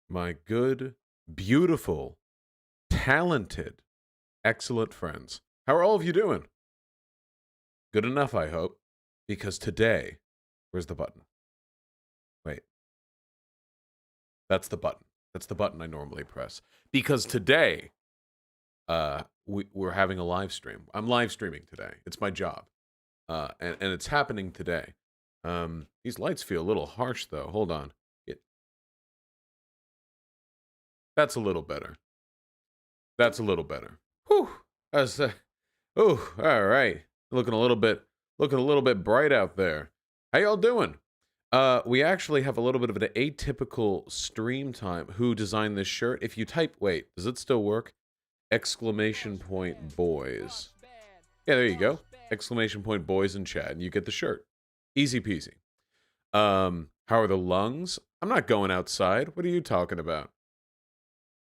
my good, beautiful, talented, excellent friends. How are all of you doing? Good enough, I hope. Because today, where's the button? Wait, that's the button. That's the button I normally press. Because today, we're having a live stream. I'm live streaming today. It's my job. And it's happening today. These lights feel a little harsh, though. Hold on. That's a little better. That's a little better. Whew. That's oh, all right. Looking a little bit bright out there. How y'all doing? We actually have a little bit of an atypical stream time. Who designed this shirt? If you type, wait, does it still work? Exclamation point boys. Yeah, there you go. Exclamation point boys in chat, and you get the shirt. Easy peasy. How are the lungs? I'm not going outside. What are you talking about?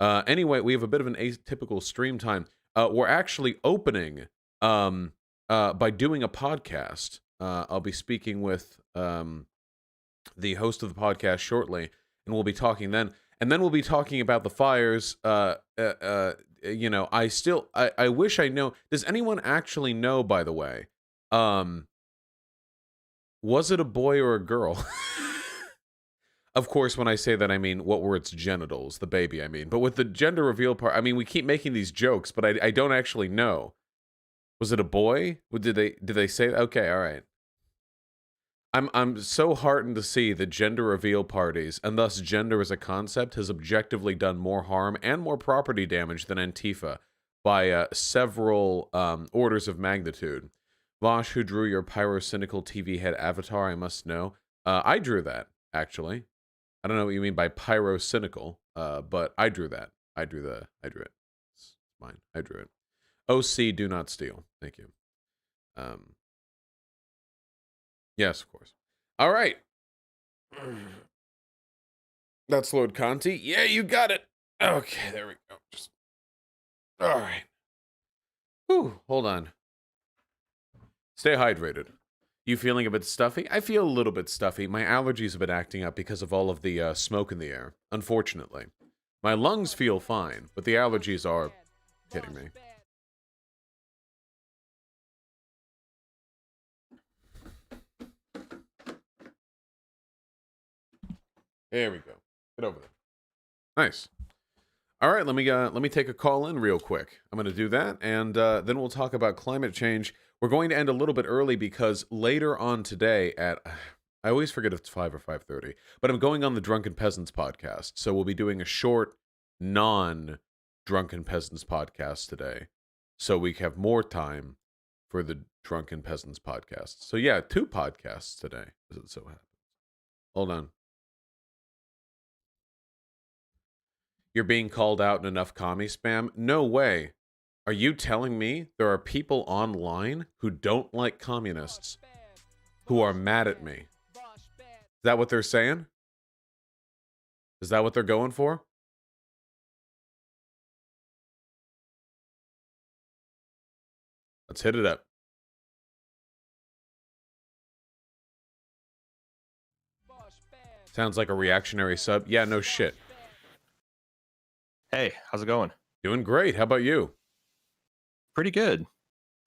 Anyway, we have a bit of an atypical stream time. We're actually opening by doing a podcast. I'll be speaking with the host of the podcast shortly, and we'll be talking then. And then we'll be talking about the fires. You know, I wish I know. Does anyone actually know, by the way? Was it a boy or a girl? Of course, when I say that, I mean, what were its genitals? The baby, I mean. But with the gender reveal part, I mean, we keep making these jokes, but I don't actually know. Was it a boy? Did they say? Okay, all right. I'm so heartened to see that gender reveal parties, and thus gender as a concept, has objectively done more harm and more property damage than Antifa by several orders of magnitude. Vosh, who drew your pyrocynical TV head avatar, I must know. I drew that, actually. I don't know what you mean by pyrocynical, but I drew that. I drew it. It's mine. I drew it. OC, do not steal. Thank you. Yes, of course. All right. That's Lord Conti. Yeah, you got it. Okay, there we go. All right. Whew, hold on. Stay hydrated. You feeling a bit stuffy? I feel a little bit stuffy. My allergies have been acting up because of all of the smoke in the air, unfortunately. My lungs feel fine, but the allergies are hitting me. There we go. Get over there. Nice. All right, let me take a call in real quick. I'm going to do that, and then we'll talk about climate change. We're going to end a little bit early because later on today at, I always forget if it's 5 or 5:30, but I'm going on the Drunken Peasants podcast, so we'll be doing a short, non-Drunken Peasants podcast today, so we have more time for the Drunken Peasants podcast. So yeah, 2 podcasts today, as it so happens. Hold on. You're being called out in enough commie spam? No way. Are you telling me there are people online who don't like communists who are mad at me? Is that what they're saying? Is that what they're going for? Let's hit it up. Sounds like a reactionary sub. Yeah, no shit. Hey, how's it going? Doing great. How about you? Pretty good.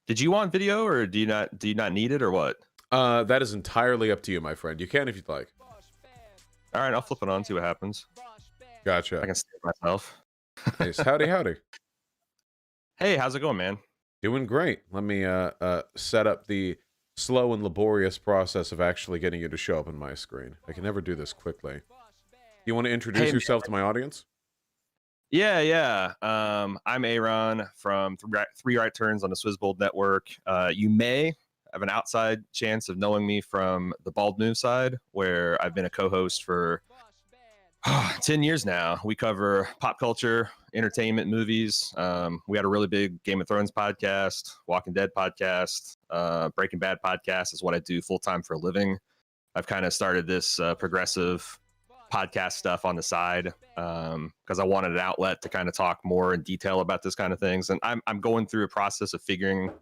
Did you want video, or do you not need it, or what? That is entirely up to you, my friend. You can if you'd like. All right, I'll flip it on, see what happens. Gotcha. I can see it myself. Nice. Howdy, howdy. Hey, how's it going, man? Doing great. Let me set up the slow and laborious process of actually getting you to show up on my screen. I can never do this quickly. You want to introduce yourself to my audience? Yeah. I'm Aaron from Three Right Turns on the Swizzbold Network. You may have an outside chance of knowing me from the Bald Move side, where I've been a co-host for 10 years now. We cover pop culture, entertainment, movies. We had a really big Game of Thrones podcast, Walking Dead podcast, Breaking Bad podcast is what I do full-time for a living. I've kind of started this progressive podcast stuff on the side because I wanted an outlet to kind of talk more in detail about this kind of things. And I'm going through a process of figuring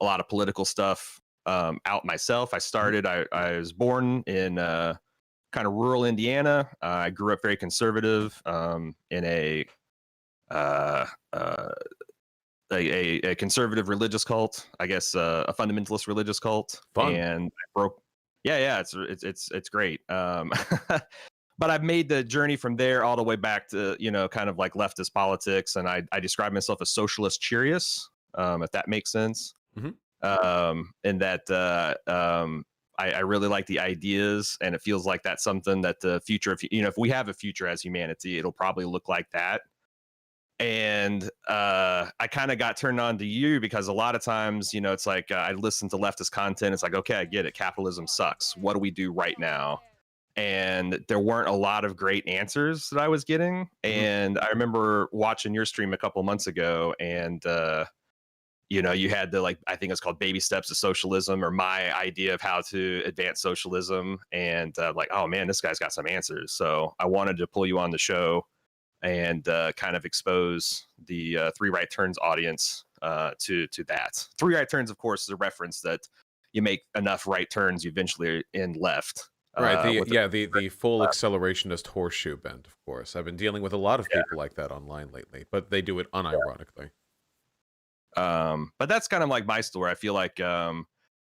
a lot of political stuff out myself. I was born in kind of rural Indiana. I grew up very conservative in uh, uh, a conservative religious cult, I guess, a fundamentalist religious cult, Fun. and I broke. Yeah, yeah, it's great. But I've made the journey from there all the way back to kind of like leftist politics, and I describe myself as socialist curious, if that makes sense. Mhm. And that I really like the ideas, and it feels like that's something that the future, if we have a future as humanity, it'll probably look like that. And I kind of got turned on to you because a lot of times, it's like I listen to leftist content. It's like, okay, I get it. Capitalism sucks. What do we do right now? And there weren't a lot of great answers that I was getting. Mhm. And I remember watching your stream a couple months ago, and you had the, like, I think it's called Baby Steps to Socialism, or my idea of how to advance socialism. And like, oh man, this guy's got some answers. So I wanted to pull you on the show and kind of expose the Three Right Turns audience to that. Three Right Turns, of course, is a reference that you make enough right turns, you eventually end left. Right. With The full accelerationist horseshoe bend, of course. I've been dealing with a lot of people like that online lately, but they do it unironically. But that's kind of like my story. I feel like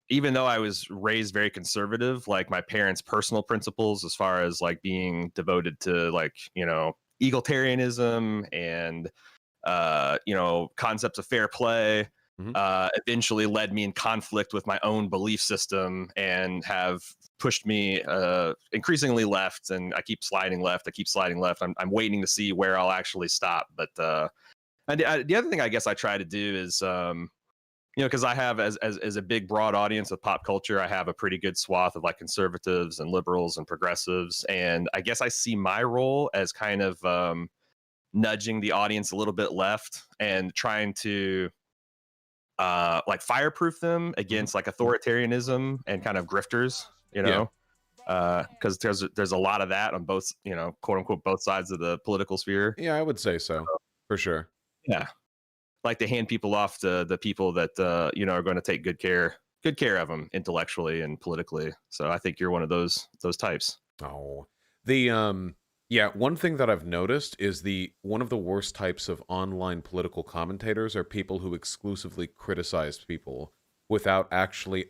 even though I was raised very conservative, like my parents' personal principles as far as like being devoted to, like, egalitarianism and concepts of fair play, Mhm. eventually led me in conflict with my own belief system and have pushed me increasingly left. And I keep sliding left. I'm waiting to see where I'll actually stop. But the other thing I guess I try to do is because I have, as a big broad audience of pop culture, I have a pretty good swath of like conservatives and liberals and progressives, and I guess I see my role as kind of nudging the audience a little bit left and trying to like fireproof them Mhm. against like authoritarianism and kind of grifters, Yeah. because there's a lot of that on both, quote unquote, both sides of the political sphere. Yeah, I would say so. For sure. Yeah, like to hand people off to the people that are going to take good care of them intellectually and politically. So I think you're one of those types. Oh. The yeah, one thing that I've noticed is the one of the worst types of online political commentators are people who exclusively criticize people without actually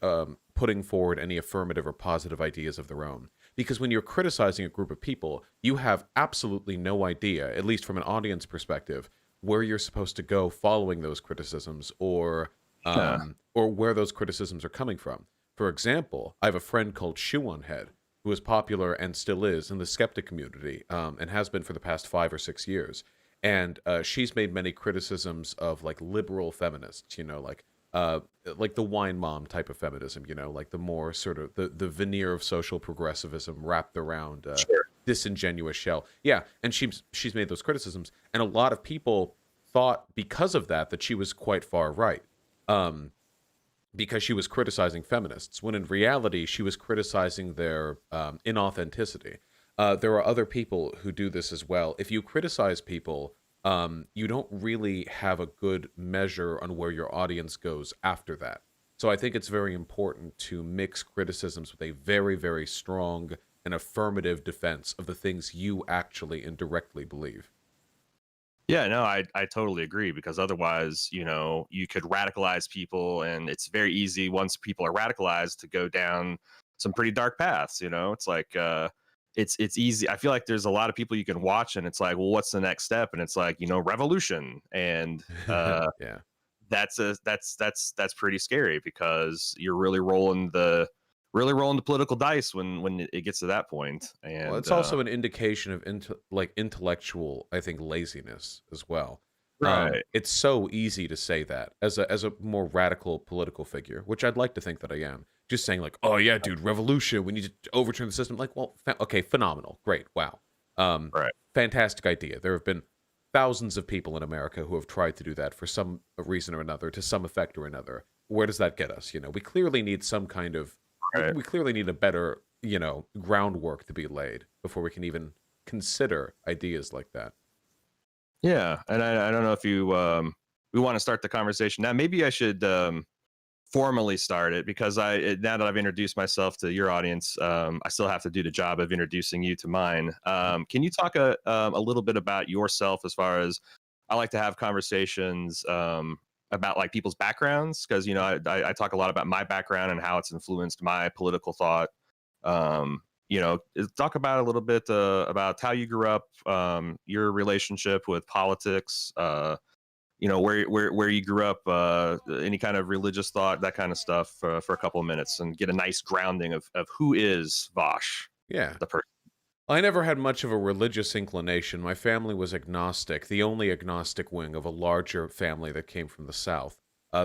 putting forward any affirmative or positive ideas of their own. Because when you're criticizing a group of people, you have absolutely no idea, at least from an audience perspective, where you're supposed to go following those criticisms, Yeah. or where those criticisms are coming from. For example, I have a friend called Shoe on Head who is popular and still is in the skeptic community, and has been for the past 5 or 6 years. And she's made many criticisms of like liberal feminists, like the wine mom type of feminism, like the more sort of the veneer of social progressivism wrapped around Sure. disingenuous shell. Yeah, and she's made those criticisms, and a lot of people thought because of that she was quite far right. Um, because she was criticizing feminists, when in reality she was criticizing their inauthenticity. There are other people who do this as well. If you criticize people, you don't really have a good measure on where your audience goes after that. So I think it's very important to mix criticisms with a very, very strong and affirmative defense of the things you actually and directly believe. Yeah, no, I totally agree, because otherwise, you could radicalize people, and it's very easy once people are radicalized to go down some pretty dark paths. It's like it's easy. I feel like there's a lot of people you can watch, and it's like, well, what's the next step? And it's like, revolution, and Yeah. that's pretty scary, because you're really rolling the political dice when it gets to that point. Well, And it's also an indication of intellectual, I think, laziness as well. right. It's so easy to say that as a more radical political figure, which I'd like to think that I am. Just saying like, oh yeah, dude, revolution. We need to overturn the system. Like, well, okay, phenomenal, great, wow, Right. fantastic idea. There have been thousands of people in America who have tried to do that for some reason or another, to some effect or another. Where does that get us? We clearly need some kind of Right. we clearly need a better, groundwork to be laid before we can even consider ideas like that. Yeah, and I don't know if you we want to start the conversation now. Maybe I should formally start it because now that I've introduced myself to your audience, I still have to do the job of introducing you to mine. Can you talk a little bit about yourself as far as I like to have conversations about like people's backgrounds because I talk a lot about my background and how it's influenced my political thought. Talk about a little bit about how you grew up, your relationship with politics. Where you grew up, any kind of religious thought, that kind of stuff, for a couple of minutes, and get a nice grounding of who is Vosh, Yeah. the person. I never had much of a religious inclination. My family was agnostic, the only agnostic wing of a larger family that came from the South.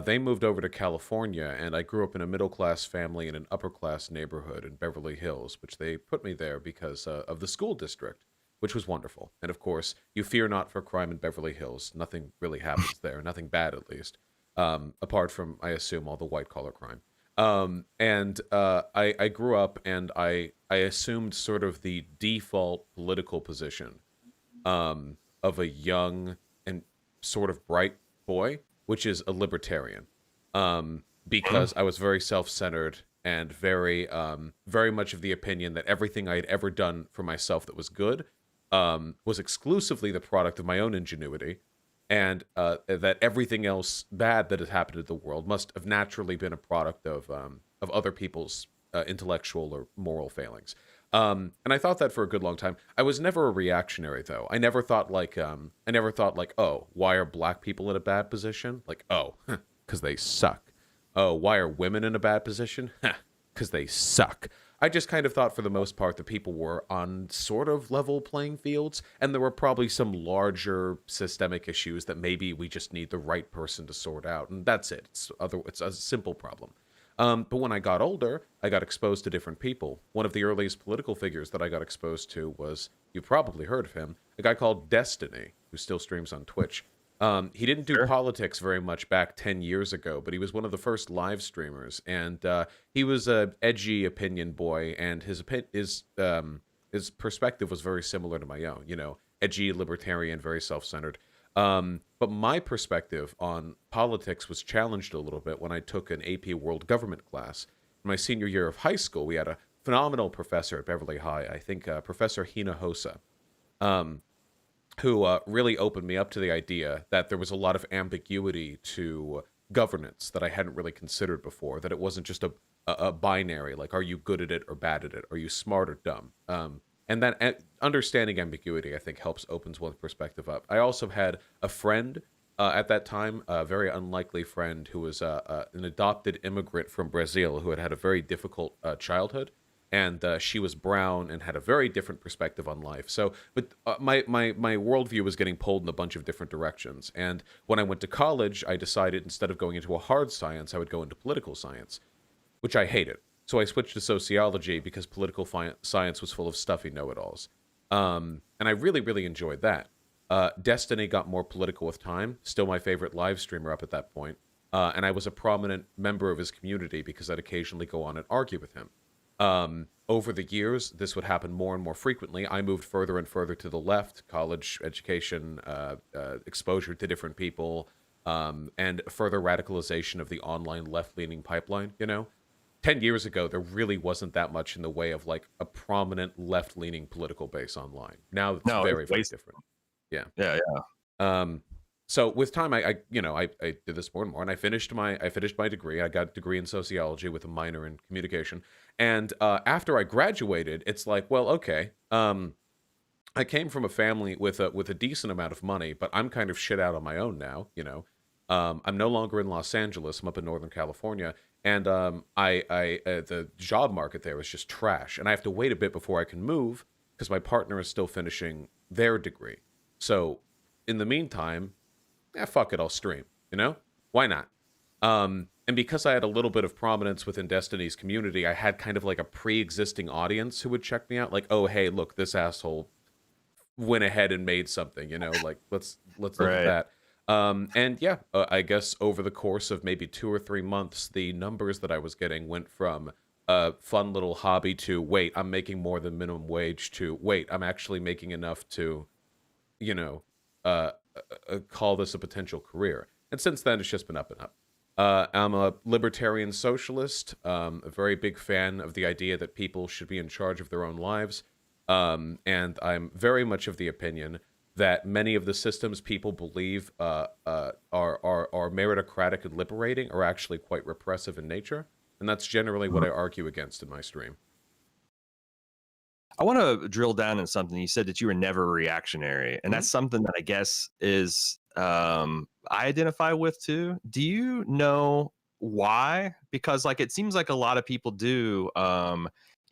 They moved over to California, and I grew up in a middle class family in an upper class neighborhood in Beverly Hills, which they put me there because of the school district, which was wonderful. And of course, you fear not for crime in Beverly Hills. Nothing really happens there, nothing bad at least, apart from, I assume, all the white collar crime. I grew up and I assumed sort of the default political position of a young and sort of bright boy, which is a libertarian, because I was very self-centered and very much of the opinion that everything I had ever done for myself that was good was exclusively the product of my own ingenuity, and that everything else bad that has happened in the world must have naturally been a product of other people's intellectual or moral failings. And I thought that for a good long time. I was never a reactionary, though. I never thought like, oh, why are black people in a bad position? Like, oh, because they suck. Oh, why are women in a bad position? Because they suck. I just kind of thought for the most part that people were on sort of level playing fields, and there were probably some larger systemic issues that maybe we just need the right person to sort out, and that's it. It's a simple problem. But when I got older, I got exposed to different people. One of the earliest political figures that I got exposed to was, you've probably heard of him, a guy called Destiny, who still streams on Twitch. He didn't do Sure. politics very much back 10 years ago, but he was one of the first live streamers, and he was a edgy opinion boy, and his perspective was very similar to my own. Edgy, libertarian, very self-centered. But my perspective on politics was challenged a little bit when I took an AP World Government class. In my senior year of high school, we had a phenomenal professor at Beverly High, I think Professor Hinojosa, who really opened me up to the idea that there was a lot of ambiguity to governance that I hadn't really considered before, that it wasn't just a binary, like, are you good at it or bad at it? Are you smart or dumb? And that understanding ambiguity, I think, opens one's perspective up. I also had a friend at that time, a very unlikely friend who was an adopted immigrant from Brazil who had had a very difficult childhood, and she was brown and had a very different perspective on life. So, but my worldview was getting pulled in a bunch of different directions. And when I went to college, I decided instead of going into a hard science, I would go into political science, which I hated. So I switched to sociology because political science was full of stuffy know-it-alls. And I really, really enjoyed that. Destiny got more political with time, still my favorite live streamer up at that point. And I was a prominent member of his community because I'd occasionally go on and argue with him. Over the years, this would happen more and more frequently. I moved further and further to the left, college education, exposure to different people, and further radicalization of the online left-leaning pipeline, 10 years ago, there really wasn't that much in the way of like a prominent left-leaning political base online. Now it's very, very different. Yeah. Yeah. So with time, I did this more and more, and I finished my degree. I got a degree in sociology with a minor in communication. And after I graduated, it's like, well, okay. I came from a family with a decent amount of money, but I'm kind of shit out on my own now. I'm no longer in Los Angeles. I'm up in Northern California, and the job market there is just trash, and I have to wait a bit before I can move because my partner is still finishing their degree. So in the meantime, fuck it, I'll stream. Why not? And because I had a little bit of prominence within Destiny's community, I had kind of like a pre-existing audience who would check me out, like, oh, hey, look, this asshole went ahead and made something, like let's look at that. And yeah, I guess over the course of maybe 2 or 3 months, the numbers that I was getting went from a fun little hobby to, wait, I'm making more than minimum wage, to, wait, I'm actually making enough to, call this a potential career. And since then, it's just been up and up. I'm a libertarian socialist, a very big fan of the idea that people should be in charge of their own lives. And I'm very much of the opinion that many of the systems people believe are meritocratic and liberating are actually quite repressive in nature. And that's generally what I argue against in my stream. I want to drill down in something. You said that you were never reactionary, and Mhm. that's something that I guess is I identify with too. Do you know why? Because like it seems like a lot of people do.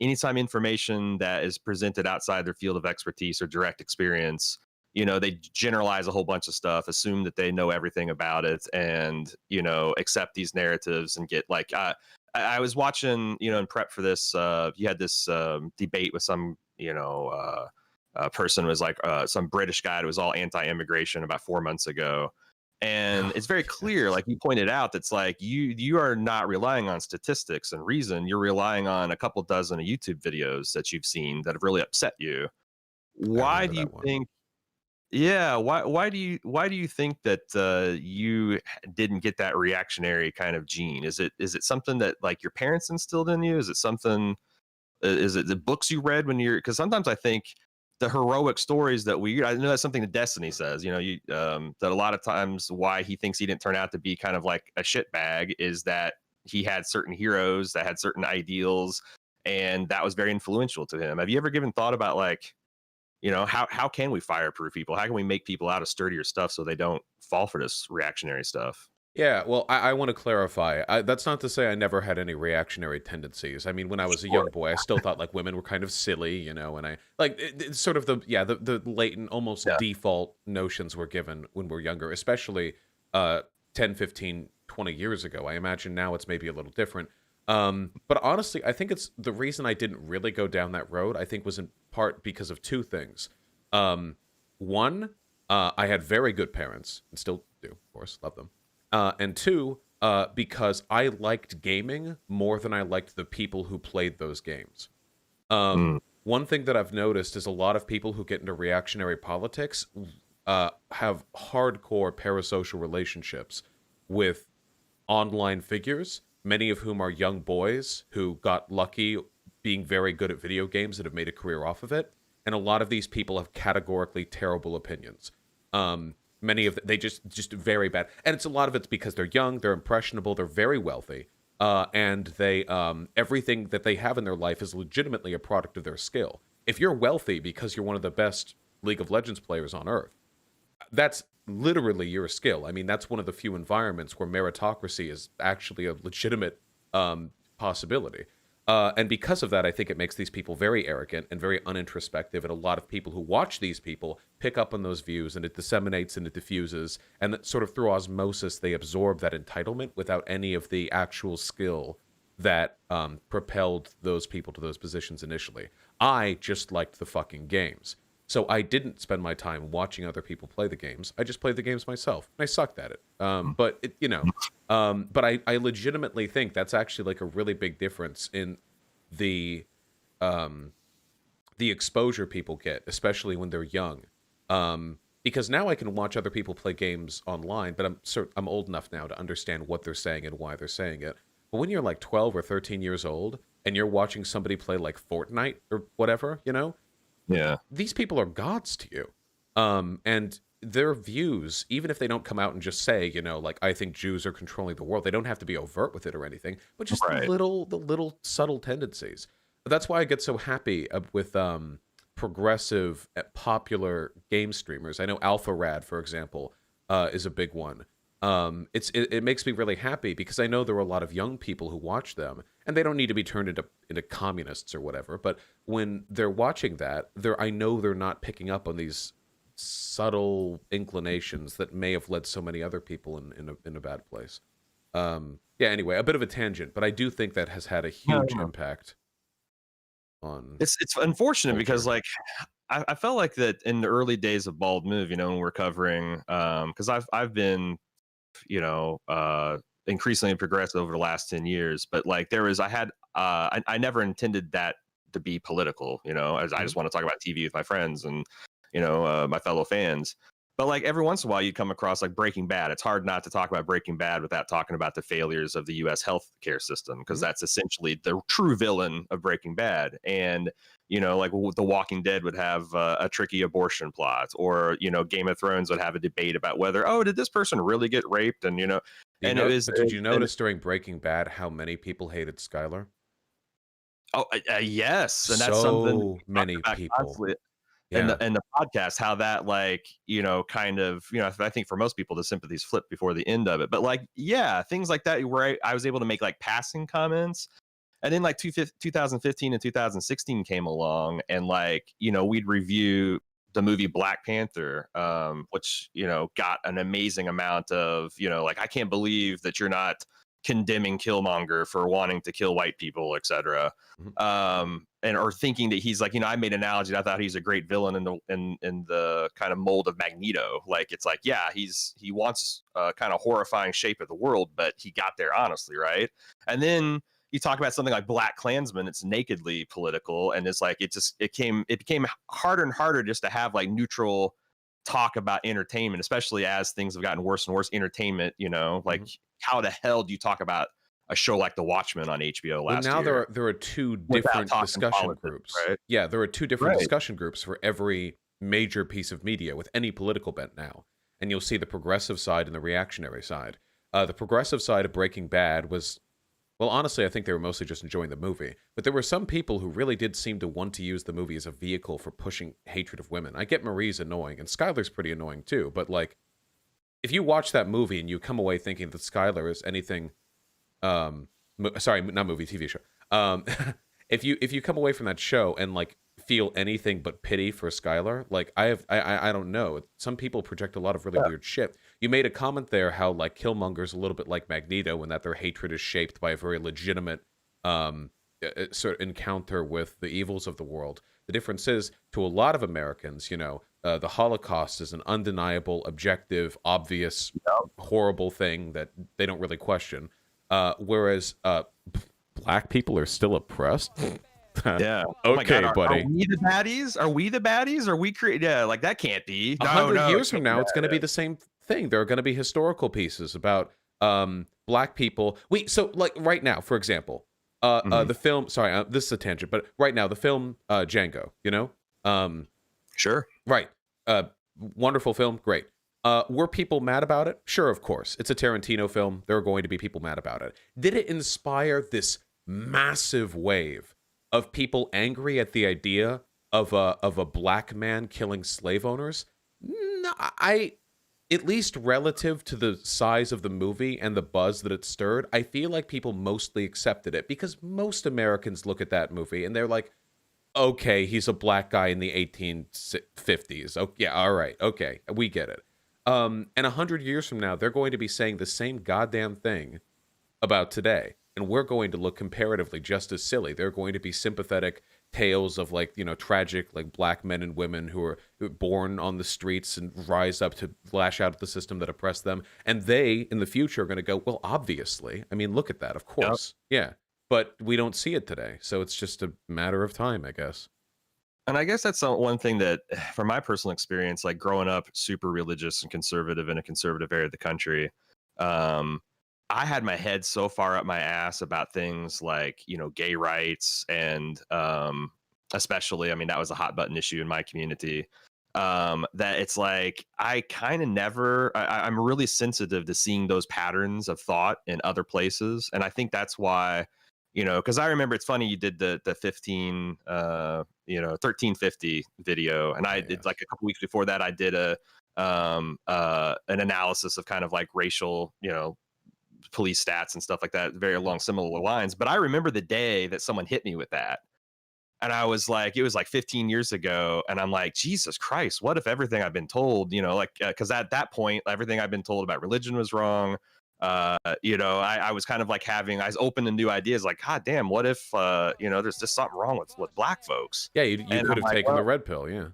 Anytime information that is presented outside their field of expertise or direct experience, they generalize a whole bunch of stuff, assume that they know everything about it, and accept these narratives and get like I was watching, in prep for this, you had this debate with some, person was like some British guy that was all anti-immigration about 4 months ago. And Oh, it's very clear, yes. like you pointed out, that's like you are not relying on statistics and reason. You're relying on a couple dozen of YouTube videos that you've seen that have really upset you. I Why remember do you that one. think yeah, why do you think that you didn't get that reactionary kind of gene? Is it something that like your parents instilled in you? Is it something? Is it the books you read when you're? Because sometimes I think the heroic stories that we I know that's something that Destiny says. That a lot of times why he thinks he didn't turn out to be kind of like a shitbag is that he had certain heroes that had certain ideals, and that was very influential to him. Have you ever given thought about like how can we fireproof people? How can we make people out of sturdier stuff so they don't fall for this reactionary stuff? Yeah, well, I want to clarify. That's not to say I never had any reactionary tendencies. I mean, when I was a Sure. young boy, I still thought like women were kind of silly, and I like it's sort of the latent, almost Yeah. default notions we're given when we're younger, especially 10, 15, 20 years ago. I imagine now it's maybe a little different. But honestly, I think it's the reason I didn't really go down that road, I think was in part because of two things. One, I had very good parents, and still do, of course, love them. And two, because I liked gaming more than I liked the people who played those games. Mm, One thing that I've noticed is a lot of people who get into reactionary politics have hardcore parasocial relationships with online figures, many of whom are young boys who got lucky being very good at video games and have made a career off of it. And a lot of these people have categorically terrible opinions. Many of they just very bad, and it's a lot of it's because they're young, they're impressionable, they're very wealthy, and they everything that they have in their life is legitimately a product of their skill. If you're wealthy because you're one of the best League of Legends players on earth, that's literally your skill. I mean, that's one of the few environments where meritocracy is actually a legitimate possibility. And because of that, I think it makes these people very arrogant and very unintrospective. And a lot of people who watch these people pick up on those views, and it disseminates and it diffuses. And that sort of through osmosis, they absorb that entitlement without any of the actual skill that propelled those people to those positions initially. I just liked the fucking games. So I didn't spend my time watching other people play the games. I just played the games myself, and I sucked at it. mm, But I legitimately think that's actually like a really big difference in the um, the exposure people get, especially when they're young. Because now I can watch other people play games online, but I'm old enough now to understand what they're saying and why they're saying it. But when you're like 12 or 13 years old and you're watching somebody play like Fortnite or whatever, yeah. these people are gods to you. And their views, even if they don't come out and just say, like I think Jews are controlling the world, they don't have to be overt with it or anything, but just Right. the little subtle tendencies. That's why I get so happy with progressive, popular game streamers. I know Alpha Rad, for example, is a big one. It makes me really happy because I know there are a lot of young people who watch them, and they don't need to be turned into communists or whatever. But when they're watching that, I know they're not picking up on these subtle inclinations that may have led so many other people in a bad place. Yeah. Anyway, a bit of a tangent, but I do think that has had a No, huge no. impact on It's unfortunate because culture. like I felt like that in the early days of Bald Move, when we're covering because I've been increasingly progressive over the last 10 years, but like I had I never intended that to be political, as I Mhm. just want to talk about TV with my friends and my fellow fans. But like every once in a while, you come across like Breaking Bad. It's hard not to talk about Breaking Bad without talking about the failures of the U.S. healthcare system, because Mhm. that's essentially the true villain of Breaking Bad. And like The Walking Dead would have a tricky abortion plot, or Game of Thrones would have a debate about whether, oh, did this person really get raped? And Do you and it know? was, But did you and notice during Breaking Bad how many people hated Skylar? oh, yes, and that's something that So we talk many about people. constantly in Yeah. the podcast, how that, like, kind of, I think for most people the sympathies flip before the end of it, but like, yeah, things like that where I was able to make like passing comments. And then like 2015 and 2016 came along, and like, we'd review the movie Black Panther, which got an amazing amount of, like, I can't believe that you're not condemning Killmonger for wanting to kill white people, etc. Mhm. And or thinking that he's like, I made an analogy that I thought he's a great villain in the kind of mold of Magneto. Like, it's like, yeah, he wants a kind of horrifying shape of the world, but he got there honestly, right? And then you talk about something like Black Klansman, it's nakedly political, and it's like it became harder and harder just to have like neutral talk about entertainment, especially as things have gotten worse and worse. Entertainment, like, Mhm. how the hell do you talk about a show like The Watchmen on HBO Well, last now year there are two without different talking discussion politics, groups. right? Yeah, there are two different Right. discussion groups for every major piece of media with any political bent now. And you'll see the progressive side and the reactionary side. The progressive side of Breaking Bad was, well, honestly, I think they were mostly just enjoying the movie. But there were some people who really did seem to want to use the movie as a vehicle for pushing hatred of women. I get Marie's annoying, and Skylar's pretty annoying too. But like, if you watch that movie and you come away thinking that Skylar is anything, sorry, not movie, TV show. Um, if you come away from that show and like feel anything but pity for Skylar, like I don't know. Some people project a lot of really Yeah. weird shit. You made a comment there how like Killmonger's a little bit like Magneto, and that their hatred is shaped by a very legitimate um sort of encounter with the evils of the world. The difference is, to a lot of Americans, the Holocaust is an undeniable, objective, obvious, horrible thing that they don't really question. Whereas black people are still oppressed. Yeah. Oh my God. Okay, Are buddy. we the baddies? Are we the baddies? Are we create? Yeah. Like, that can't be. A No, hundred no, it years from can't be now, it's going to that. be the same thing. There are going to be historical pieces about black people. So like right now, for example, Mhm. the film. Sorry, this is a tangent, but right now the film Django. Um, Sure. right. Wonderful film, great. Were people mad about it? Sure, of course. It's a Tarantino film. There are going to be people mad about it. Did it inspire this massive wave of people angry at the idea of a black man killing slave owners? No, at least relative to the size of the movie and the buzz that it stirred, I feel like people mostly accepted it because most Americans look at that movie and they're like, okay, he's a black guy in the 1850s. Oh, yeah, all right, okay, we get it. And 100 years from now, they're going to be saying the same goddamn thing about today, and we're going to look comparatively just as silly. They're going to be sympathetic tales of like tragic like black men and women who are born on the streets and rise up to lash out at the system that oppressed them, and they in the future are going to go, well, obviously, I mean, look at that, of Yep. course, yeah. But we don't see it today, so it's just a matter of time, I guess. And I guess that's one thing that, from my personal experience, like growing up super religious and conservative in a conservative area of the country, um, I had my head so far up my ass about things like, gay rights, and especially, I mean, that was a hot button issue in my community. That it's like I kind of never, I'm really sensitive to seeing those patterns of thought in other places. And I think that's why, because I remember, it's funny, you did the 1350 video, and I did, Yes. like, a couple weeks before that I did an analysis of kind of like racial, police stats and stuff like that, very along similar lines. But I remember the day that someone hit me with that, and I was like, it was like 15 years ago, and I'm like, Jesus Christ, what if everything I've been told, like, because at that point everything I've been told about religion was wrong. I was kind of like I was open to new ideas, like, God damn, what if there's just something wrong with black folks. Yeah, you And could I'm have like, taken the well, red pill, yeah.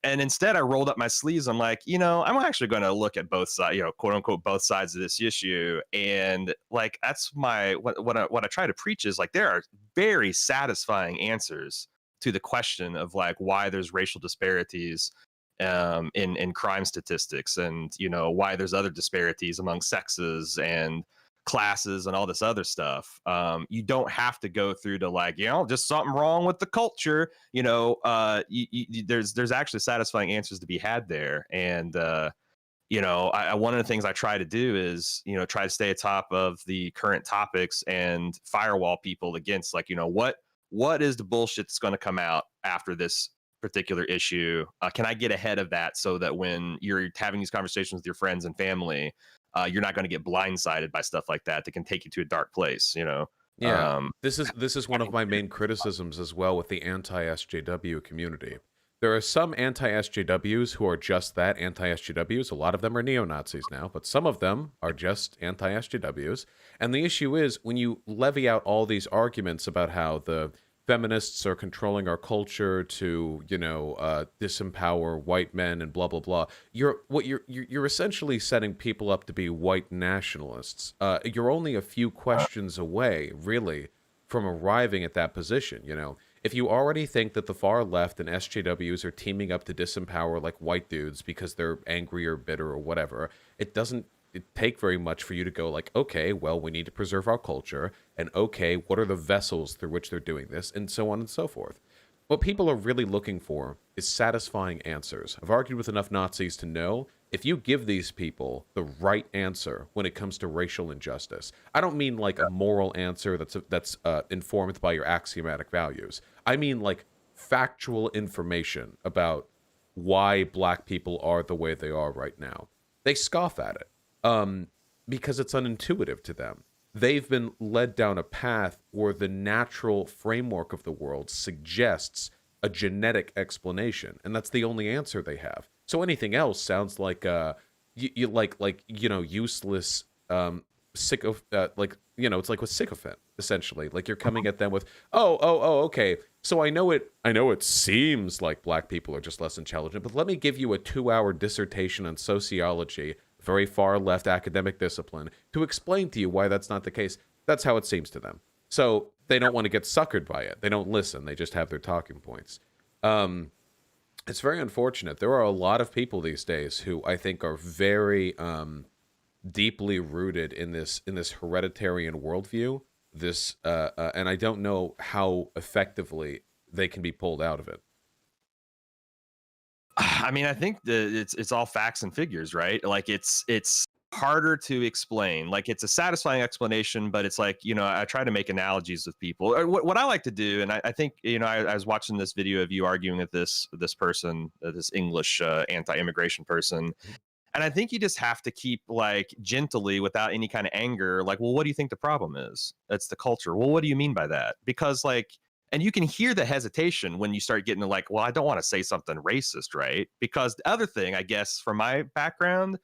and instead I rolled up my sleeves. I'm like, I'm actually going to look at both sides, quote unquote, both sides of this issue. And like, that's what I try to preach is like, there are very satisfying answers to the question of like why there's racial disparities in crime statistics, and why there's other disparities among sexes and classes and all this other stuff. You don't have to go through to like, just something wrong with the culture. There's actually satisfying answers to be had there. And one of the things I try to do is, try to stay atop of the current topics and firewall people against, like, what is the bullshit that's going to come out after this particular issue? Can I get ahead of that so that when you're having these conversations with your friends and family, you're not going to get blindsided by stuff like that can take you to a dark place. Yeah, Um, this is one of my main criticisms as well with the anti-SJW community. There are some anti-SJWs who are just that, anti-SJWs. A lot of them are neo-Nazis now, but some of them are just anti-SJWs. And the issue is when you levy out all these arguments about how the feminists are controlling our culture to, disempower white men and blah blah blah. You're essentially setting people up to be white nationalists. You're only a few questions away, really, from arriving at that position. If you already think that the far left and SJWs are teaming up to disempower like white dudes because they're angry or bitter or whatever, it doesn't take very much for you to go like, okay, well, we need to preserve our culture, and okay, what are the vessels through which they're doing this, and so on and so forth. What people are really looking for is satisfying answers. I've argued with enough Nazis to know if you give these people the right answer when it comes to racial injustice, I don't mean like a moral answer that's informed by your axiomatic values. I mean like factual information about why black people are the way they are right now. They scoff at it because it's unintuitive to them. They've been led down a path where the natural framework of the world suggests a genetic explanation, and that's the only answer they have. So anything else sounds like useless it's like with sycophant, essentially. Like you're coming at them with, okay. So I know it seems like black people are just less intelligent, but let me give you a 2-hour dissertation on sociology, very far left academic discipline, to explain to you why that's not the case. That's how it seems to them. So they don't want to get suckered by it. They don't listen. They just have their talking points. It's very unfortunate. There are a lot of people these days who I think are very deeply rooted in this hereditarian worldview. And I don't know how effectively they can be pulled out of it. I mean, I think that it's all facts and figures, right? Like it's harder to explain. Like it's a satisfying explanation, but it's like, I try to make analogies with people. What I like to do, and I think, I was watching this video of you arguing with this person, this English anti-immigration person. And I think you just have to keep like gently, without any kind of anger, like, well, what do you think the problem is? That's the culture. Well, what do you mean by that? Because like, and you can hear the hesitation when you start getting to like, well, I don't want to say something racist, right? Because the other thing, I guess, from my background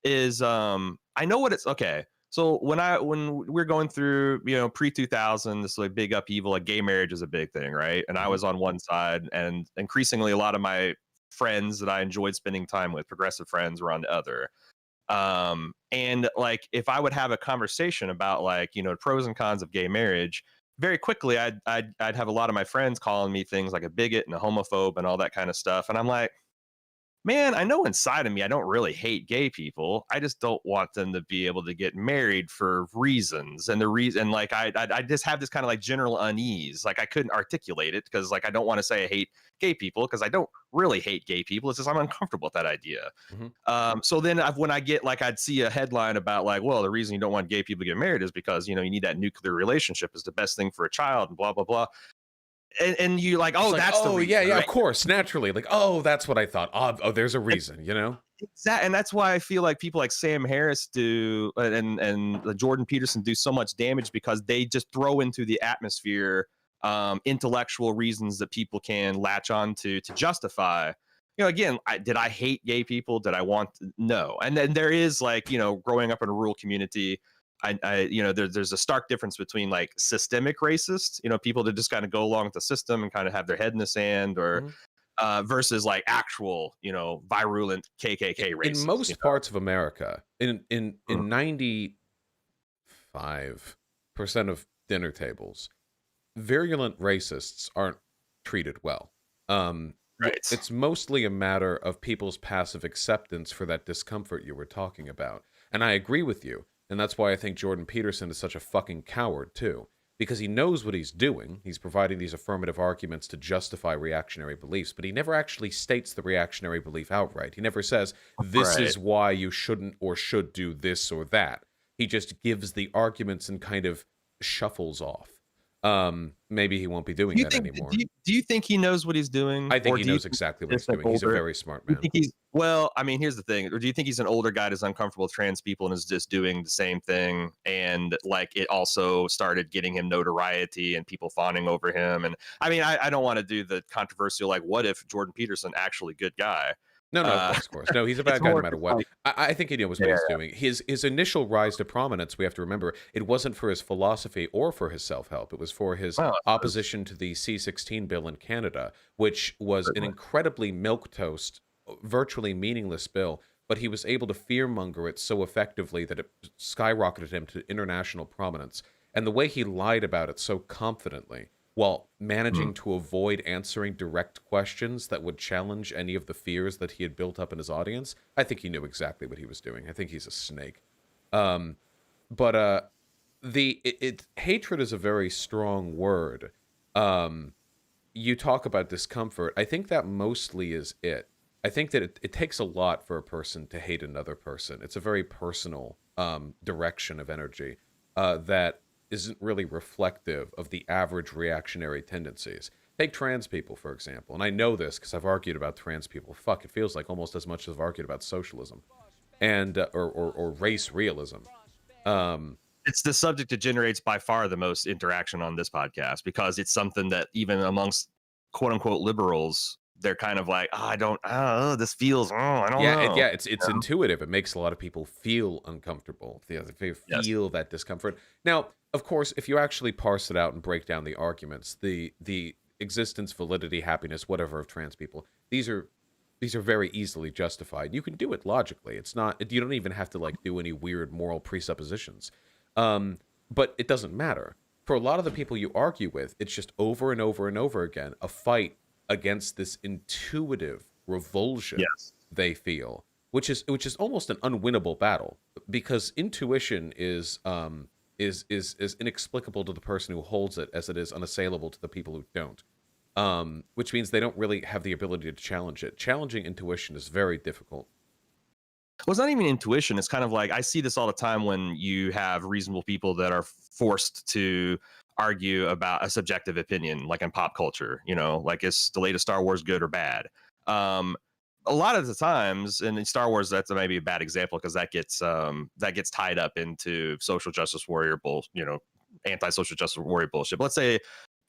is I know what it's okay. So when we're going through, pre-2000, this like big upheaval, like gay marriage is a big thing, right? And I was on one side, and increasingly a lot of my friends that I enjoyed spending time with, progressive friends, were on the other. And like if I would have a conversation about like, pros and cons of gay marriage, very quickly I'd have a lot of my friends calling me things like a bigot and a homophobe and all that kind of stuff. And I'm like, man, I know inside of me I don't really hate gay people. I just don't want them to be able to get married for reasons. And the reason, like, I just have this kind of like general unease. Like I couldn't articulate it because like I don't want to say I hate gay people because I don't really hate gay people. It's just I'm uncomfortable with that idea. Mm-hmm. So then when I get like, I'd see a headline about like, well, the reason you don't want gay people to get married is because, you need that nuclear relationship is the best thing for a child and blah, blah, blah. And you like, oh, that's the reason, yeah, right? of course, naturally, like, oh, that's what I thought. Oh, there's a reason, Exactly, and that's why I feel like people like Sam Harris do and Jordan Peterson do so much damage, because they just throw into the atmosphere intellectual reasons that people can latch on to justify. Again, did I hate gay people? Did I want? No. And then there is like, growing up in a rural community, there's a stark difference between like systemic racists, people that just kind of go along with the system and kind of have their head in the sand, or versus like actual, virulent KKK racists. In most parts of America, in 95% of dinner tables, virulent racists aren't treated well. Right. it's mostly a matter of people's passive acceptance for that discomfort you were talking about. And I agree with you. And that's why I think Jordan Peterson is such a fucking coward, too. Because he knows what he's doing. He's providing these affirmative arguments to justify reactionary beliefs, but he never actually states the reactionary belief outright. He never says, this Right. is why you shouldn't or should do this or that. He just gives the arguments and kind of shuffles off. Maybe he won't be doing Do you that think? anymore. Do you think he knows what he's doing? I think Or he do you knows think exactly what he's he's just an doing. He's a older? very smart Do you man. think he's well? I mean, here's the thing. Or do you think he's an older guy that's uncomfortable with trans people and is just doing the same thing? And like it also started getting him notoriety and people fawning over him. And I mean, I don't want to do the controversial like, what if Jordan Peterson actually good guy? No, no, Uh, of course. No, he's a it's bad guy no more matter just what. like, I think he knows what yeah, he's doing. His initial rise to prominence, we have to remember, it wasn't for his philosophy or for his self-help. It was for his well, opposition to the C-16 bill in Canada, which was an certainly. incredibly milquetoast, virtually meaningless bill, but he was able to fearmonger it so effectively that it skyrocketed him to international prominence. And the way he lied about it so confidently, while Hmm. managing to avoid answering direct questions that would challenge any of the fears that he had built up in his audience, I think he knew exactly what he was doing. I think he's a snake. Um, but hatred is a very strong word. Um, you talk about discomfort. I think that mostly is it. I think that it takes a lot for a person to hate another person. It's a very personal direction of energy that isn't really reflective of the average reactionary tendencies. Take trans people, for example. And I know this because I've argued about trans people. Fuck, it feels like almost as much as I've argued about socialism and or race realism. Um, It's the subject that generates by far the most interaction on this podcast because it's something that even amongst quote unquote liberals, they're kind of like, oh, this feels, I don't know. yeah, it's intuitive. It makes a lot of people feel uncomfortable. They Yes. feel that discomfort. Now, of course, if you actually parse it out and break down the arguments, the existence, validity, happiness, whatever of trans people, these are very easily justified. You can do it logically. It's not you don't even have to like do any weird moral presuppositions. But it doesn't matter. For a lot of the people you argue with, it's just over and over and over again a fight against this intuitive revulsion Yes. they feel, which is almost an unwinnable battle because intuition is inexplicable to the person who holds it as it is unassailable to the people who don't. Which means they don't really have the ability to challenge it. Challenging intuition is very difficult. Well, it's not even intuition. It's kind of like I see this all the time when you have reasonable people that are forced to argue about a subjective opinion, like in pop culture, like is the latest Star Wars good or bad? Um, a lot of the times, and in Star Wars, that's maybe a bad example because that gets tied up into social justice warrior anti-social justice warrior bullshit. But let's say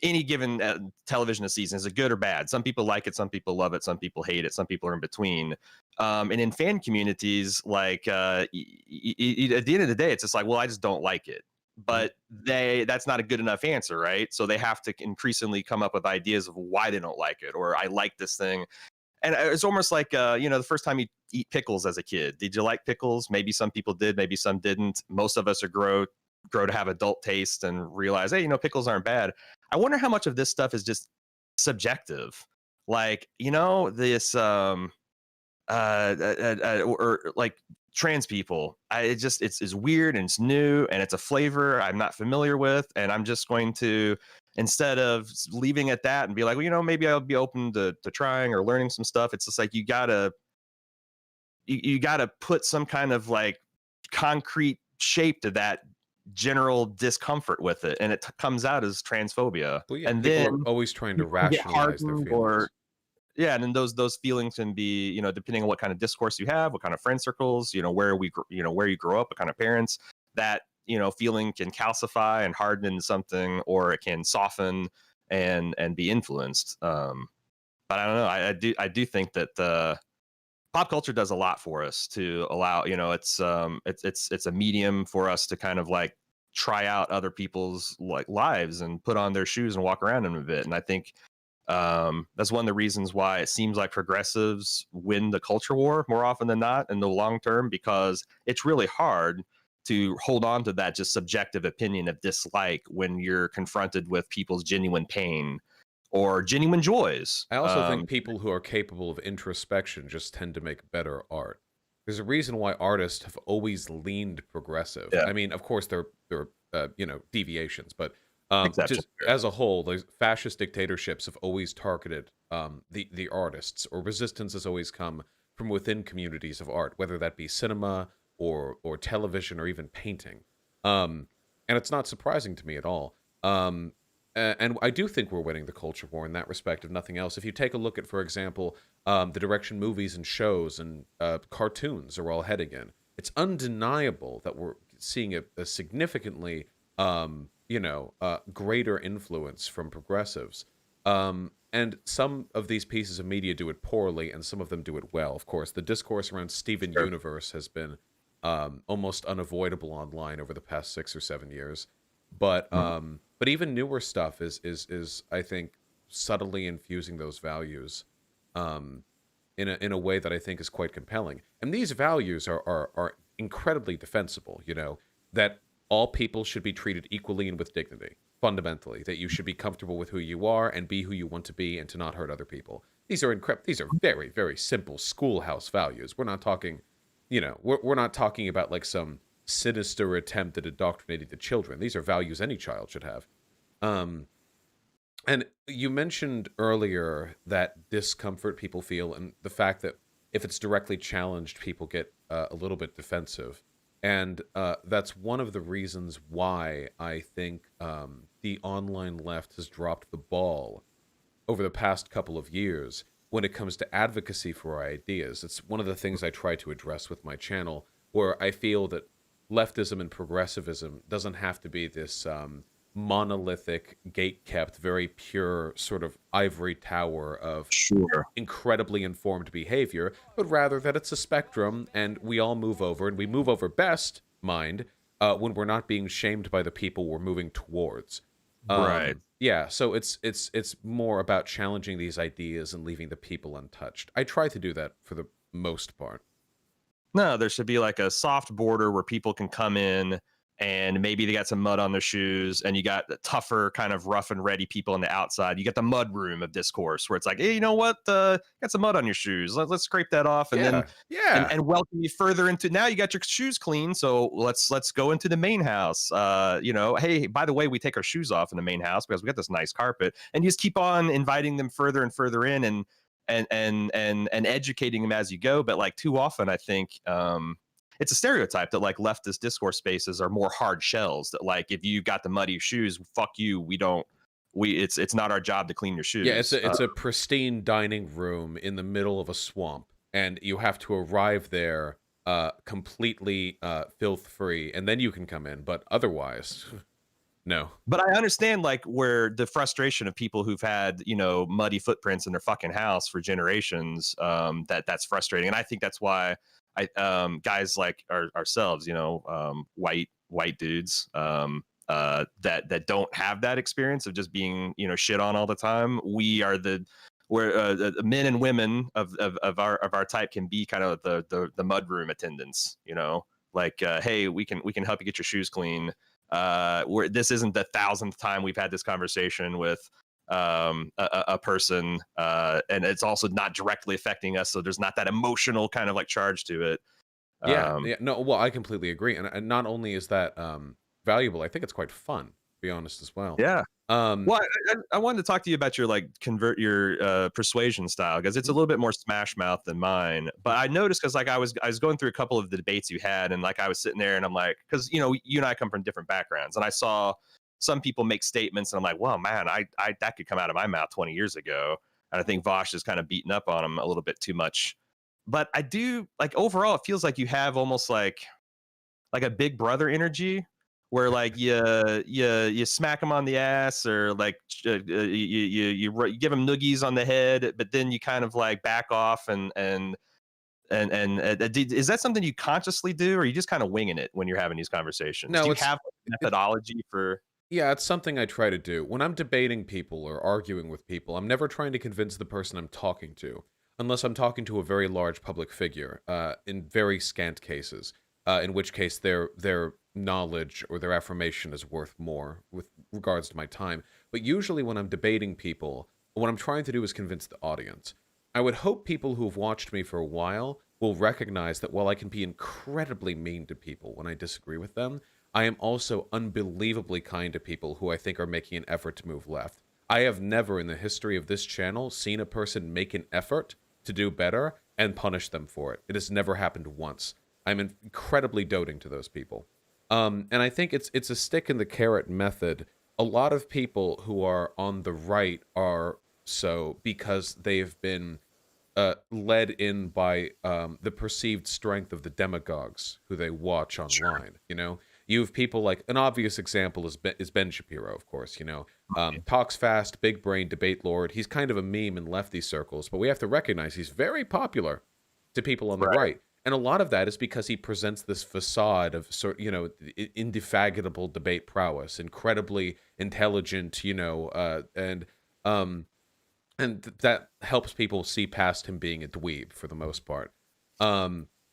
any given television season is it good or bad? Some people like it, some people love it, some people hate it, some people are in between. And in fan communities, like at the end of the day, it's just like, well, I just don't like it. But that's not a good enough answer, right? So they have to increasingly come up with ideas of why they don't like it, or I like this thing. And it's almost like the first time you eat pickles as a kid. Did you like pickles? Maybe some people did, maybe some didn't. Most of us are grow to have adult taste and realize, hey, pickles aren't bad. I wonder how much of this stuff is just subjective. Like, this or like trans people. It's weird and it's new and it's a flavor I'm not familiar with, and I'm just going to, instead of leaving at that and be like, well, maybe I'll be open to trying or learning some stuff. It's just like you gotta put some kind of like concrete shape to that general discomfort with it, and it comes out as transphobia. Well, yeah, And people then are always trying to people can get rationalize their hardened, feelings. yeah, and then those feelings can be, depending on what kind of discourse you have, what kind of friend circles, where where you grow up, what kind of parents, that feeling can calcify and harden into something, or it can soften and be influenced. But I don't know. I do think that pop culture does a lot for us to allow, it's a medium for us to kind of like try out other people's like lives and put on their shoes and walk around them a bit. And I think that's one of the reasons why it seems like progressives win the culture war more often than not in the long term, because it's really hard to hold on to that just subjective opinion of dislike when you're confronted with people's genuine pain or genuine joys. I also think people who are capable of introspection just tend to make better art. There's a reason why artists have always leaned progressive. Yeah, I mean, of course, there are deviations, but exception. just as a whole, like fascist dictatorships have always targeted the artists, or resistance has always come from within communities of art, whether that be cinema or television or even painting. And it's not surprising to me at all. And I do think we're winning the culture war in that respect, if nothing else. If you take a look at, for example, the direction movies and shows and cartoons are all heading in, it's undeniable that we're seeing a significantly, greater influence from progressives. And some of these pieces of media do it poorly, and some of them do it well. Of course, the discourse around Steven Sure. Universe has been almost unavoidable online over the past 6 or 7 years. But even newer stuff is I think subtly infusing those values in a way that I think is quite compelling. And these values are incredibly defensible. That all people should be treated equally and with dignity. Fundamentally, that you should be comfortable with who you are and be who you want to be, and to not hurt other people. These are very, very simple schoolhouse values. We're not talking, we're not talking about like some sinister attempt at indoctrinating the children. These are values any child should have. Um, and you mentioned earlier that discomfort people feel, and the fact that if it's directly challenged, people get a little bit defensive. And that's one of the reasons why I think the online left has dropped the ball over the past couple of years when it comes to advocacy for our ideas. It's one of the things I try to address with my channel, where I feel that leftism and progressivism doesn't have to be this monolithic, gate-kept, very pure sort of ivory tower of Sure. incredibly informed behavior, but rather that it's a spectrum and we all move over, and we move over best, mind, when we're not being shamed by the people we're moving towards. Right. Yeah, so it's more about challenging these ideas and leaving the people untouched. I try to do that for the most part. No, there should be like a soft border where people can come in and maybe they got some mud on their shoes, and you got the tougher kind of rough and ready people on the outside. You get the mud room of discourse where it's like, hey, you know what? Got some mud on your shoes. Let's scrape that off, and then Yeah, yeah, and welcome you further into, now you got your shoes clean, so let's go into the main house. Hey, by the way, we take our shoes off in the main house because we got this nice carpet, and you just keep on inviting them further and further in, and educating them as you go. But like too often, I think it's a stereotype that like leftist discourse spaces are more hard shells, that like if you got the muddy shoes, fuck you, we don't we it's not our job to clean your yeah. It's shoes. a pristine dining room in the middle of a swamp, and you have to arrive there completely filth free, and then you can come in. But otherwise, no. But I understand like where the frustration of people who've had, muddy footprints in their fucking house for generations, that's frustrating. And I think that's why guys like ourselves, white dudes, that don't have that experience of just being, shit on all the time. We are where men and women of our type can be kind of the mudroom attendants, like, hey, we can help you get your shoes clean. Where this isn't the 1,000th time we've had this conversation with a person, and it's also not directly affecting us, so there's not that emotional kind of like charge to it. Yeah, um yeah. No, well, I completely agree, and not only is that valuable, I think it's quite fun, to be honest, as well. yeah. Um, Well, I wanted to talk to you about your like convert your persuasion style, because it's a little bit more smash mouth than mine. But I noticed, because like I was going through a couple of the debates you had, and like I was sitting there and I'm like, because you and I come from different backgrounds, and I saw some people make statements and I'm like, well, man, I that could come out of my mouth 20 years ago, and I think Vosh is kind of beating up on him a little bit too much. But I do like, overall, it feels like you have almost like a big brother energy, where like you smack them on the ass, or like you give them noogies on the head, but then you kind of like back off, is that something you consciously do, or are you just kind of winging it when you're having these conversations? Do no, you it's have a it, methodology for? yeah, it's something I try to do when I'm debating people or arguing with people. I'm never trying to convince the person I'm talking to, unless I'm talking to a very large public figure. In very scant cases, in which case their knowledge or their affirmation is worth more with regards to my time. But usually, when I'm debating people, what I'm trying to do is convince the audience. I would hope people who have watched me for a while will recognize that while I can be incredibly mean to people when I disagree with them, I am also unbelievably kind to people who I think are making an effort to move left. I have never in the history of this channel seen a person make an effort to do better and punish them for it. It has never happened once. I'm incredibly doting to those people. And I think it's a stick in the carrot method. A lot of people who are on the right are so because they've been led in by the perceived strength of the demagogues who they watch online. Sure. You know, you have people like an obvious example is Ben Shapiro, of course. You know, talks fast, big brain, debate lord. He's kind of a meme in lefty circles, but we have to recognize he's very popular to people on the right. And a lot of that is because he presents this facade of indefatigable debate prowess, incredibly intelligent, and that helps people see past him being a dweeb for the most part.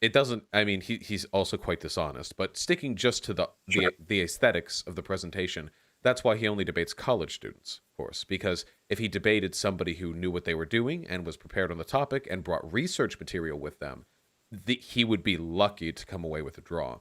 It doesn't. I mean, he's also quite dishonest, but sticking just to the aesthetics of the presentation, that's why he only debates college students, of course. Because if he debated somebody who knew what they were doing and was prepared on the topic and brought research material with them, he would be lucky to come away with a draw.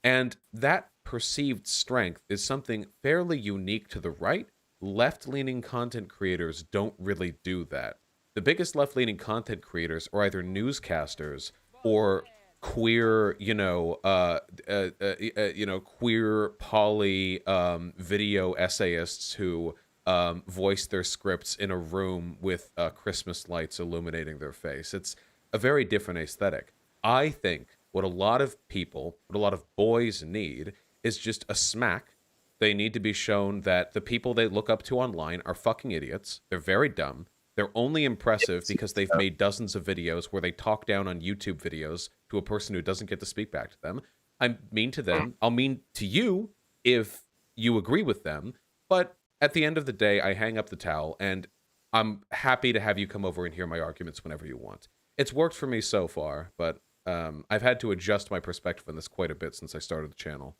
And that perceived strength is something fairly unique to the right. Left-leaning content creators don't really do that. The biggest left-leaning content creators are either newscasters or queer, queer poly video essayists who voice their scripts in a room with Christmas lights illuminating their face. It's a very different aesthetic. I think what a lot of boys need is just a smack. They need to be shown that the people they look up to online are fucking idiots. They're very dumb. They're only impressive because they've made dozens of videos where they talk down on YouTube videos to a person who doesn't get to speak back to them. I'm mean to them. I'll mean to you if you agree with them. But at the end of the day, I hang up the towel, and I'm happy to have you come over and hear my arguments whenever you want. It's worked for me so far, but I've had to adjust my perspective on this quite a bit since I started the channel.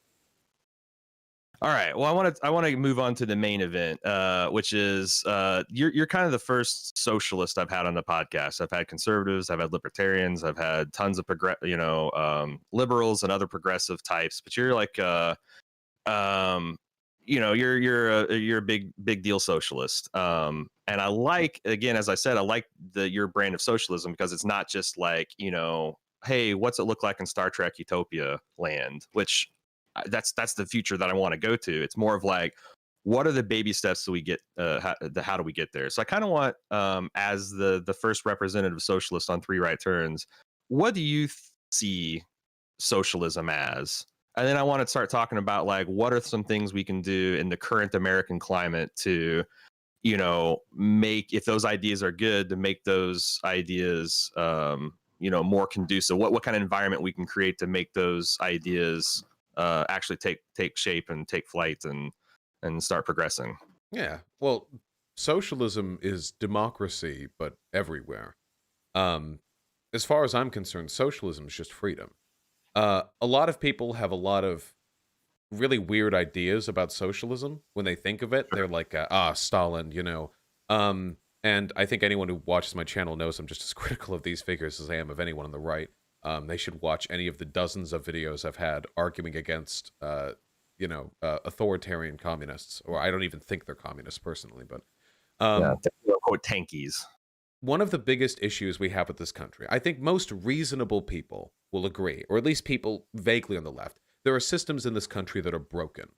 All right. Well, I want to move on to the main event, which is you're kind of the first socialist I've had on the podcast. I've had conservatives, I've had libertarians, I've had tons of liberals and other progressive types. But you're like, you're a big deal socialist. And I like, again, as I said, I like your brand of socialism because it's not just like, hey, what's it look like in Star Trek Utopia land, which that's the future that I want to go to. It's more of like, what are the baby steps so we get how do we get there? So I kind of want, as the first representative socialist on Three Right Turns, what do you see socialism as? And then I want to start talking about like, what are some things we can do in the current American climate to, make, if those ideas are good, to make those ideas more conducive. What kind of environment we can create to make those ideas actually take shape and take flight and start progressing. Yeah. Well, socialism is democracy, but everywhere. As far as I'm concerned, socialism is just freedom. A lot of people have a lot of really weird ideas about socialism. When they think of it, they're like, Stalin, and I think anyone who watches my channel knows I'm just as critical of these figures as I am of anyone on the right. They should watch any of the dozens of videos I've had arguing against, authoritarian communists. Or I don't even think they're communists personally, but quote tankies. One of the biggest issues we have with this country, I think most reasonable people will agree, or at least people vaguely on the left, there are systems in this country that are broken.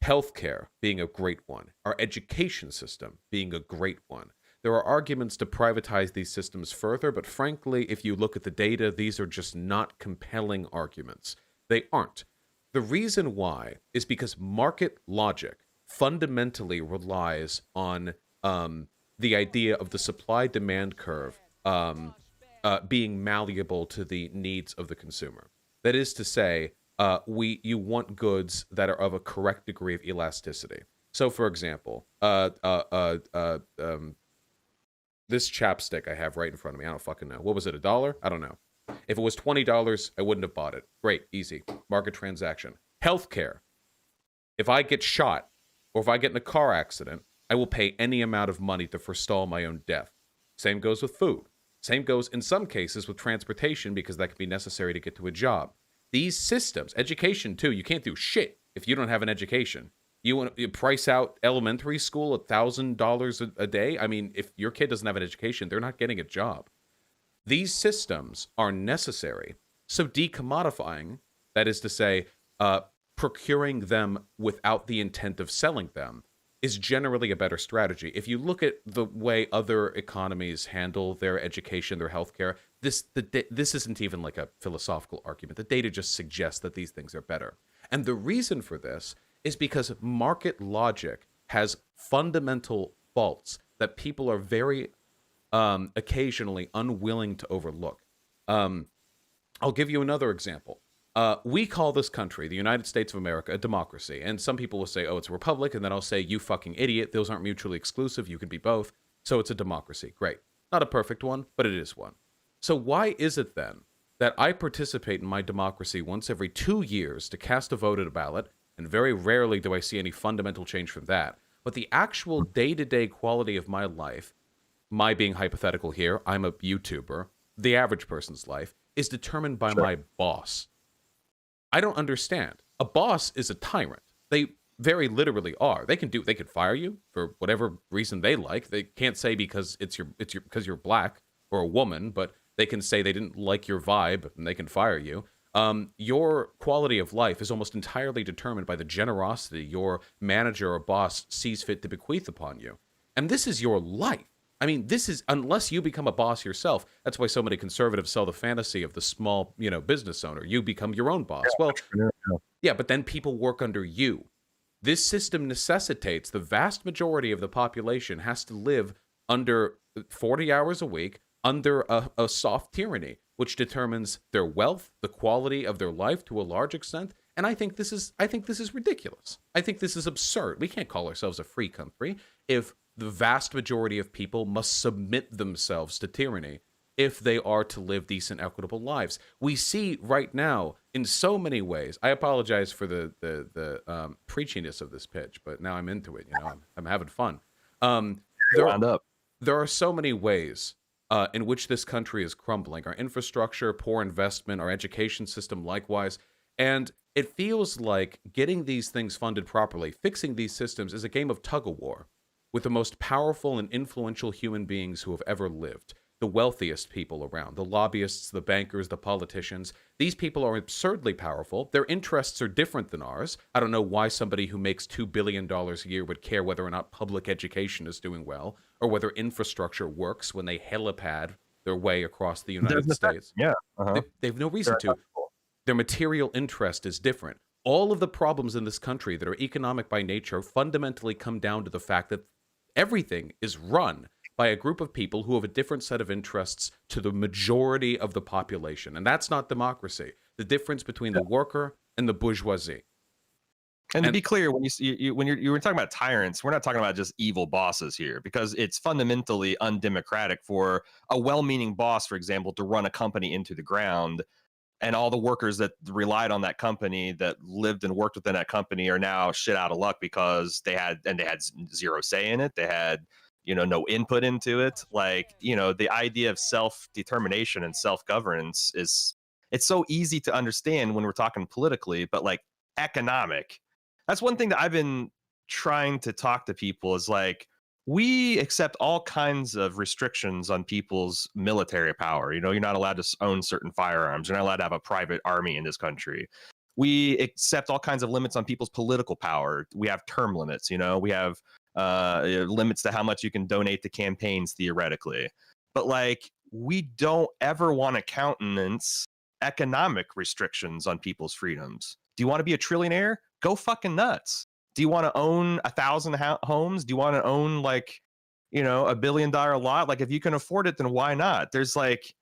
Healthcare being a great one, our education system being a great one. There are arguments to privatize these systems further, but frankly, if you look at the data, these are just not compelling arguments. They aren't. The reason why is because market logic fundamentally relies on the idea of the supply-demand curve being malleable to the needs of the consumer. That is to say, you want goods that are of a correct degree of elasticity. So, for example, this chapstick I have right in front of me, I don't fucking know. What was it, $1? I don't know. If it was $20, I wouldn't have bought it. Great, easy. Market transaction. Healthcare. If I get shot, or if I get in a car accident, I will pay any amount of money to forestall my own death. Same goes with food. Same goes in some cases with transportation because that can be necessary to get to a job. These systems, education too, you can't do shit if you don't have an education. You price out elementary school $1,000 a day. I mean, if your kid doesn't have an education, they're not getting a job. These systems are necessary. So decommodifying, that is to say, procuring them without the intent of selling them, is generally a better strategy. If you look at the way other economies handle their education, their healthcare, this isn't even like a philosophical argument. The data just suggests that these things are better. And the reason for this is because market logic has fundamental faults that people are very occasionally unwilling to overlook. I'll give you another example. We call this country, the United States of America, a democracy. And some people will say, oh, it's a republic. And then I'll say, you fucking idiot. Those aren't mutually exclusive. You can be both. So it's a democracy. Great. Not a perfect one, but it is one. So why is it then that I participate in my democracy once every 2 years to cast a vote at a ballot, and very rarely do I see any fundamental change from that, but the actual day-to-day quality of my life, my being hypothetical here, I'm a YouTuber, the average person's life, is determined by my boss. I don't understand. A boss is a tyrant. They very literally are. They can fire you for whatever reason they like. They can't say because because you're black or a woman, but they can say they didn't like your vibe and they can fire you. Your quality of life is almost entirely determined by the generosity your manager or boss sees fit to bequeath upon you. And this is your life. I mean, this is, unless you become a boss yourself, that's why so many conservatives sell the fantasy of the small, business owner. You become your own boss. Well, yeah, but then people work under you. This system necessitates the vast majority of the population has to live under 40 hours a week under a soft tyranny, which determines their wealth, the quality of their life to a large extent. And I think this is ridiculous. I think this is absurd. We can't call ourselves a free country if the vast majority of people must submit themselves to tyranny if they are to live decent, equitable lives. We see right now in so many ways. I apologize for the preachiness of this pitch, but now I'm into it. I'm having fun. There are so many ways in which this country is crumbling. Our infrastructure, poor investment, our education system likewise. And it feels like getting these things funded properly, fixing these systems, is a game of tug-of-war with the most powerful and influential human beings who have ever lived, the wealthiest people around, the lobbyists, the bankers, the politicians. These people are absurdly powerful. Their interests are different than ours. I don't know why somebody who makes $2 billion a year would care whether or not public education is doing well, or whether infrastructure works when they helipad their way across the United States. Yeah. They have no reason to. Their material interest is different. All of the problems in this country that are economic by nature fundamentally come down to the fact that everything is run by a group of people who have a different set of interests to the majority of the population. And that's not democracy. The difference between the worker and the bourgeoisie. And to be clear, when you were talking about tyrants, we're not talking about just evil bosses here, because it's fundamentally undemocratic for a well-meaning boss, for example, to run a company into the ground. And all the workers that relied on that company, that lived and worked within that company, are now shit out of luck because they had zero say in it. They had, no input into it. Like, the idea of self-determination and self-governance it's so easy to understand when we're talking politically, but like economic. That's one thing that I've been trying to talk to people is like, we accept all kinds of restrictions on people's military power. You're not allowed to own certain firearms. You're not allowed to have a private army in this country. We accept all kinds of limits on people's political power. We have term limits. We have limits to how much you can donate to campaigns theoretically. But like, we don't ever want to countenance economic restrictions on people's freedoms. Do you want to be a trillionaire? Go fucking nuts. Do you want to own 1,000 homes? Do you want to own like, $1 billion lot? Like, if you can afford it, then why not? There's like,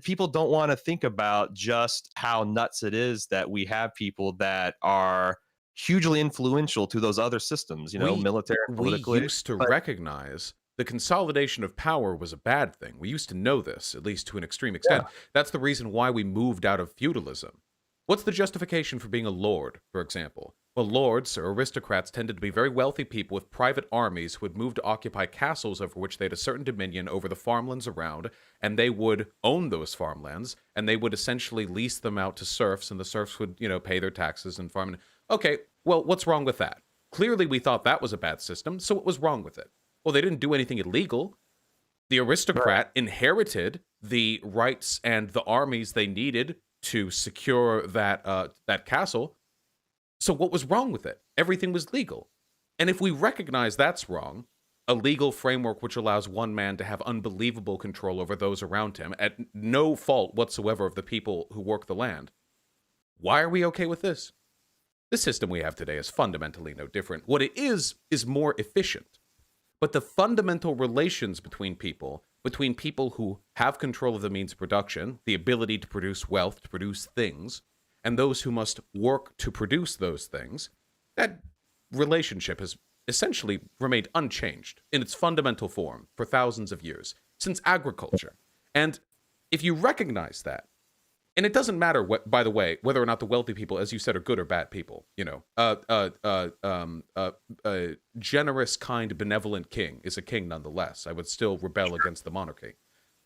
people don't want to think about just how nuts it is that we have people that are hugely influential to those other systems, military, politically. We used to recognize the consolidation of power was a bad thing. We used to know this, at least to an extreme extent. Yeah. That's the reason why we moved out of feudalism. What's the justification for being a lord, for example? Well, lords or aristocrats tended to be very wealthy people with private armies who would move to occupy castles over which they had a certain dominion over the farmlands around, and they would own those farmlands, and they would essentially lease them out to serfs, and the serfs would, pay their taxes and farm. Okay, well, what's wrong with that? Clearly, we thought that was a bad system, so what was wrong with it? Well, they didn't do anything illegal. The aristocrat inherited the rights and the armies they needed to secure that castle. So what was wrong with it? Everything was legal. And if we recognize that's wrong, a legal framework which allows one man to have unbelievable control over those around him at no fault whatsoever of the people who work the land, why are we okay with this? The system we have today is fundamentally no different. What it is more efficient. But the fundamental relations between people who have control of the means of production, the ability to produce wealth, to produce things, and those who must work to produce those things, that relationship has essentially remained unchanged in its fundamental form for thousands of years, since agriculture. And if you recognize that, and it doesn't matter, by the way, whether or not the wealthy people, as you said, are good or bad people. A generous, kind, benevolent king is a king nonetheless. I would still rebel against the monarchy.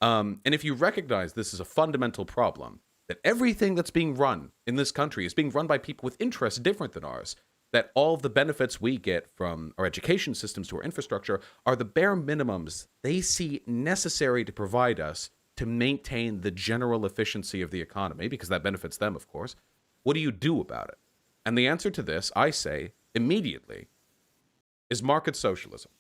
And if you recognize this is a fundamental problem, that everything that's being run in this country is being run by people with interests different than ours, that all of the benefits we get from our education systems to our infrastructure are the bare minimums they see necessary to provide us to maintain the general efficiency of the economy, because that benefits them, of course. What do you do about it? And the answer to this, I say, immediately, is market socialism.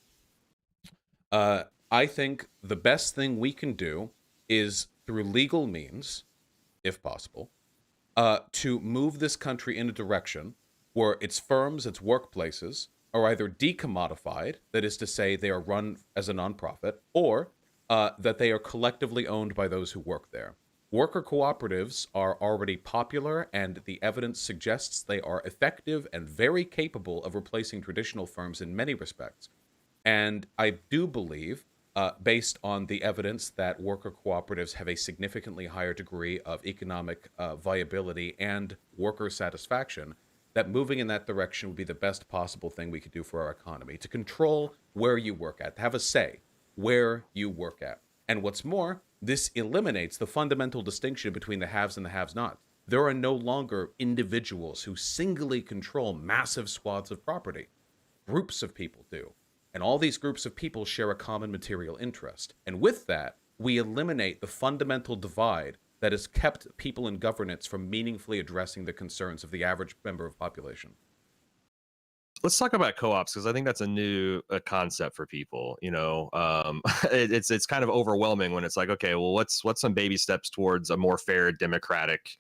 I think the best thing we can do is, through legal means, if possible, to move this country in a direction where its firms, its workplaces, are either decommodified, that is to say, they are run as a nonprofit, or that they are collectively owned by those who work there. Worker cooperatives are already popular, and the evidence suggests they are effective and very capable of replacing traditional firms in many respects. And I do believe, based on the evidence, that worker cooperatives have a significantly higher degree of economic viability and worker satisfaction, that moving in that direction would be the best possible thing we could do for our economy, to control where you work at, to have a say where you work at. And what's more, this eliminates the fundamental distinction between the haves and the have-nots. There are no longer individuals who singly control massive swaths of property. Groups of people do. And all these groups of people share a common material interest. And with that, we eliminate the fundamental divide that has kept people in governance from meaningfully addressing the concerns of the average member of population. Let's talk about co-ops, because I think that's a new concept for people. It's kind of overwhelming when it's like, okay, well, what's some baby steps towards a more fair, democratic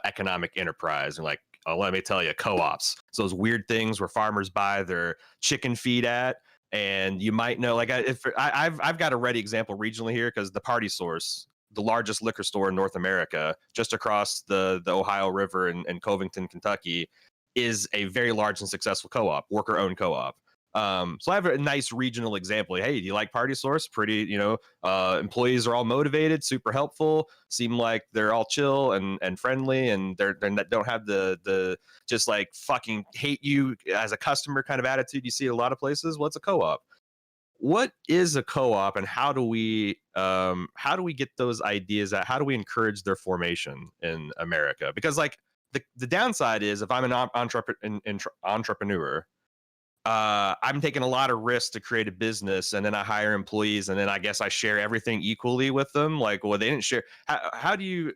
economic enterprise? And like, oh, let me tell you, co-ops. It's those weird things where farmers buy their chicken feed at, and you might know, like, I've got a ready example regionally here, because the Party Source, the largest liquor store in North America, just across the Ohio River in Covington, Kentucky, is a very large and successful co-op, worker-owned co-op. So I have a nice regional example. Hey, do you like Party Source? Pretty, employees are all motivated, super helpful, seem like they're all chill and friendly, and they don't have the just like fucking hate you as a customer kind of attitude you see at a lot of places. Well, it's a co-op. What is a co-op, and how do we get those ideas out? How do we encourage their formation in America? Because like, the downside is, if I'm an entrepreneur, I'm taking a lot of risks to create a business, and then I hire employees, and then I guess I share everything equally with them. Like, well, they didn't share. How do you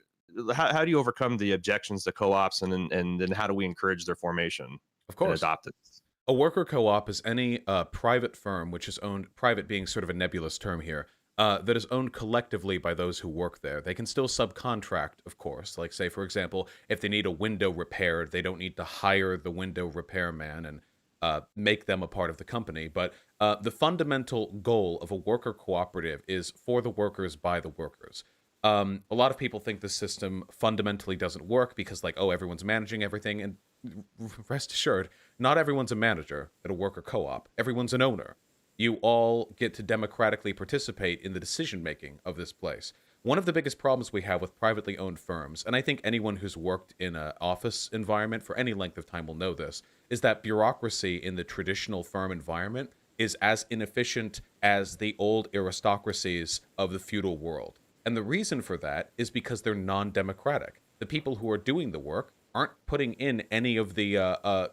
overcome the objections to co-ops, and then how do we encourage their formation? Of course, and adopt it? A worker co-op is any private firm which is owned, private being sort of a nebulous term here, that is owned collectively by those who work there. They can still subcontract, of course. Like, say, for example, if they need a window repaired, they don't need to hire the window repairman and make them a part of the company. But the fundamental goal of a worker cooperative is for the workers, by the workers. A lot of people think the system fundamentally doesn't work because, like, oh, everyone's managing everything. And rest assured, not everyone's a manager at a worker co-op. Everyone's an owner. You all get to democratically participate in the decision-making of this place. one of the biggest problems we have with privately owned firms, and I think anyone who's worked in an office environment for any length of time will know this, is that bureaucracy in the traditional firm environment is as inefficient as the old aristocracies of the feudal world. And the reason for that is because they're non-democratic. The people who are doing the work aren't putting in any of the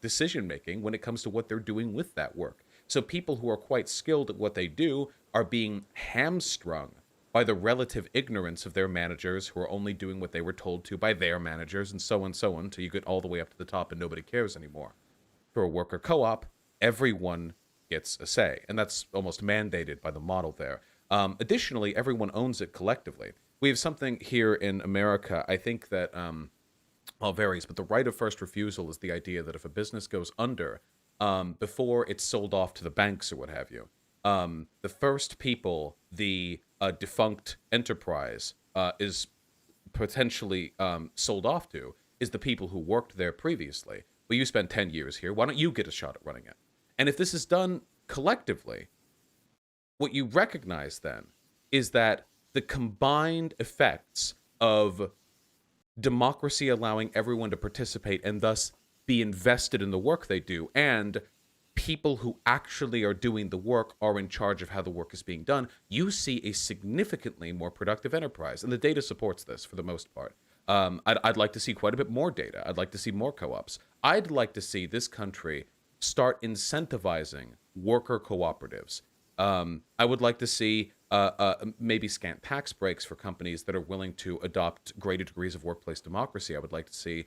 decision making when it comes to what they're doing with that work. So people who are quite skilled at what they do are being hamstrung by the relative ignorance of their managers, who are only doing what they were told to by their managers, and so on, till you get all the way up to the top and nobody cares anymore. For a worker co-op, everyone gets a say, and that's almost mandated by the model there. Additionally, everyone owns it collectively. We have something here in America, I think that, well, varies, but the right of first refusal is the idea that if a business goes under, before it's sold off to the banks or what have you, the first people the defunct enterprise is potentially sold off to is the people who worked there previously. Well, you spent 10 years here. Why don't you get a shot at running it? And if this is done collectively, what you recognize then is that the combined effects of democracy allowing everyone to participate and thus be invested in the work they do, and people who actually are doing the work are in charge of how the work is being done, you see a significantly more productive enterprise. And the data supports this for the most part. I'd like to see quite a bit more data. I'd like to see more co-ops. I'd like to see this country start incentivizing worker cooperatives. I would like to see maybe scant tax breaks for companies that are willing to adopt greater degrees of workplace democracy. I would like to see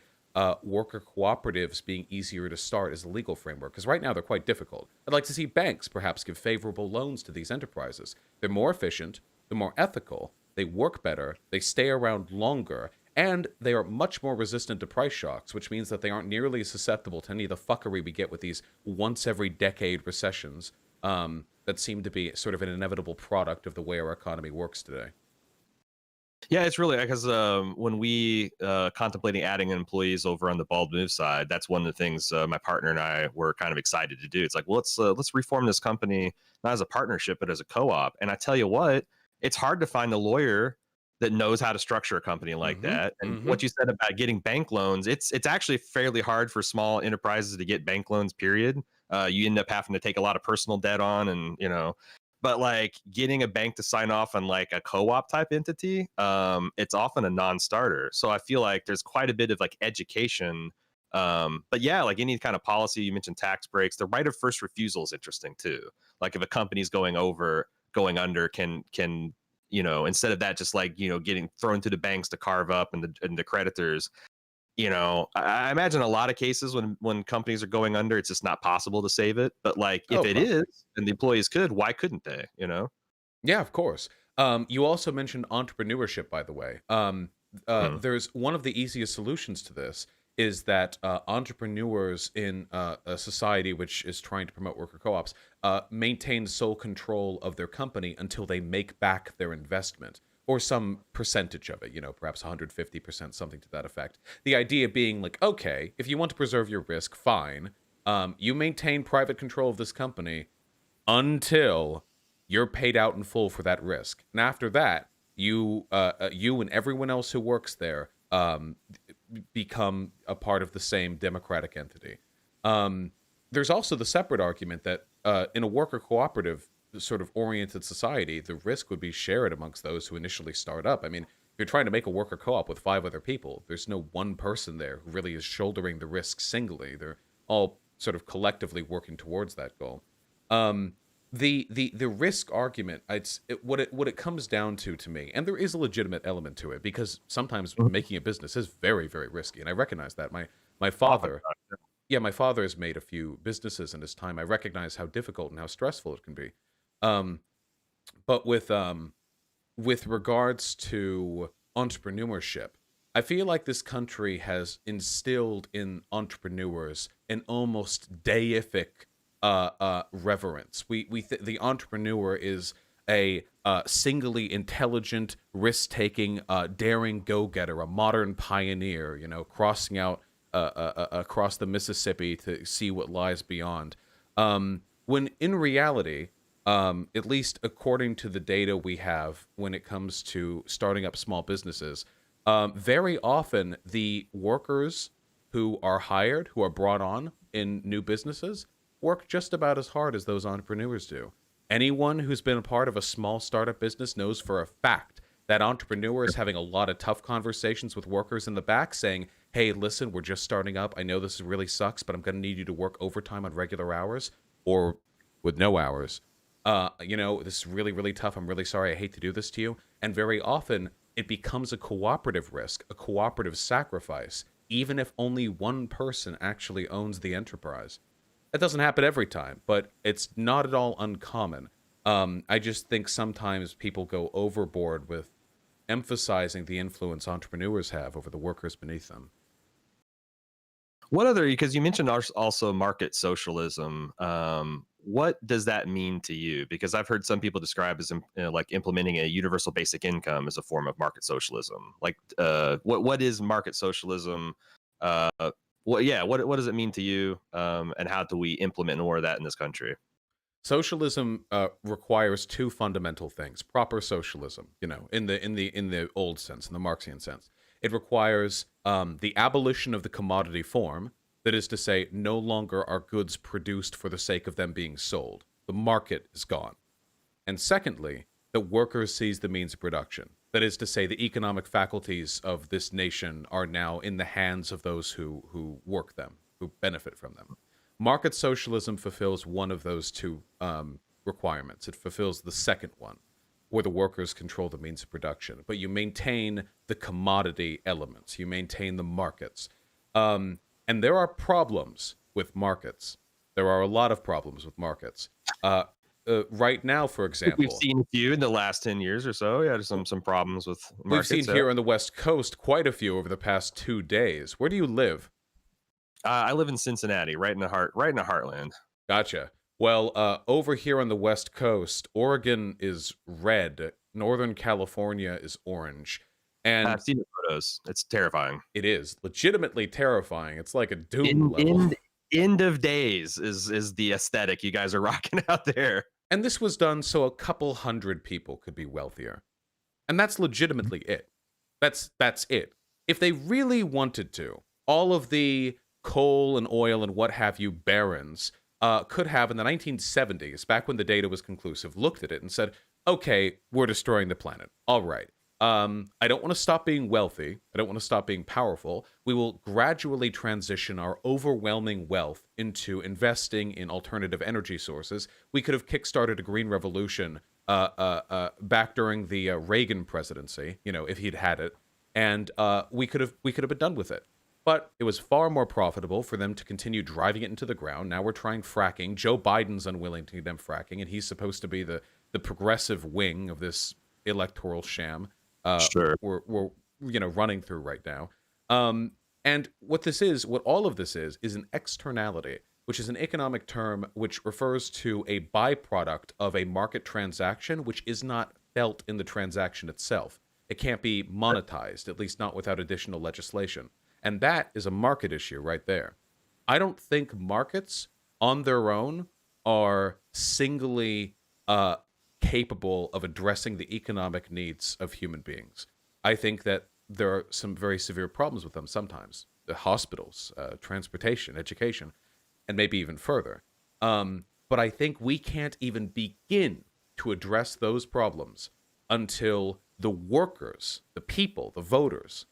worker cooperatives being easier to start as a legal framework, because right now they're quite difficult. I'd like to see banks perhaps give favorable loans to these enterprises. They're more efficient, they're more ethical, they work better, they stay around longer, and they are much more resistant to price shocks, which means that they aren't nearly as susceptible to any of the fuckery we get with these once every decade recessions that seem to be sort of an inevitable product of the way our economy works today. Yeah, it's really because when we contemplating adding employees over on the Bald Move side, that's one of the things my partner and I were kind of excited to do. It's like, well, let's reform this company not as a partnership but as a co-op. And I tell you what, it's hard to find a lawyer that knows how to structure a company like that. And what you said about getting bank loans, it's actually fairly hard for small enterprises to get bank loans. Period. You end up having to take a lot of personal debt on, and but like getting a bank to sign off on like a co-op type entity, it's often a non-starter. So I feel like there's quite a bit of like education. But yeah, like any kind of policy, you mentioned tax breaks, the right of first refusal is interesting too. Like if a company's going under, can instead of that just like getting thrown to the banks to carve up and the creditors. I imagine a lot of cases when companies are going under, it's just not possible to save it. But like if it is, and the employees could, why couldn't they? Yeah, of course. You also mentioned entrepreneurship, by the way. There's one of the easiest solutions to this is that entrepreneurs in a society which is trying to promote worker co-ops maintain sole control of their company until they make back their investment, or some percentage of it, perhaps 150%, something to that effect. The idea being like, okay, if you want to preserve your risk, fine. You maintain private control of this company until you're paid out in full for that risk. And after that, you and everyone else who works there become a part of the same democratic entity. There's also the separate argument that in a worker cooperative sort of oriented society, the risk would be shared amongst those who initially start up. I mean, if you're trying to make a worker co-op with 5 other people, there's no one person there who really is shouldering the risk singly. They're all sort of collectively working towards that goal. The risk argument, what it comes down to me, and there is a legitimate element to it, because sometimes making a business is very, very risky, and I recognize that. My father, my father has made a few businesses in his time. I recognize how difficult and how stressful it can be. But with regards to entrepreneurship, I feel like this country has instilled in entrepreneurs an almost deific reverence. The entrepreneur is a singly intelligent, risk-taking, daring go-getter, a modern pioneer, crossing out across the Mississippi to see what lies beyond. When in reality, at least according to the data we have when it comes to starting up small businesses. Very often, the workers who are hired, who are brought on in new businesses, work just about as hard as those entrepreneurs do. Anyone who's been a part of a small startup business knows for a fact that entrepreneur is having a lot of tough conversations with workers in the back saying, hey, listen, we're just starting up. I know this really sucks, but I'm going to need you to work overtime on regular hours or with no hours. This is really, really tough. I'm really sorry. I hate to do this to you. And very often it becomes a cooperative risk, a cooperative sacrifice, even if only one person actually owns the enterprise. That doesn't happen every time, but it's not at all uncommon. I just think sometimes people go overboard with emphasizing the influence entrepreneurs have over the workers beneath them. What other, because you mentioned also market socialism. What does that mean to you? Because I've heard some people describe as like implementing a universal basic income as a form of market socialism. Like, what is market socialism? Uh, what does it mean to you? And how do we implement more of that in this country? Socialism requires two fundamental things. Proper socialism, in the old sense, in the Marxian sense, it requires the abolition of the commodity form. That is to say, no longer are goods produced for the sake of them being sold. The market is gone. And secondly, the worker sees the means of production. That is to say, the economic faculties of this nation are now in the hands of those who work them, who benefit from them. Market socialism fulfills one of those two requirements. It fulfills the second one, where the workers control the means of production. But you maintain the commodity elements. You maintain the markets. And there are problems with markets. There are a lot of problems with markets. Right now, for example, We've seen a few in the last 10 years or so. Yeah, some problems with markets. We've seen here on the West Coast quite a few over the past 2 days. Where do you live? I live in Cincinnati, right in the heartland. Gotcha. Well, over here on the West Coast, Oregon is red. Northern California is orange. And I've seen the photos. It's terrifying. It is legitimately terrifying. It's like a Doom level. End of days is the aesthetic you guys are rocking out there. And this was done so a couple hundred people could be wealthier. And that's legitimately it. That's it. If they really wanted to, all of the coal and oil and what have you barons could have in the 1970s, back when the data was conclusive, looked at it and said, okay, we're destroying the planet. All right. I don't want to stop being wealthy. I don't want to stop being powerful. We will gradually transition our overwhelming wealth into investing in alternative energy sources. We could have kickstarted a green revolution back during the Reagan presidency, if he'd had it, and we could have been done with it. But it was far more profitable for them to continue driving it into the ground. Now we're trying fracking. Joe Biden's unwilling to condemn fracking, and he's supposed to be the progressive wing of this electoral sham. Sure. We're running through right now. And what all of this is an externality, which is an economic term which refers to a byproduct of a market transaction which is not felt in the transaction itself. It can't be monetized, at least not without additional legislation. And that is a market issue right there. I don't think markets on their own are singly capable of addressing the economic needs of human beings. I think that there are some very severe problems with them sometimes. The hospitals, transportation, education, and maybe even further. But I think we can't even begin to address those problems until the workers, the people, the voters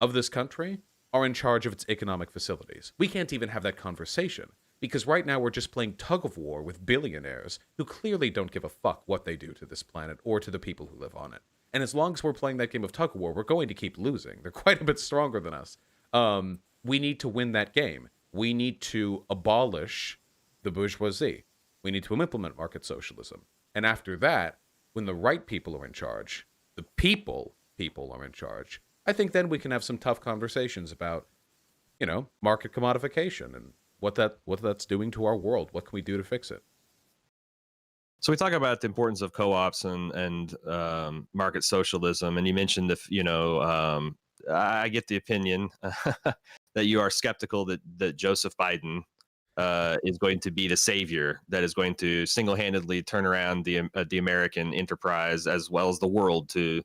of this country are in charge of its economic facilities. We can't even have that conversation. Because right now we're just playing tug of war with billionaires who clearly don't give a fuck what they do to this planet or to the people who live on it. And as long as we're playing that game of tug of war, we're going to keep losing. They're quite a bit stronger than us. We need to win that game. We need to abolish the bourgeoisie. We need to implement market socialism. And after that, when the right people are in charge, the people are in charge, I think then we can have some tough conversations about, market commodification and what that's doing to our world. What can we do to fix it? So we talk about the importance of co-ops and market socialism, and you mentioned I get the opinion that you are skeptical that Joseph Biden is going to be the savior that is going to single-handedly turn around the American enterprise as well as the world to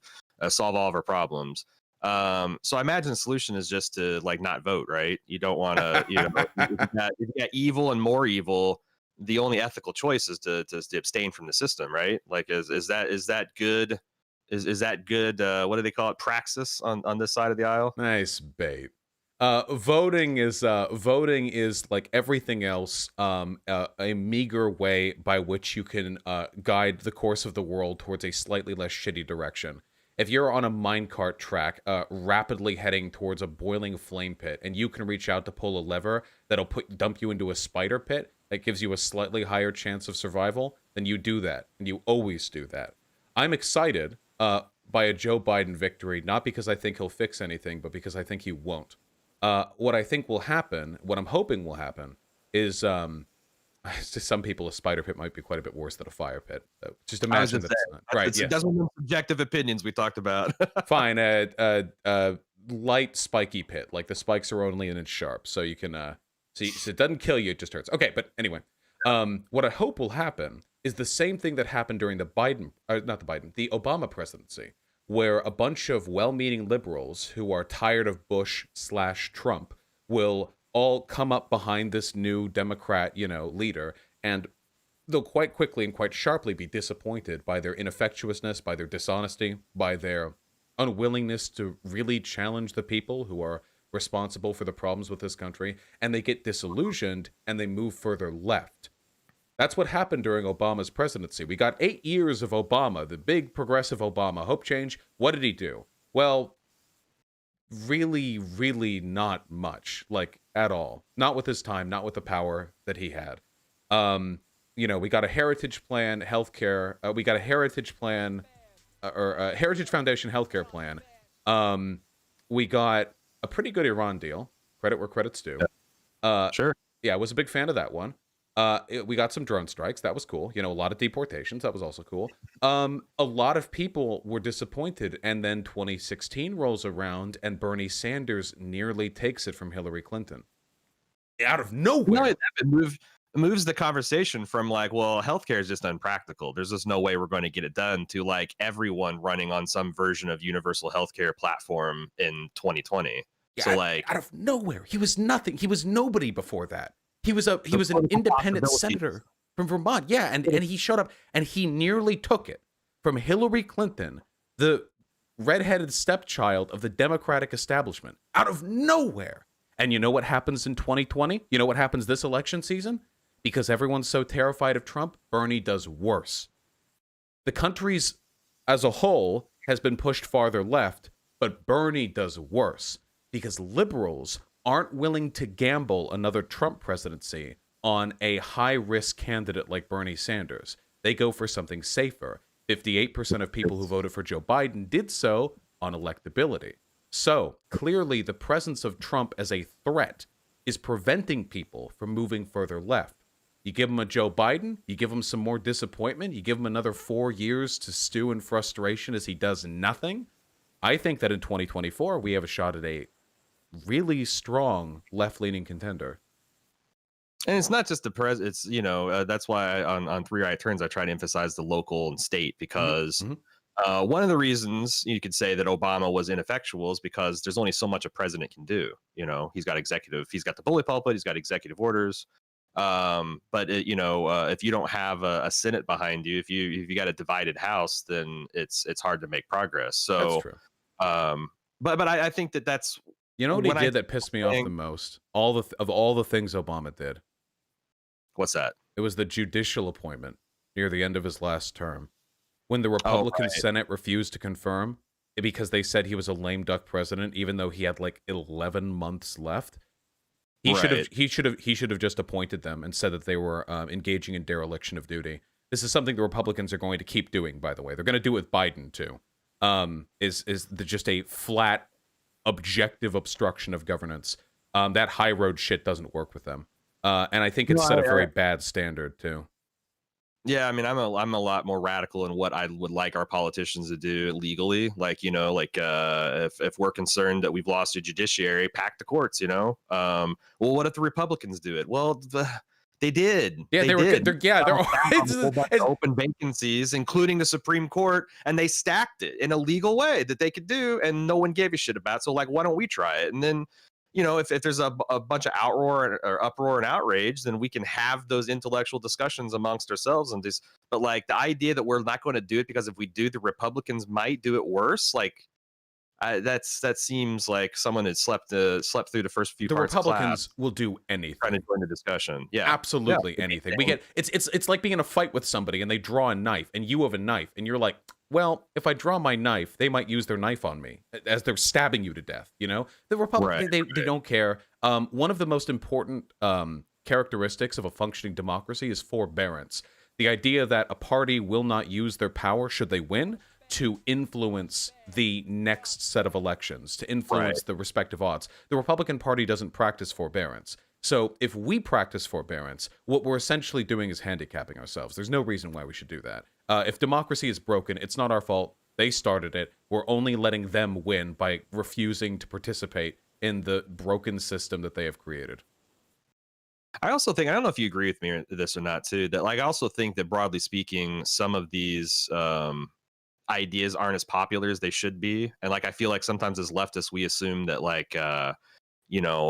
solve all of our problems. So I imagine the solution is just to like not vote, right? You don't want to, if you got evil and more evil, the only ethical choice is to abstain from the system, right? Like, is that good? Is that good? What do they call it? Praxis on this side of the aisle? Nice bait. Voting is like everything else, a meager way by which you can guide the course of the world towards a slightly less shitty direction. If you're on a minecart track, rapidly heading towards a boiling flame pit, and you can reach out to pull a lever that'll dump you into a spider pit that gives you a slightly higher chance of survival, then you do that, and you always do that. I'm excited by a Joe Biden victory, not because I think he'll fix anything, but because I think he won't. What I think will happen, what I'm hoping will happen, is to some people a spider pit might be quite a bit worse than a fire pit. Just imagine that. Right? It doesn't mean subjective opinions we talked about. Fine. Light spiky pit, like the spikes are only an inch sharp, so you can so it doesn't kill you, it just hurts. Okay, but anyway, what I hope will happen is the same thing that happened during the the Obama presidency, where a bunch of well-meaning liberals who are tired of Bush/Trump will all come up behind this new Democrat, leader, and they'll quite quickly and quite sharply be disappointed by their ineffectuousness, by their dishonesty, by their unwillingness to really challenge the people who are responsible for the problems with this country, and they get disillusioned and they move further left. That's what happened during Obama's presidency. We got 8 years of Obama, the big progressive Obama. Hope change. What did he do? Well, really, really not much, like at all. Not with his time, not with the power that he had. We got a heritage plan, healthcare. We got a heritage plan, or a Heritage Foundation healthcare plan. We got a pretty good Iran deal. Credit where credit's due. Sure. Yeah, I was a big fan of that one. We got some drone strikes. That was cool. A lot of deportations. That was also cool. A lot of people were disappointed. And then 2016 rolls around and Bernie Sanders nearly takes it from Hillary Clinton. Out of nowhere. It moves the conversation from like, well, healthcare is just unpractical. There's just no way we're going to get it done to like everyone running on some version of universal healthcare platform in 2020. Yeah, so like out of nowhere. He was nothing. He was nobody before that. He was an independent senator from Vermont. Yeah, and he showed up and he nearly took it from Hillary Clinton, the redheaded stepchild of the Democratic establishment, out of nowhere. And you know what happens in 2020? You know what happens this election season? Because everyone's so terrified of Trump, Bernie does worse. The country's as a whole has been pushed farther left, but Bernie does worse because liberals aren't willing to gamble another Trump presidency on a high-risk candidate like Bernie Sanders. They go for something safer. 58% of people who voted for Joe Biden did so on electability. So, clearly, the presence of Trump as a threat is preventing people from moving further left. You give them a Joe Biden, you give them some more disappointment, you give him another 4 years to stew in frustration as he does nothing. I think that in 2024, we have a shot at a really strong left-leaning contender. And it's not just the it's that's why on Three Right Turns I try to emphasize the local and state, because one of the reasons you could say that Obama was ineffectual is because there's only so much a president can do. He's got the bully pulpit, he's got executive orders, but if you don't have a Senate behind you, if you got a divided House, then it's hard to make progress. So that's true. But I think that's what he did that pissed me off the most? All the things Obama did. What's that? It was the judicial appointment near the end of his last term, when the Republican Senate refused to confirm because they said he was a lame duck president, even though he had like 11 months left. He should have just appointed them and said that they were engaging in dereliction of duty. This is something the Republicans are going to keep doing, by the way. They're going to do it with Biden too. Just a flat, objective obstruction of governance. That high road shit doesn't work with them. And I think it's set a very bad standard too. Yeah, I mean, I'm a lot more radical in what I would like our politicians to do legally. Like, if we're concerned that we've lost a judiciary, pack the courts. Well, what if the Republicans do it? Well, they did. Yeah, They they were good. did. They're yeah, they're Found a whole bunch of open vacancies, including the Supreme Court, and they stacked it in a legal way that they could do, and no one gave a shit about. So, like, why don't we try it? And then if there's a bunch of outroar or uproar and outrage, then we can have those intellectual discussions amongst ourselves and just. But like the idea that we're not going to do it because if we do, the Republicans might do it worse. Like that seems like someone had slept through the first few the parts of Republicans class will do anything. trying to join the discussion. Yeah, Absolutely anything. We get it's like being in a fight with somebody and they draw a knife and you have a knife and you're like, well, if I draw my knife, they might use their knife on me as they're stabbing you to death. The Republicans they don't care. One of the most important characteristics of a functioning democracy is forbearance. The idea that a party will not use their power should they win to influence the next set of elections, to influence the respective odds. The Republican Party doesn't practice forbearance. So if we practice forbearance, what we're essentially doing is handicapping ourselves. There's no reason why we should do that. If democracy is broken, it's not our fault. They started it. We're only letting them win by refusing to participate in the broken system that they have created. I also think, I don't know if you agree with me on this or not too, that like I also think that broadly speaking, some of these ideas aren't as popular as they should be. And like I feel like sometimes as leftists we assume that like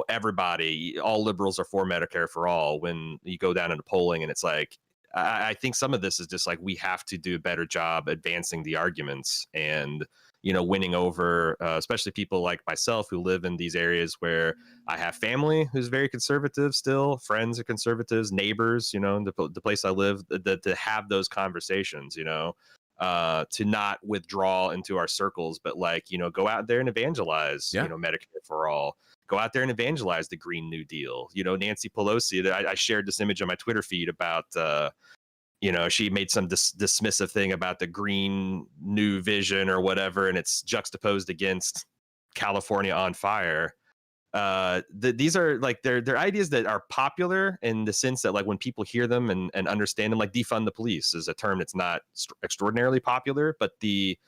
everybody, all liberals are for Medicare for all, when you go down into polling and it's like I think some of this is just like we have to do a better job advancing the arguments and winning over especially people like myself who live in these areas where I have family who's very conservative still, friends are conservatives, neighbors, the place I live, to have those conversations, to not withdraw into our circles, but like, go out there and evangelize, Medicare for all. Go out there and evangelize the Green New Deal. Nancy Pelosi, I shared this image on my Twitter feed about, she made some dismissive thing about the Green New Vision or whatever, and it's juxtaposed against California on fire. These are like they're ideas that are popular in the sense that like when people hear them and understand them, like defund the police is a term that's not extraordinarily popular, but the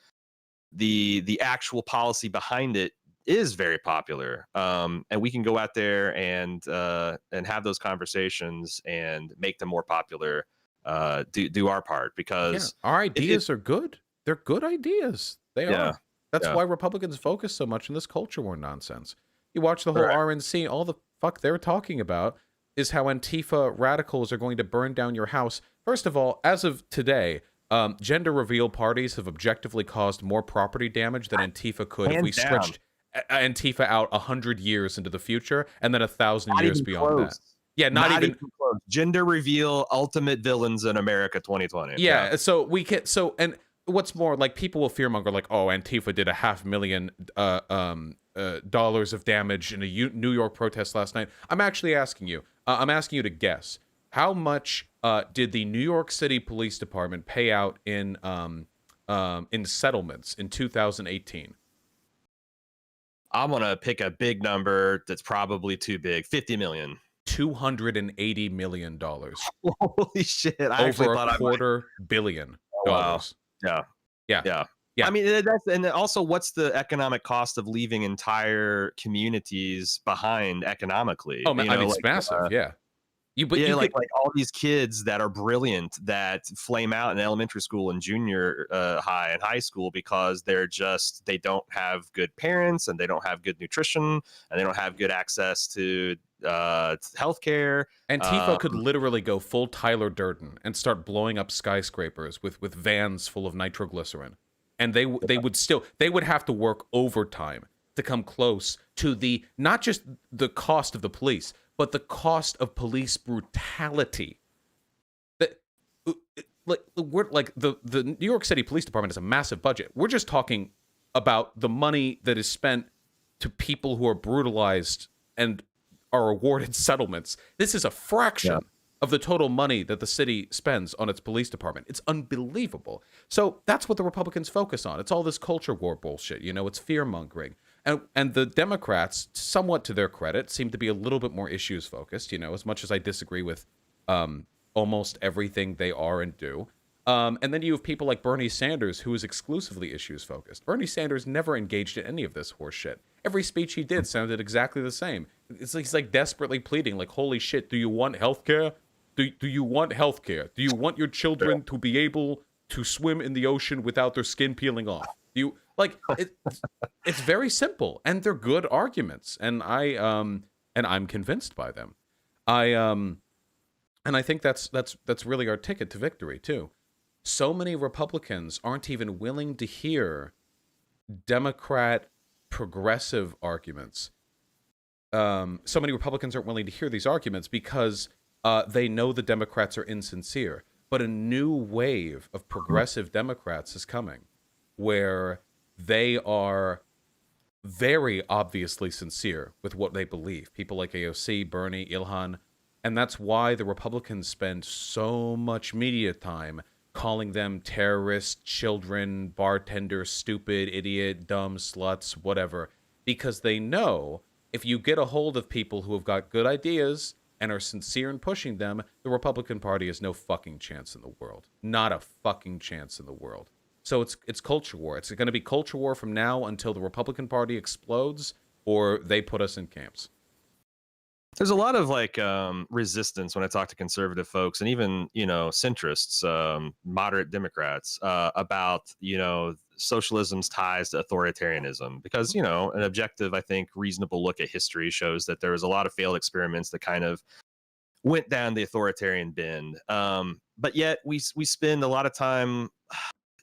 actual policy behind it is very popular. And we can go out there and have those conversations and make them more popular. Do our part, because our ideas are good. They're good ideas. They are. That's why Republicans focus so much on this culture war nonsense. You watch the whole RNC, all the fuck they're talking about is how Antifa radicals are going to burn down your house. First of all, as of today, gender reveal parties have objectively caused more property damage than Antifa could if we stretched Antifa out 100 years into the future and then 1,000 years beyond that. Yeah, not even close. Gender reveal, ultimate villains in America 2020. Yeah, so we can and what's more, like people will fearmonger like, oh, Antifa did $500,000 of damage in a New York protest last night. I'm actually asking you. I'm asking you to guess how much did the New York City Police Department pay out in settlements in 2018? I'm gonna pick a big number that's probably too big. 50 million. $280 million. Holy shit! Over a $250 million. Wow. Yeah. I mean, that's, and also, what's the economic cost of leaving entire communities behind economically? Oh, man, it's massive. Like all these kids that are brilliant that flame out in elementary school and junior high and high school because they don't have good parents and they don't have good nutrition and they don't have good access to healthcare. Antifa could literally go full Tyler Durden and start blowing up skyscrapers with vans full of nitroglycerin, and they would have to work overtime to come close to the not just the cost of the police, but the cost of police brutality. We're like the New York City Police Department has a massive budget. We're just talking about the money that is spent to people who are brutalized and are awarded settlements. This is a fraction of the total money that the city spends on its police department. It's unbelievable. So that's what the Republicans focus on. It's all this culture war bullshit. It's fear mongering. And the Democrats, somewhat to their credit, seem to be a little bit more issues focused. As much as I disagree with almost everything they are and do. And then you have people like Bernie Sanders, who is exclusively issues focused. Bernie Sanders never engaged in any of this horse shit. Every speech he did sounded exactly the same. It's like he's like desperately pleading, like, holy shit, do you want healthcare? Do you want healthcare? Do you want your children to be able to swim in the ocean without their skin peeling off? Do you like it's very simple, and they're good arguments, and I'm convinced by them. And I think that's really our ticket to victory too. So many Republicans aren't even willing to hear Democrat progressive arguments. So many Republicans aren't willing to hear these arguments because they know the Democrats are insincere. But a new wave of progressive Democrats is coming where they are very obviously sincere with what they believe. People like AOC, Bernie, Ilhan. And that's why the Republicans spend so much media time calling them terrorists, children, bartenders, stupid, idiot, dumb, sluts, whatever. Because they know if you get a hold of people who have got good ideas and are sincere in pushing them, the Republican Party has no fucking chance in the world. Not a fucking chance in the world. So it's culture war. It's going to be culture war from now until the Republican Party explodes or they put us in camps. There's a lot of like resistance when I talk to conservative folks and even, you know, centrists, moderate Democrats about, you know, socialism's ties to authoritarianism, because, you know, an objective, I think, reasonable look at history shows that there was a lot of failed experiments that kind of went down the authoritarian bend. But yet we spend a lot of time,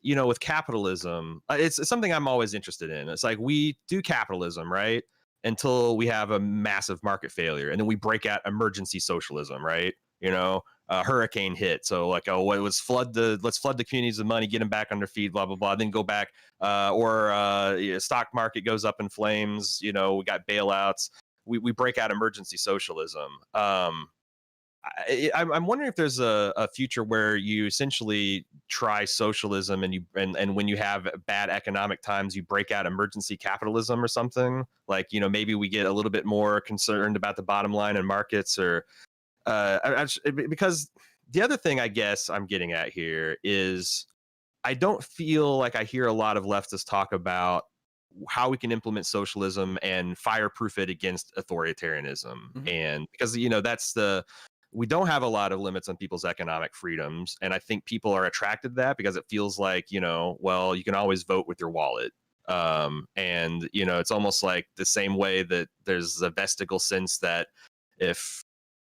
you know, with capitalism. It's something I'm always interested in. It's like we do capitalism, right? Until we have a massive market failure, and then we break out emergency socialism, right? You know, a hurricane hit, so like, oh, let's flood the communities with money, get them back on their feet, blah blah blah, then go back, stock market goes up in flames. You know, we got bailouts. We break out emergency socialism. I'm wondering if there's a future where you essentially try socialism and when you have bad economic times, you break out emergency capitalism or something. Like, you know, maybe we get a little bit more concerned about the bottom line in markets, or because the other thing I guess I'm getting at here is I don't feel like I hear a lot of leftists talk about how we can implement socialism and fireproof it against authoritarianism. Mm-hmm. And because, you know, we don't have a lot of limits on people's economic freedoms. And I think people are attracted to that because it feels like, you know, well, you can always vote with your wallet. And, you know, it's almost like the same way that there's a vestigial sense that if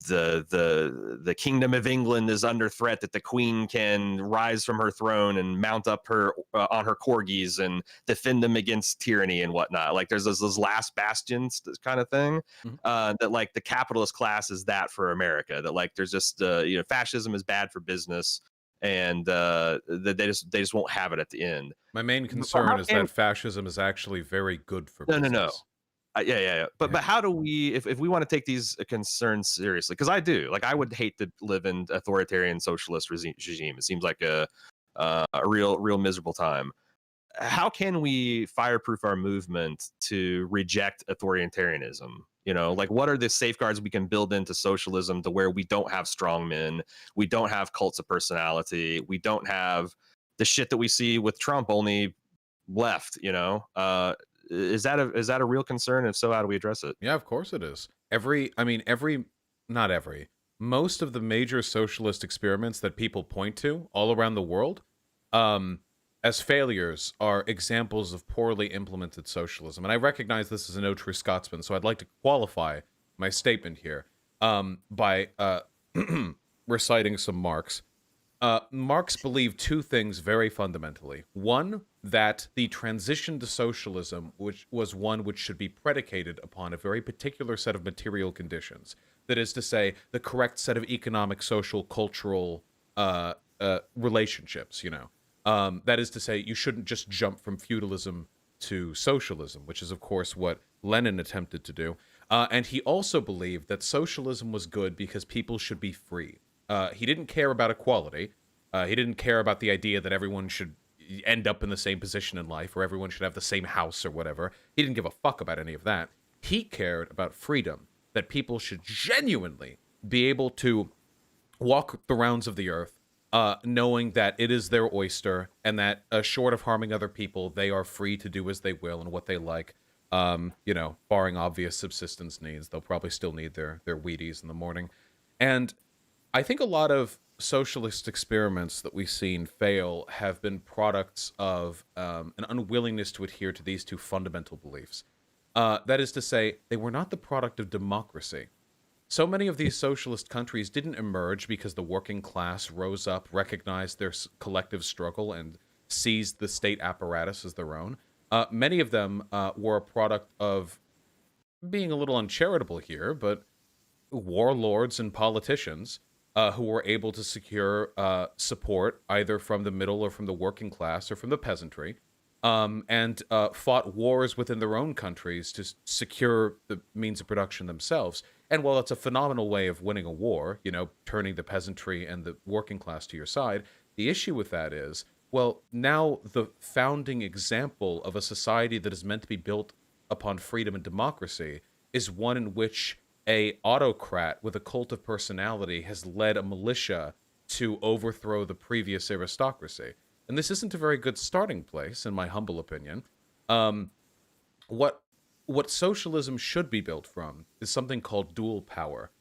the kingdom of England is under threat, that the queen can rise from her throne and mount up her on her corgis and defend them against tyranny and whatnot. Like there's those last bastions kind of thing. Mm-hmm. That like the capitalist class is that for America. That like there's just you know, fascism is bad for business, and that they just won't have it at the end. My main concern is that fascism is actually very good for business. No. Yeah. But how do we, if we want to take these concerns seriously? Because I do. Like, I would hate to live in authoritarian socialist regime. It seems like a real miserable time. How can we fireproof our movement to reject authoritarianism? You know, like, what are the safeguards we can build into socialism to where we don't have strong men, we don't have cults of personality, we don't have the shit that we see with Trump, only left, you know? Is that a real concern? If so, how do we address it? Yeah, of course it is. Most of the major socialist experiments that people point to all around the world, as failures, are examples of poorly implemented socialism. And I recognize this is a no true Scotsman, so I'd like to qualify my statement here by reciting some Marx. Marx believed two things very fundamentally. One, that the transition to socialism, which was one which should be predicated upon a very particular set of material conditions. That is to say, the correct set of economic, social, cultural relationships, you know. That is to say, you shouldn't just jump from feudalism to socialism, which is, of course, what Lenin attempted to do. And he also believed that socialism was good because people should be free. He didn't care about equality. He didn't care about the idea that everyone should end up in the same position in life or everyone should have the same house or whatever. He didn't give a fuck about any of that. He cared about freedom, that people should genuinely be able to walk the rounds of the earth, knowing that it is their oyster and that, short of harming other people, they are free to do as they will and what they like. Barring obvious subsistence needs, they'll probably still need their Wheaties in the morning. And I think a lot of socialist experiments that we've seen fail have been products of an unwillingness to adhere to these two fundamental beliefs. That is to say, they were not the product of democracy. So many of these socialist countries didn't emerge because the working class rose up, recognized their collective struggle, and seized the state apparatus as their own. Many of them were a product of being a little uncharitable here, but warlords and politicians who were able to secure support either from the middle or from the working class or from the peasantry, and fought wars within their own countries to secure the means of production themselves. And while it's a phenomenal way of winning a war, turning the peasantry and the working class to your side, the issue with that is, well, now the founding example of a society that is meant to be built upon freedom and democracy is one in which a autocrat with a cult of personality has led a militia to overthrow the previous aristocracy. And this isn't a very good starting place, in my humble opinion. What socialism should be built from is something called dual power,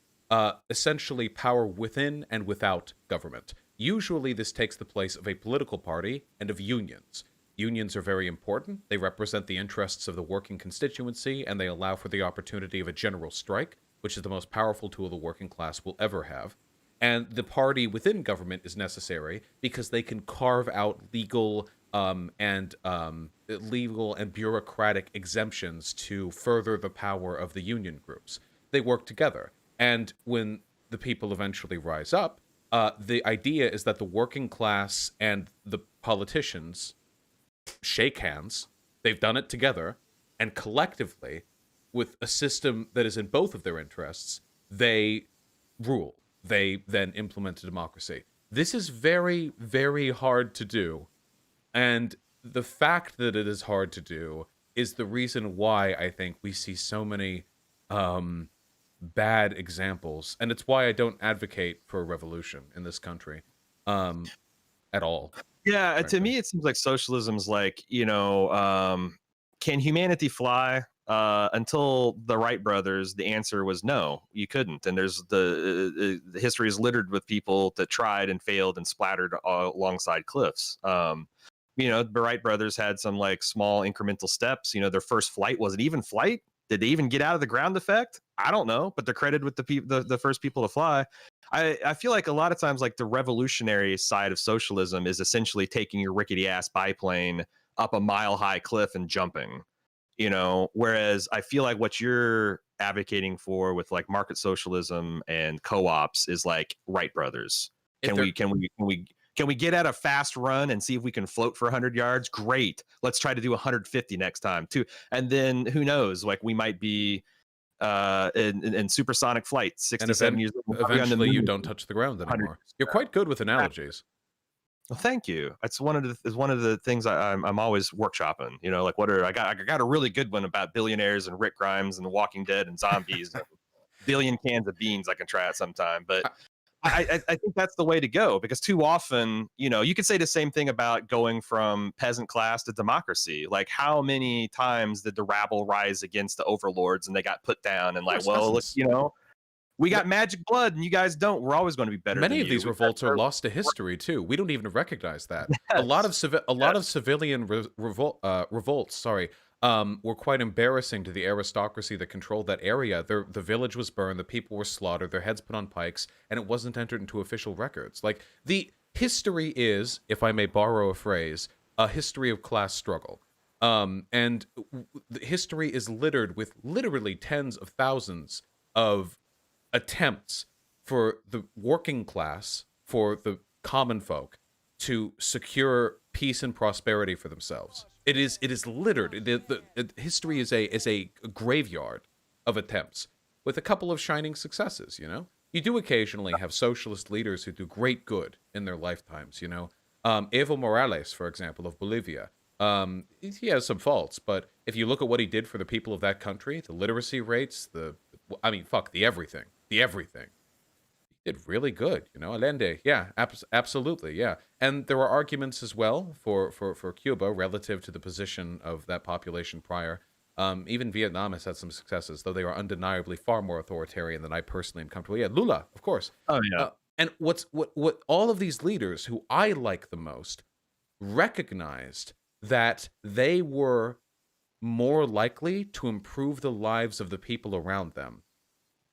essentially power within and without government. Usually this takes the place of a political party and of unions. Unions are very important. They represent the interests of the working constituency, and they allow for the opportunity of a general strike, which is the most powerful tool the working class will ever have. And the party within government is necessary because they can carve out legal and bureaucratic exemptions to further the power of the union groups. They work together. And when the people eventually rise up, the idea is that the working class and the politicians shake hands. They've done it together, and collectively, with a system that is in both of their interests, they rule. They then implement a democracy. This is very, very hard to do. And the fact that it is hard to do is the reason why I think we see so many bad examples. And it's why I don't advocate for a revolution in this country at all. Yeah, to frankly. me, it seems like socialism's like, can humanity fly? Until the Wright brothers, the answer was no, you couldn't. And there's the history is littered with people that tried and failed and splattered alongside cliffs. The Wright brothers had some like small incremental steps. Their first flight was it even flight? Did they even get out of the ground effect? I don't know, but they're credited with the first people to fly. I feel like a lot of times, like the revolutionary side of socialism is essentially taking your rickety ass biplane up a mile high cliff and jumping. Whereas I feel like what you're advocating for with like market socialism and co-ops is like Wright brothers. Can we get at a fast run and see if we can float for 100 yards? Great. Let's try to do 150 next time too. And then who knows? Like we might be in supersonic flight, 67 years old. Eventually, you don't touch the ground anymore. You're quite good with analogies. Well, thank you. It's one of the things I'm always workshopping. Like I got a really good one about billionaires and Rick Grimes and The Walking Dead and zombies. And billion cans of beans I can try at some time. But I think that's the way to go, because too often, you could say the same thing about going from peasant class to democracy. Like how many times did the rabble rise against the overlords and they got put down and like, well, look, we got magic blood and you guys don't. We're always going to be better. Many than of you. these revolts are lost to history too. We don't even recognize that. Yes. A lot of civilian revolts, were quite embarrassing to the aristocracy that controlled that area. The village was burned, the people were slaughtered, their heads put on pikes, and it wasn't entered into official records. Like the history is, if I may borrow a phrase, a history of class struggle. And the history is littered with literally tens of thousands of attempts for the working class, for the common folk, to secure peace and prosperity for themselves. It is littered. The history is a graveyard of attempts with a couple of shining successes. You do occasionally have socialist leaders who do great good in their lifetimes. Evo Morales, for example, of Bolivia. He has some faults, but if you look at what he did for the people of that country, the literacy rates, the everything. Did really good, Allende. Yeah, absolutely, yeah. And there were arguments as well for Cuba relative to the position of that population prior. Even Vietnam has had some successes, though they are undeniably far more authoritarian than I personally am comfortable. Yeah, Lula, of course. Oh yeah. And what all of these leaders who I like the most recognized that they were more likely to improve the lives of the people around them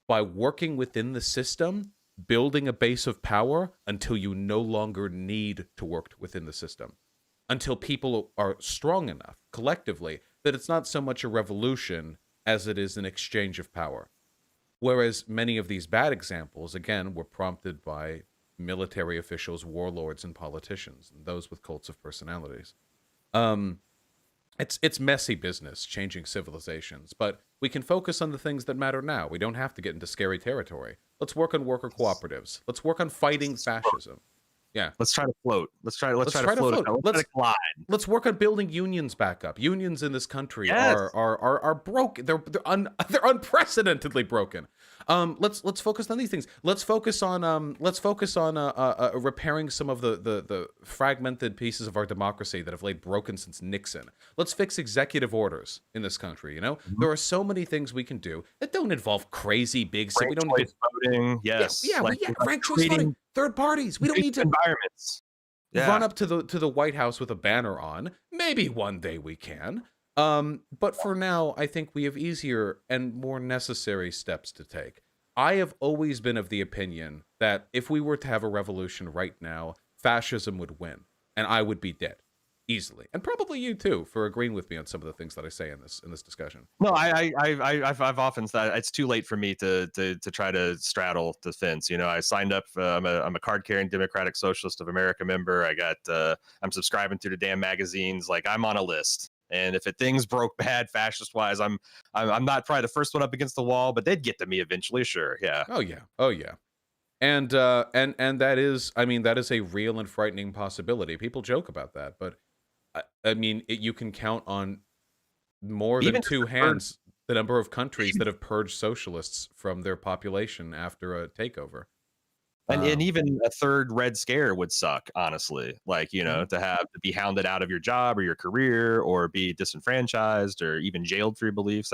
by working within the system, building a base of power until you no longer need to work within the system, until people are strong enough collectively that it's not so much a revolution as it is an exchange of power. Whereas many of these bad examples, again, were prompted by military officials, warlords, and politicians, and those with cults of personalities. Um, it's messy business changing civilizations, but we can focus on the things that matter now. We don't have to get into scary territory. Let's work on worker cooperatives. Let's work on fighting fascism. Yeah. Let's try to float. Let's try to Let's float. try to float. Let's try to glide. Let's work on building unions back up. Unions in this country Yes. are broken. They're unprecedentedly broken. Let's focus on these things. Let's focus on repairing some of the fragmented pieces of our democracy that have laid broken since Nixon. Let's fix executive orders in this country. There are so many things we can do that don't involve crazy big. We Ranked don't need choice voting. Yes. yeah, Like, ranked choice creating voting. Third parties. We don't need to environments. Yeah. run up to the White House with a banner on. Maybe one day we can. But for now, I think we have easier and more necessary steps to take. I have always been of the opinion that if we were to have a revolution right now, fascism would win, and I would be dead easily, and probably you too for agreeing with me on some of the things that I say in this discussion. No, I've often said it's too late for me to try to straddle the fence. I signed up. I'm a card carrying Democratic Socialist of America member. I'm subscribing to the damn magazines. Like, I'm on a list. And if things broke bad fascist wise, I'm not probably the first one up against the wall, but they'd get to me eventually. Sure, yeah. Oh yeah. And that is, I mean, that is a real and frightening possibility. People joke about that, but I mean, you can count on more than Even two hands the number of countries that have purged socialists from their population after a takeover. And even a third Red Scare would suck, honestly. Like, Mhm. to be hounded out of your job or your career, or be disenfranchised, or even jailed for your beliefs.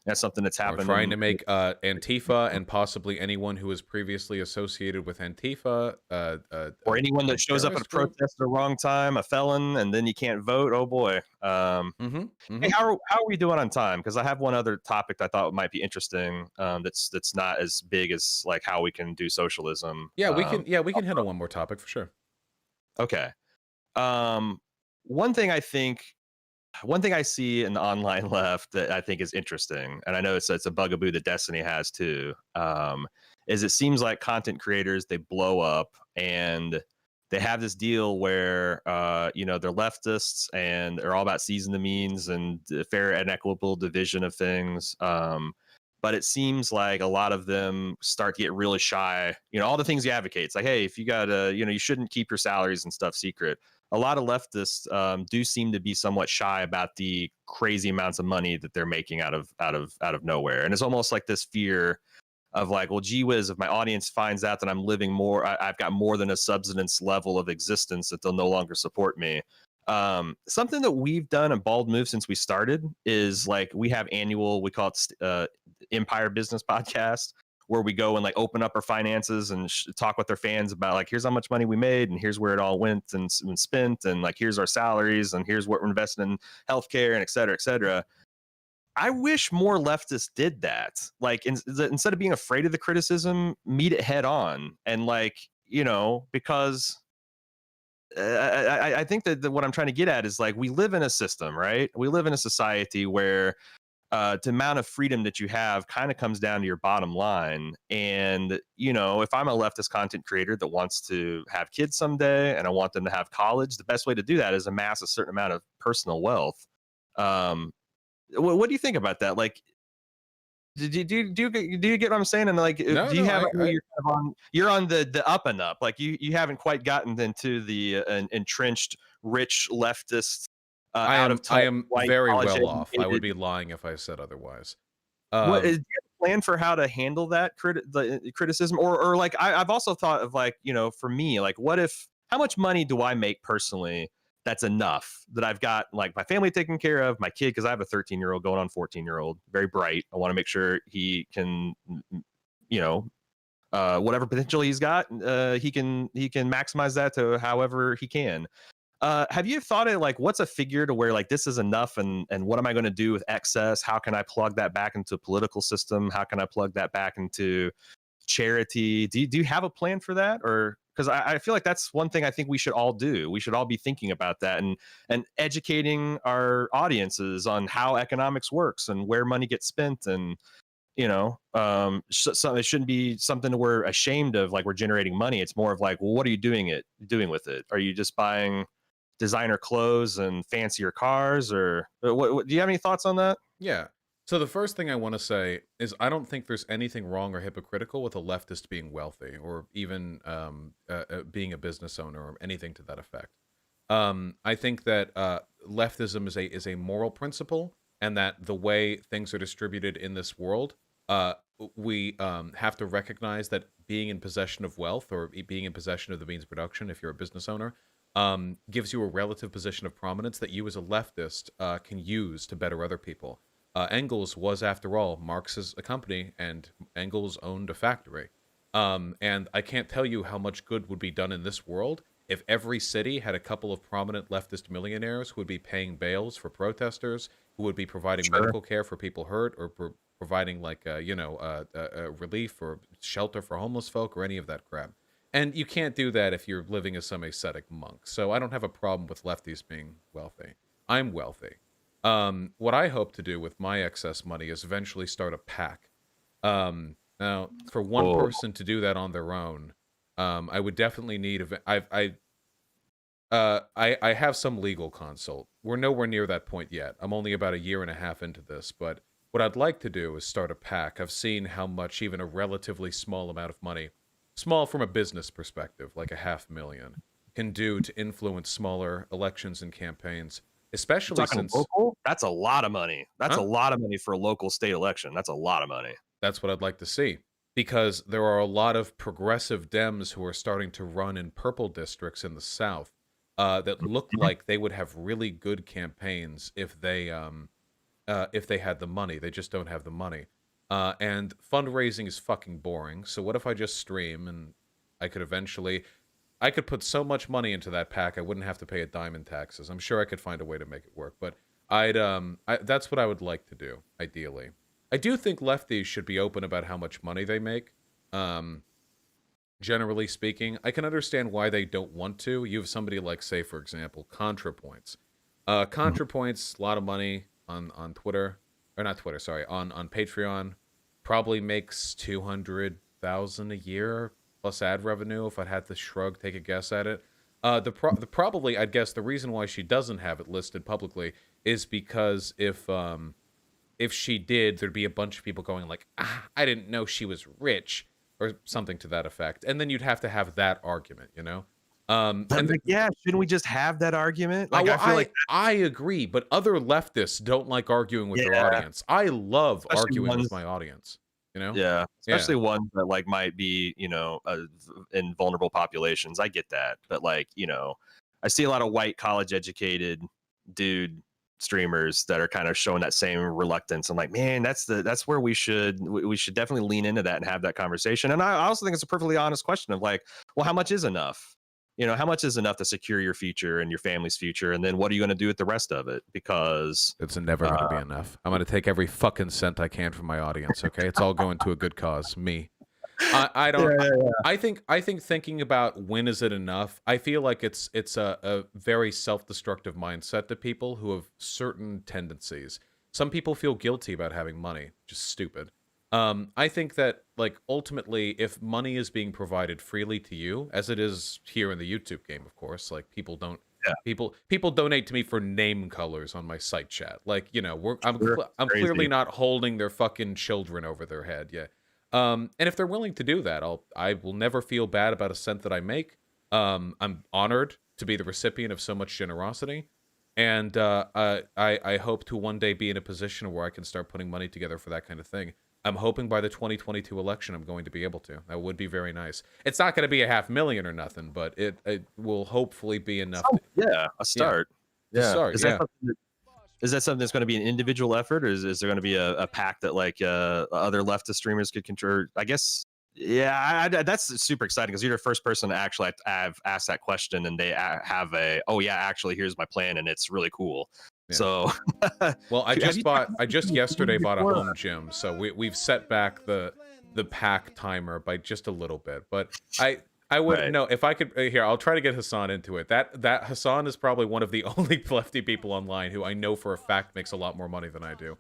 That's something that's Or happened. trying to make Antifa and possibly anyone who was previously associated with Antifa, or anyone that shows up at a terrorist group. protest at the wrong time, a felon, and then you can't vote. Oh boy. Hey, how are we doing on time? Because I have one other topic that I thought might be interesting. That's not as big as like how we can do socialism. Yeah, we can. Yeah, we can hit on one more topic for sure. Okay. Um, one thing I see in the online left that I think is interesting, and I know it's a bugaboo that Destiny has too, is it seems like content creators, they blow up and they have this deal where they're leftists and they're all about seizing the means and the fair and equitable division of things. But it seems like a lot of them start to get really shy. All the things you advocate. It's like, hey, if you got you shouldn't keep your salaries and stuff secret. A lot of leftists do seem to be somewhat shy about the crazy amounts of money that they're making out of nowhere. And it's almost like this fear of like, well, gee whiz, if my audience finds out that I'm living more, I've got more than a subsistence level of existence, that they'll no longer support me. Something that we've done at Bald Move since we started is like, we have annual, we call it Empire Business Podcast, where we go and like open up our finances and talk with our fans about like, here's how much money we made and here's where it all went and spent, and like, here's our salaries and here's what we're investing in healthcare and et cetera, et cetera. I wish more leftists did that. Like, instead of being afraid of the criticism, meet it head on. And like, because I think that what I'm trying to get at is like, we live in a system, right? We live in a society where the amount of freedom that you have kind of comes down to your bottom line. And, if I'm a leftist content creator that wants to have kids someday and I want them to have college, the best way to do that is amass a certain amount of personal wealth. What do you think about that? Like, do you get what I'm saying? And like, No, do you no, have you're on the up and up? Like, you haven't quite gotten into the entrenched rich leftist. I am very well off. I would educated- be lying if I said otherwise. do you have a plan for how to handle that criticism? Or like I've also thought of like, for me, like what if how much money do I make personally that's enough that I've got like my family taken care of, my kid, because I have a 13-year-old going on 14-year-old, very bright. I want to make sure he can, you know, whatever potential he's got, he can maximize that to however he can. Have you thought of like what's a figure to where like this is enough, and what am I going to do with excess? How can I plug that back into a political system? How can I plug that back into charity? Do you have a plan for that? Or because I feel like that's one thing I think we should all do. We should all be thinking about that and educating our audiences on how economics works and where money gets spent. And so it shouldn't be something that we're ashamed of, like we're generating money. It's more of like, well, what are you doing with it? Are you just buying designer clothes and fancier cars, or what do you have any thoughts on that? Yeah. So the first thing I want to say is I don't think there's anything wrong or hypocritical with a leftist being wealthy or even being a business owner or anything to that effect. I think that leftism is a moral principle, and that the way things are distributed in this world, we have to recognize that being in possession of wealth or being in possession of the means of production, if you're a business owner, gives you a relative position of prominence that you as a leftist can use to better other people. Engels was, after all, Marx's a company, and Engels owned a factory. And I can't tell you how much good would be done in this world if every city had a couple of prominent leftist millionaires who would be paying bails for protesters, who would be providing medical care for people hurt, or providing like relief or shelter for homeless folk or any of that crap. And you can't do that if you're living as some ascetic monk. So I don't have a problem with lefties being wealthy. I'm wealthy. What I hope to do with my excess money is eventually start a PAC. Now, for one person to do that on their own, I would definitely need. I have some legal consult. We're nowhere near that point yet. I'm only about a year and a half into this, but what I'd like to do is start a PAC. I've seen how much even a relatively small amount of money, small from a business perspective, like $500,000, can do to influence smaller elections and campaigns. Especially since local, that's a lot of money. That's a lot of money for a local state election. That's a lot of money. That's what I'd like to see, because there are a lot of progressive Dems who are starting to run in purple districts in the South that look like they would have really good campaigns if they had the money. They just don't have the money. And fundraising is fucking boring. So what if I just stream, and I could put so much money into that PAC I wouldn't have to pay a dime in taxes. I'm sure I could find a way to make it work, but that's what I would like to do, ideally. I do think lefties should be open about how much money they make. Generally speaking, I can understand why they don't want to. You have somebody like, say, for example, ContraPoints. ContraPoints, a lot of money on Twitter, or not Twitter, sorry, on Patreon, probably makes $200,000 a year plus ad revenue. If I'd had to take a guess at it, probably I'd guess the reason why she doesn't have it listed publicly is because if she did, there'd be a bunch of people going like, I didn't know she was rich, or something to that effect, and then you'd have to have that argument, shouldn't we just have that argument? Like, well, I feel like I agree, but other leftists don't like arguing with their audience. I love arguing with my audience. Yeah, especially ones that like might be, in vulnerable populations. I get that, but like, I see a lot of white college educated dude streamers that are kind of showing that same reluctance. I'm like, man, that's where we should definitely lean into that and have that conversation. And I also think it's a perfectly honest question of like, well, how much is enough? How much is enough to secure your future and your family's future? And then what are you going to do with the rest of it? Because it's never going to be enough. I'm going to take every fucking cent I can from my audience. Okay. It's all going to a good cause. Me. I don't. I think thinking about when is it enough, I feel like it's a very self-destructive mindset to people who have certain tendencies. Some people feel guilty about having money, just stupid. I think that like ultimately, if money is being provided freely to you, as it is here in the YouTube game, of course, like people don't. Yeah. People donate to me for name colors on my site chat. Like, I'm clearly not holding their fucking children over their head. Yeah. And if they're willing to do that, I will never feel bad about a cent that I make. I'm honored to be the recipient of so much generosity, and I hope to one day be in a position where I can start putting money together for that kind of thing. I'm hoping by the 2022 election I'm going to be able to. That would be very nice. It's not going to be $500,000 or nothing, but it will hopefully be enough. Yeah, a start. To start, Is that something that's going to be an individual effort, or is there going to be a pack that like other leftist streamers could control? I guess, yeah, that's super exciting because you're the first person to actually have asked that question, and they have actually, here's my plan, and it's really cool. Yeah. So, well, I just yesterday bought a home gym, so we've set back the pack timer by just a little bit, but I would know if I could. Here, I'll try to get Hassan into it. That Hassan is probably one of the only lefty people online who I know for a fact makes a lot more money than I do.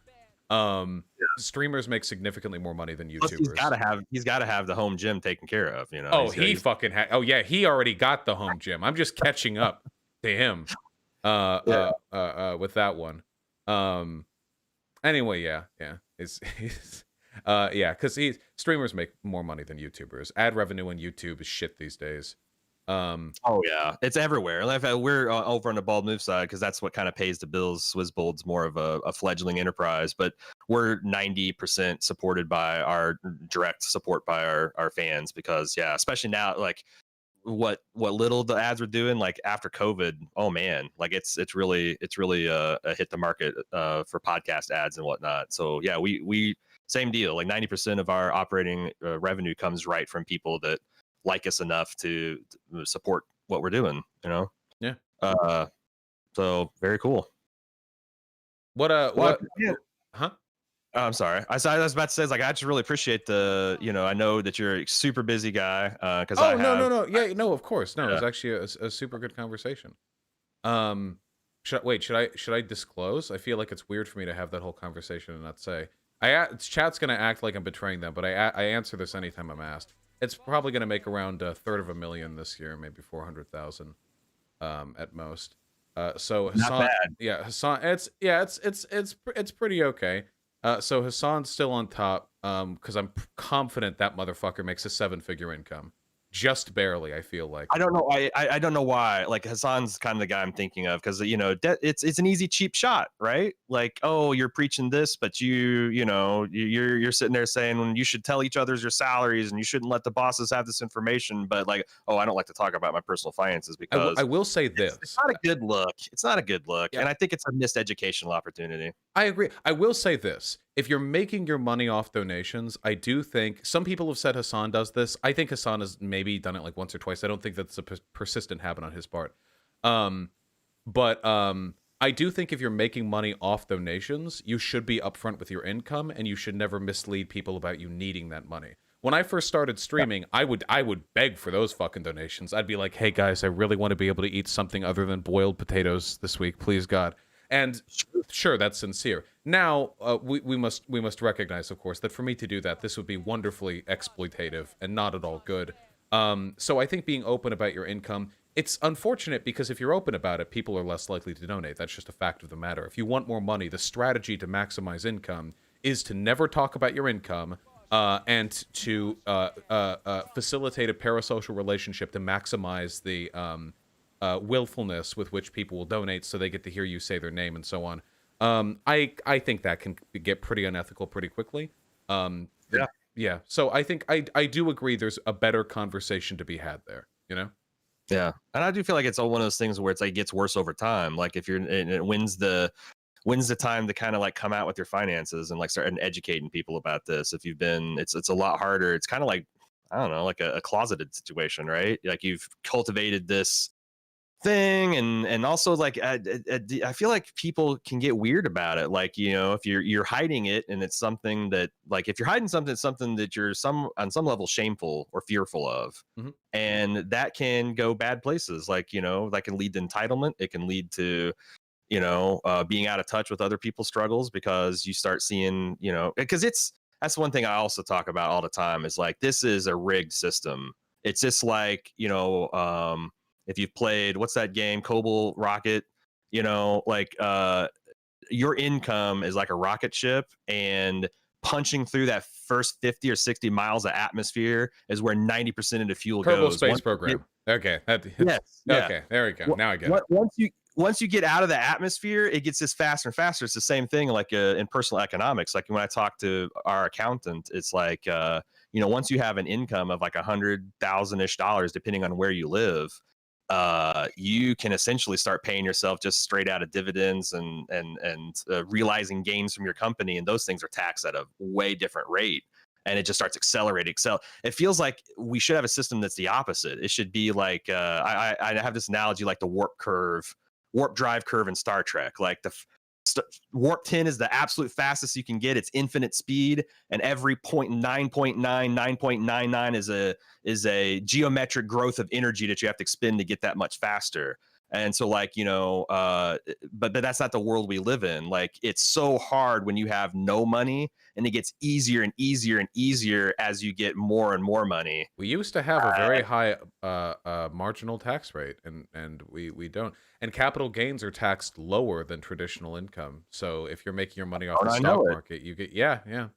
Streamers make significantly more money than YouTubers. He's got to have the home gym taken care of. You know. Oh, he already got the home gym. I'm just catching up to him. With that one. Anyway, yeah. Because streamers make more money than YouTubers. Ad revenue on YouTube is shit these days. Oh yeah, it's everywhere. Like, we're over on the Bald Move side because that's what kind of pays the bills. Swizzbold's more of a fledgling enterprise, but we're 90% supported by our direct support by our fans because especially now, like what little the ads were doing, like after COVID, oh man, like it's really hit the market for podcast ads and whatnot. So yeah, we same deal. Like 90% of our operating revenue comes right from people that like us enough to support what we're doing. You know. Yeah. So very cool. Huh? I'm sorry. I was about to say, like, I just really appreciate I know that you're a super busy guy. Because no. Yeah, no, of course. No, it was actually a super good conversation. Should I disclose? I feel like it's weird for me to have that whole conversation and not say. Chat's gonna act like I'm betraying them, but I answer this anytime I'm asked. It's probably gonna make around $350,000 this year, maybe 400,000, at most. So Hassan, not bad. Yeah, Hassan. It's pretty okay. So Hassan's still on top, because I'm confident that motherfucker makes a 7-figure income. Just barely, I feel like. I don't know. I don't know why. Like Hassan's kind of the guy I'm thinking of because it's an easy cheap shot, right? Like, oh, you're preaching this, but you're sitting there saying when you should tell each other's your salaries and you shouldn't let the bosses have this information. But like, oh, I don't like to talk about my personal finances because I will say this: it's not a good look. It's not a good look, and I think it's a missed educational opportunity. I agree. I will say this. If you're making your money off donations, I do think some people have said Hassan does this. I think Hassan has maybe done it like once or twice. I don't think that's a persistent habit on his part. But I do think if you're making money off donations, you should be upfront with your income and you should never mislead people about you needing that money. When I first started streaming, I would beg for those fucking donations. I'd be like, "Hey guys, I really want to be able to eat something other than boiled potatoes this week, please God." And sure, that's sincere. Now, we must recognize, of course, that for me to do that, this would be wonderfully exploitative and not at all good. So I think being open about your income, it's unfortunate because if you're open about it, people are less likely to donate. That's just a fact of the matter. If you want more money, the strategy to maximize income is to never talk about your income and to facilitate a parasocial relationship to maximize the willfulness with which people will donate so they get to hear you say their name and so on. I think that can get pretty unethical pretty quickly. Yeah. So I think I do agree there's a better conversation to be had there, you know? Yeah. And I do feel like it's one of those things where it's like it gets worse over time. Like if when's the time to kind of like come out with your finances and like start educating people about this? If you've been, it's a lot harder. It's kind of like, I don't know, like a closeted situation, right? Like you've cultivated this thing and also like I feel like people can get weird about it, like if you're hiding it and it's something that, like, if you're hiding something, it's something that you're on some level shameful or fearful of. Mm-hmm. And that can go bad places, like that can lead to entitlement. It can lead to being out of touch with other people's struggles because you start seeing because that's one thing I also talk about all the time is like this is a rigged system. It's just like if you've played, what's that game, Cobalt Rocket, your income is like a rocket ship, and punching through that first 50 or 60 miles of atmosphere is where 90% of the fuel Kerbal goes. Space Program. Okay. Yes. Okay, there we go. Now I get it. once you get out of the atmosphere, it gets just faster and faster. It's the same thing like in personal economics. Like when I talk to our accountant, it's like, once you have an income of like $100,000-ish, depending on where you live, you can essentially start paying yourself just straight out of dividends and realizing gains from your company. And those things are taxed at a way different rate. And it just starts accelerating. So it feels like we should have a system that's the opposite. It should be like, I have this analogy like the warp drive curve in Star Trek. Like warp 10 is the absolute fastest you can get. It's infinite speed, and every 9.99 is a geometric growth of energy that you have to expend to get that much faster. And so like, but that's not the world we live in. Like, it's so hard when you have no money, and it gets easier and easier and easier as you get more and more money. We used to have a very high marginal tax rate, and we don't. And capital gains are taxed lower than traditional income. So if you're making your money off the stock market, you get yeah.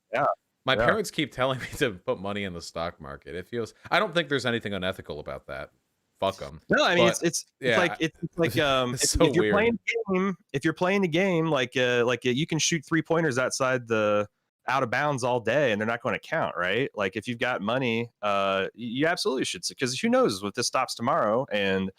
My parents keep telling me to put money in the stock market. It feels, I don't think there's anything unethical about that. Fuck them. No, I mean, it's like if you're playing the game, like you can shoot 3-pointers outside the out of bounds all day and they're not going to count, right? Like if you've got money, you absolutely should, because who knows if this stops tomorrow. And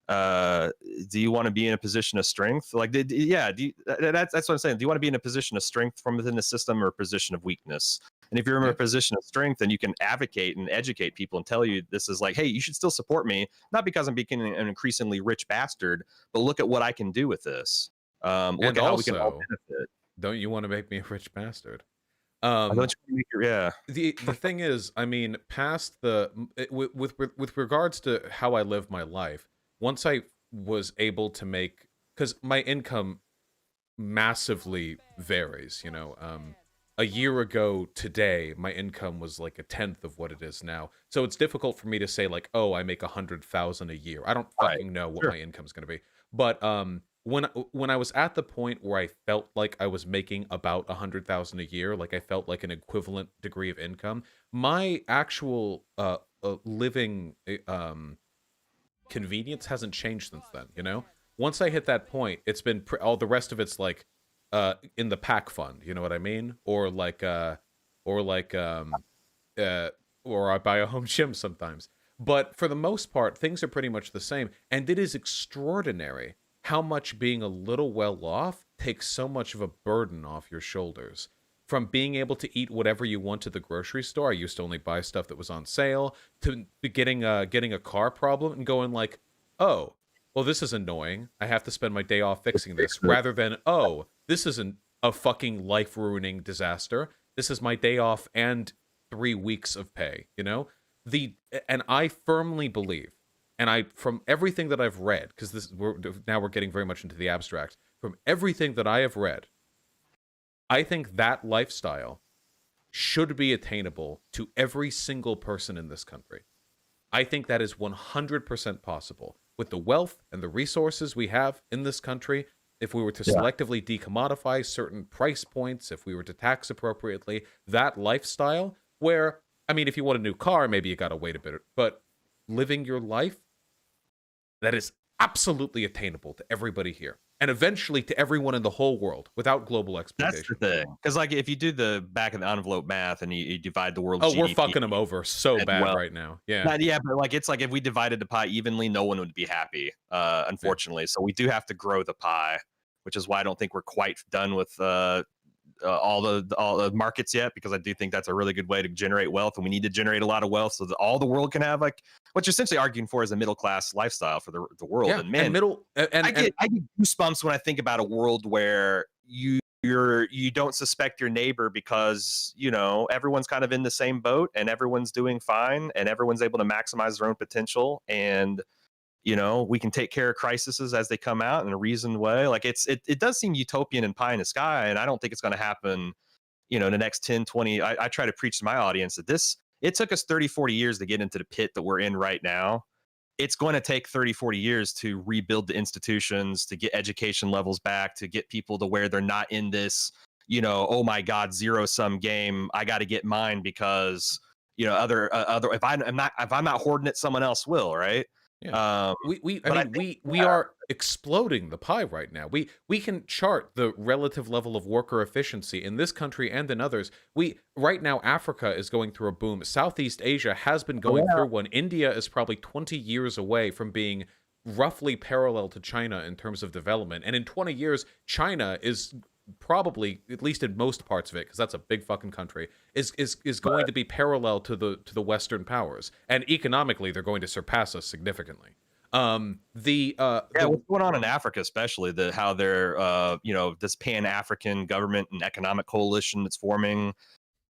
do you want to be in a position of strength? Like, that's what I'm saying. Do you want to be in a position of strength from within the system or a position of weakness? And if you're in a position of strength, then you can advocate and educate people and tell you this is like, hey, you should still support me, not because I'm becoming an increasingly rich bastard, but look at what I can do with this. Look at how we can all benefit. Don't you want to make me a rich bastard? The thing is, I mean, past with regards to how I live my life, once I was able to make, because my income massively varies, a year ago today, my income was like 1/10 of what it is now. So it's difficult for me to say like, oh, I make 100,000 a year. I don't fucking know what my income's going to be. But when I was at the point where I felt like I was making about 100,000 a year, like I felt like an equivalent degree of income, my actual living convenience hasn't changed since then. Once I hit that point, it's been all the rest of it's like in the pack fund, you know what I mean? Or I buy a home gym sometimes. But for the most part, things are pretty much the same. And it is extraordinary how much being a little well off takes so much of a burden off your shoulders. From being able to eat whatever you want at the grocery store, I used to only buy stuff that was on sale, to getting a car problem and going like, oh, well, this is annoying. I have to spend my day off fixing this, rather than, oh, this isn't a fucking life-ruining disaster. This is my day off and 3 weeks of pay, And I firmly believe, and from everything that I've read, because we're getting very much into the abstract, from everything that I have read, I think that lifestyle should be attainable to every single person in this country. I think that is 100% possible. With the wealth and the resources we have in this country, if we were to selectively decommodify certain price points, if we were to tax appropriately, that lifestyle where, I mean, if you want a new car, maybe you got to wait a bit, but living your life, that is absolutely attainable to everybody here. And eventually to everyone in the whole world without global exploitation. That's the thing. Because like if you do the back of the envelope math and you divide the world's GDP, we're fucking them over so bad right now. Yeah. But like it's like if we divided the pie evenly, no one would be happy, unfortunately. So we do have to grow the pie, which is why I don't think we're quite done with all the markets yet, because I do think that's a really good way to generate wealth, and we need to generate a lot of wealth so that all the world can have like what you're essentially arguing for is a middle class lifestyle for the world. Yeah, and man, I get goosebumps when I think about a world where you don't suspect your neighbor because everyone's kind of in the same boat and everyone's doing fine and everyone's able to maximize their own potential, and we can take care of crises as they come out in a reasoned way. Like it does seem utopian and pie in the sky, and I don't think it's going to happen in the next 10 20. I try to preach to my audience that it took us 30-40 years to get into the pit that we're in right now. It's going to take 30-40 years to rebuild the institutions, to get education levels back, to get people to where they're not in this oh my god, zero-sum game. I got to get mine because other if I'm not hoarding it, someone else will, right? Yeah. Um, I but I mean, think, we are exploding the pie right now. We can chart the relative level of worker efficiency in this country and in others. We right now Africa is going through a boom. Southeast Asia has been going yeah, through one. India is probably 20 years away from being roughly parallel to China in terms of development. And in 20 years, China is probably, at least in most parts of it, because that's a big fucking country, is going to be parallel to the Western powers, and economically they're going to surpass us significantly. yeah, The what's going on in Africa, especially the how they're this Pan African government and economic coalition that's forming.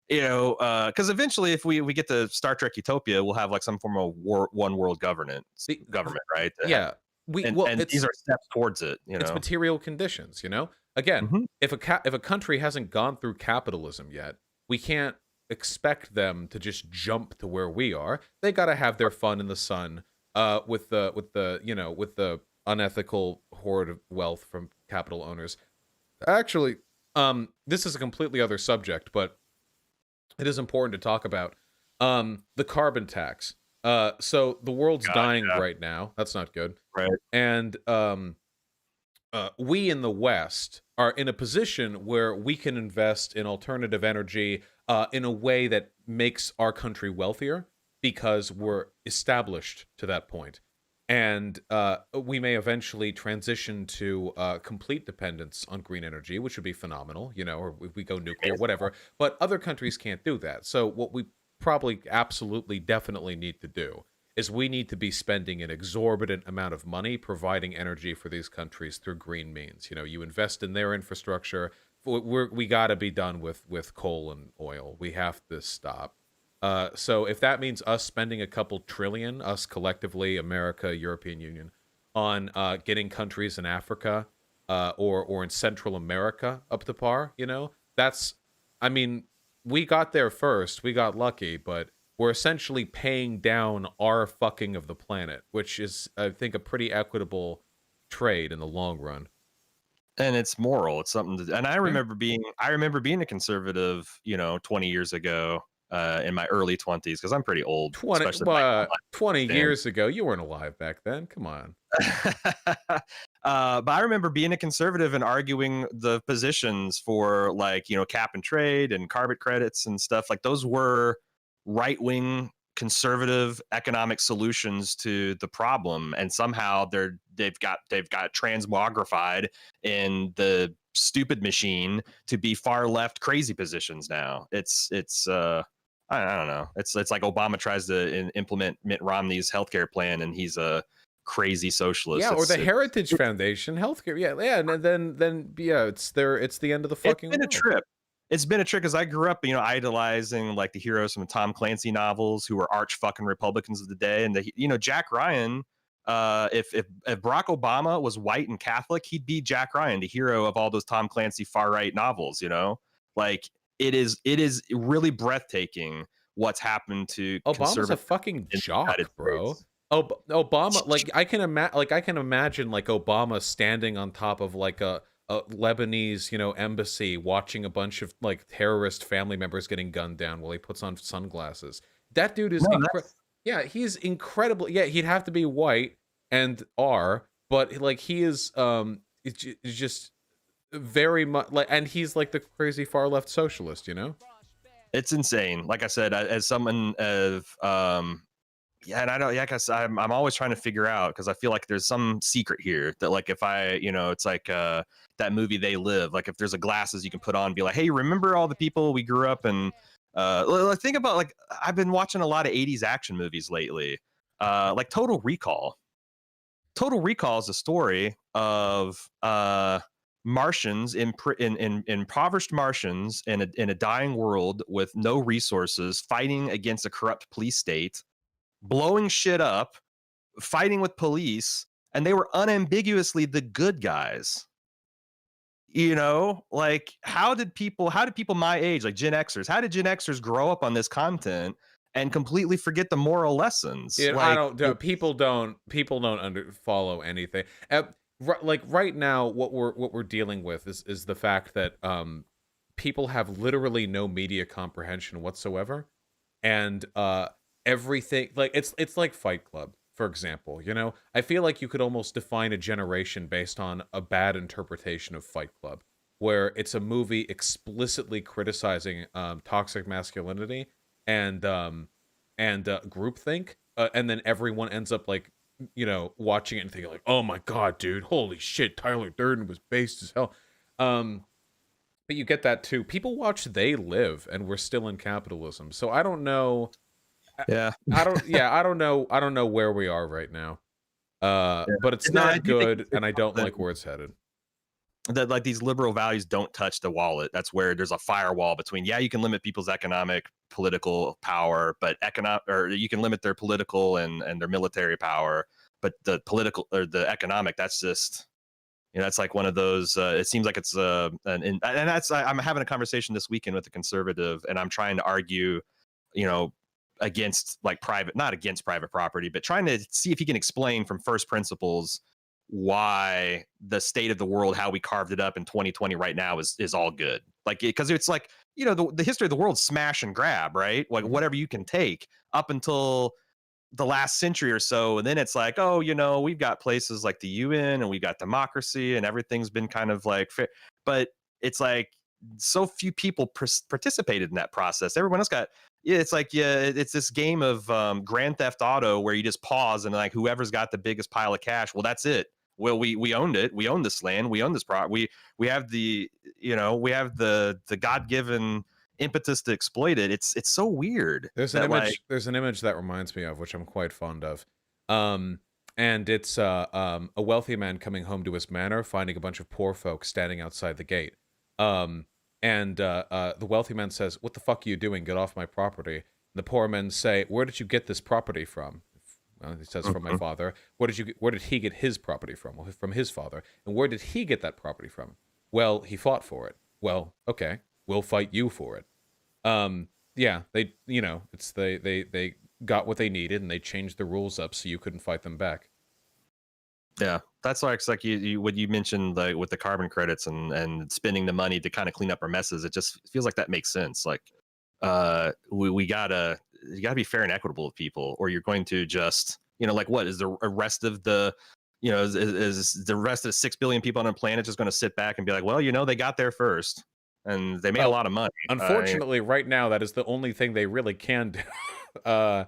Because eventually, if we get to Star Trek Utopia, we'll have like some form of one world the government, right? yeah, And these are steps towards it. it's material conditions, you know. Again, Mhm. if a country hasn't gone through capitalism yet, we can't expect them to just jump to where we are. They got to have their fun in the sun, with the unethical hoard of wealth from capital owners. Actually, this is a completely other subject, but it is important to talk about. The carbon tax. So the world's God, dying yeah, right now. That's not good. right. And we in the West are in a position where we can invest in alternative energy in a way that makes our country wealthier because we're established to that point. And we may eventually transition to complete dependence on green energy, which would be phenomenal, or if we go nuclear, whatever. But other countries can't do that. So, what we probably absolutely definitely need to do is we need to be spending an exorbitant amount of money providing energy for these countries through green means. You invest in their infrastructure. We got to be done with coal and oil. We have to stop. So if that means us spending a couple trillion, us collectively, America, European Union, on getting countries in Africa or in Central America up to par, that's, I mean, we got there first. We got lucky, but we're essentially paying down our fucking of the planet, which is, I think, a pretty equitable trade in the long run. And it's moral. It's something and Yeah. I remember being a conservative, 20 years ago, in my early 20s, because I'm pretty old, 20, especially by online 20 standards. years ago, you weren't alive back then. Come on. But I remember being a conservative and arguing the positions for like, cap and trade and carbon credits and stuff. Like those were right wing conservative economic solutions to the problem. And somehow they've got transmogrified in the stupid machine to be far left crazy positions now. I don't know. It's like Obama tries to implement Mitt Romney's healthcare plan, and he's a crazy socialist. Yeah, or the It's Heritage Foundation, healthcare. Yeah, yeah, and then yeah, it's there. It's the end of the it's fucking been a world. trip. It's been a trick because I grew up, idolizing like the heroes from Tom Clancy novels who were arch fucking Republicans of the day, and Jack Ryan. If Barack Obama was white and Catholic, he'd be Jack Ryan, the hero of all those Tom Clancy far right novels. Like it is really breathtaking what's happened to Obama's a conservative fucking in the United jock, bro. States. Obama, like I can imagine like Obama standing on top of like a Lebanese, embassy, watching a bunch of like terrorist family members getting gunned down while he puts on sunglasses. That dude is No, incredible. that's Yeah, he's incredible. Yeah, he'd have to be white and R, but like he is, it's just very much like, and he's like the crazy far left socialist. it's insane. Like I said, as someone of yeah, and I don't, yeah, because I'm always trying to figure out because I feel like there's some secret here that like if I, it's like that movie They Live. Like if there's a glasses you can put on, and be like, hey, remember all the people we grew up and think about like I've been watching a lot of '80s action movies lately, like Total Recall. Total Recall is a story of Martians in impoverished Martians in a dying world with no resources, fighting against a corrupt police state, blowing shit up, fighting with police, and they were unambiguously the good guys. Like how did people my age, like Gen Xers, how did Gen Xers grow up on this content and completely forget the moral lessons? I Like don't. People don't follow anything. Like right now, what we're dealing with is the fact that people have literally no media comprehension whatsoever, and everything like it's like Fight Club. for example. You know, I feel like you could almost define a generation based on a bad interpretation of Fight Club, where it's a movie explicitly criticizing toxic masculinity and groupthink, and then everyone ends up like, you know, watching it and thinking like, oh my god, dude, holy shit, Tyler Durden was based as hell. But you get that too. People watch They Live, and we're still in capitalism. So I don't know. Yeah. I don't know. I don't know where we are right now. But it's And I not do think good, it's and I don't that like where it's headed. that like these liberal values don't touch the wallet. That's where there's a firewall between, yeah, you can limit people's economic political power, but or you can limit their political and their military power, but the political or the economic, that's just, you know, that's like one of those. It seems like it's and that's I'm having a conversation this weekend with a conservative, and I'm trying to argue, you know, against like not against private property, but trying to see if he can explain from first principles why the state of the world, how we carved it up in 2020 right now is all good. Like, because it's like, you know, the history of the world, smash and grab, right? Like whatever you can take up until the last century or so, and then it's like, oh, you know, we've got places like the UN and we've got democracy and everything's been kind of like fair. But it's like so few people participated in that process. Everyone else got, yeah, it's like, yeah, it's this game of Grand Theft Auto where you just pause and like whoever's got the biggest pile of cash, well, that's it. Well, we owned it. We own this land. We own this property. We have the, you know, we have the God-given impetus to exploit it. It's so weird. There's an image. There's an image that reminds me of, which I'm quite fond of. And it's a wealthy man coming home to his manor, finding a bunch of poor folk standing outside the gate. And the wealthy man says, "What the fuck are you doing? Get off my property." And the poor men say, "Where did you get this property from?" He says, "From my father." Where did he get his property from? Well, from his father. And where did he get that property from? Well, he fought for it. Well, okay, we'll fight you for it. Yeah, they, you know, it's they got what they needed, and they changed the rules up so you couldn't fight them back. Yeah, that's why it's like you what you mentioned, like with the carbon credits and spending the money to kind of clean up our messes. It just feels like that makes sense. Like, you gotta be fair and equitable with people, or you're going to just, you know, like what is the rest of the, you know, is the rest of the 6 billion people on the planet just going to sit back and be like, well, you know, they got there first and they made a lot of money. Unfortunately, right now that is the only thing they really can do. Right.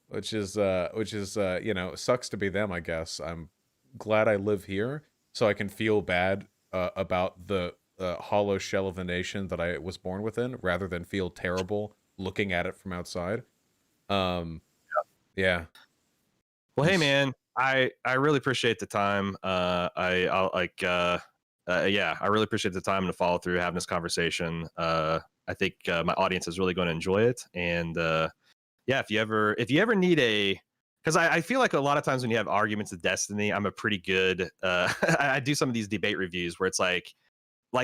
Which is you know, sucks to be them, I guess. I'm glad I live here so I can feel bad about the hollow shell of the nation that I was born within, rather than feel terrible looking at it from outside. Yeah. Well, hey man, I really appreciate the time. I'll like yeah, I really appreciate the time and the follow through having this conversation. I think my audience is really going to enjoy it. And yeah, if you ever need a, because I feel like a lot of times when you have arguments of destiny, I'm a pretty good I do some of these debate reviews where it's like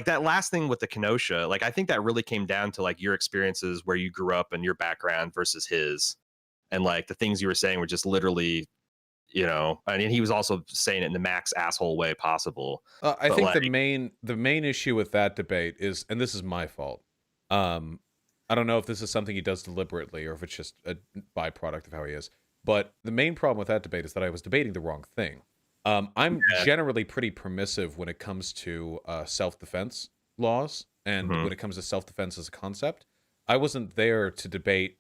that last thing with the Kenosha, like I think that really came down to like your experiences where you grew up and your background versus his, and like the things you were saying were just literally, you know, I mean, he was also saying it in the max asshole way possible. I think like, the main issue with that debate is, and this is my fault, I don't know if this is something he does deliberately or if it's just a byproduct of how he is, but the main problem with that debate is that I was debating the wrong thing. I'm generally pretty permissive when it comes to self-defense laws, and when it comes to self-defense as a concept. I wasn't there to debate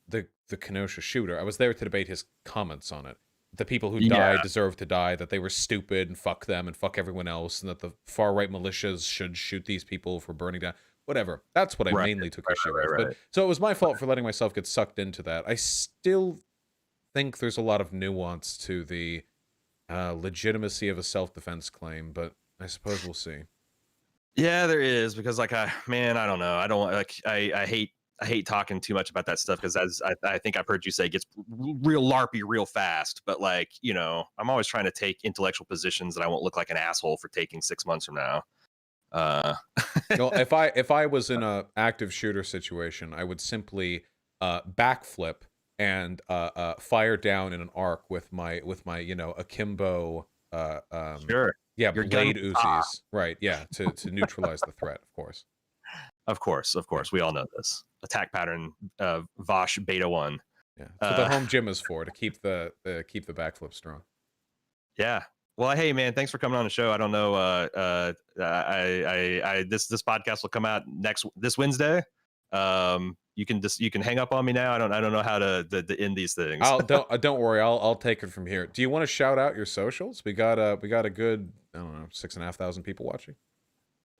the Kenosha shooter. I was there to debate his comments on it. The people who died deserve to die, that they were stupid and fuck them and fuck everyone else, and that the far-right militias should shoot these people for burning down. Whatever. That's what I mainly took issue with. But, so it was my fault for letting myself get sucked into that. I still think there's a lot of nuance to the legitimacy of a self-defense claim, but I suppose we'll see. Yeah, there is, because like I don't know. I don't like I hate talking too much about that stuff, because as I think I've heard you say, it gets real LARPy real fast. But like, you know, I'm always trying to take intellectual positions that I won't look like an asshole for taking 6 months from now. Well, if I was in a active shooter situation, I would simply backflip and fire down in an arc with my you know, akimbo sure. Yeah, your blade Uzis. Right, yeah, to neutralize the threat, of course. Of course. We all know this. Attack pattern Vosh Beta 1. Yeah, that's what the home gym is for, to keep the backflip strong. Yeah. Well, hey man, thanks for coming on the show. I don't know. This podcast will come out this Wednesday. You can hang up on me now. I don't know how to end these things. Don't worry. I'll take it from here. Do you want to shout out your socials? We got a good, I don't know, 6,500 people watching.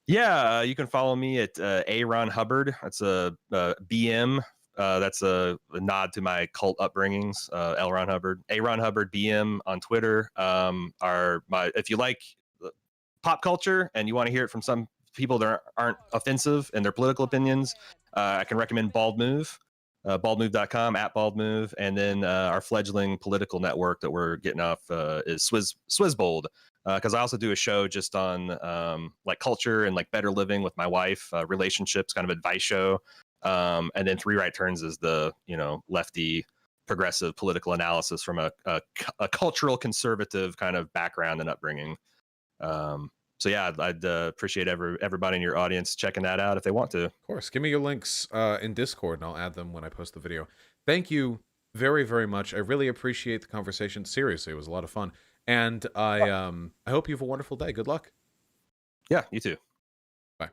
Yeah, you can follow me at Aaron Hubbard. That's a BM. That's a nod to my cult upbringings. L. Ron Hubbard, Aaron Hubbard BM on Twitter. If you like pop culture and you want to hear it from some people that aren't offensive in their political opinions, I can recommend Bald Move, baldmove.com, at Bald Move, and then our fledgling political network that we're getting off is Swizzbold. Because I also do a show just on like culture and like better living with my wife, relationships, kind of advice show. And then Three Right Turns is the, lefty progressive political analysis from a cultural conservative kind of background and upbringing. So yeah, I'd appreciate everybody in your audience checking that out if they want to. Of course. Give me your links in Discord and I'll add them when I post the video. Thank you very, very much. I really appreciate the conversation. Seriously, it was a lot of fun. And I hope you have a wonderful day. Good luck. Yeah, you too. Bye.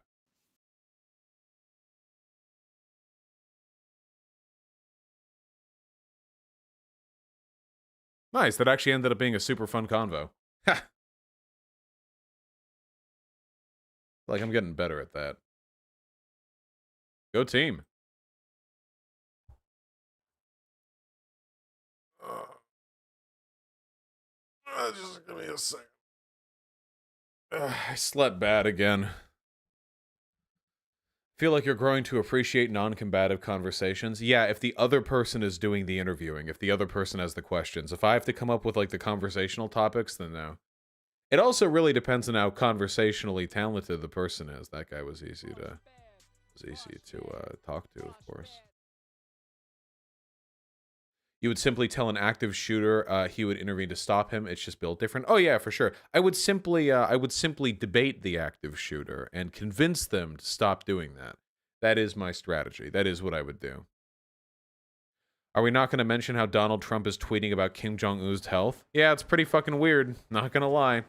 Nice. That actually ended up being a super fun convo. Ha! Like, I'm getting better at that. Go team. Just give me a second. I slept bad again. Feel like you're growing to appreciate non-combative conversations. Yeah, if the other person is doing the interviewing, if the other person has the questions. If I have to come up with like the conversational topics, then no. It also really depends on how conversationally talented the person is. That guy was easy to talk to, of course. You would simply tell an active shooter he would intervene to stop him. It's just built different. Oh yeah, for sure. I would simply debate the active shooter and convince them to stop doing that. That is my strategy. That is what I would do. Are we not going to mention how Donald Trump is tweeting about Kim Jong-un's health? Yeah, it's pretty fucking weird. Not going to lie.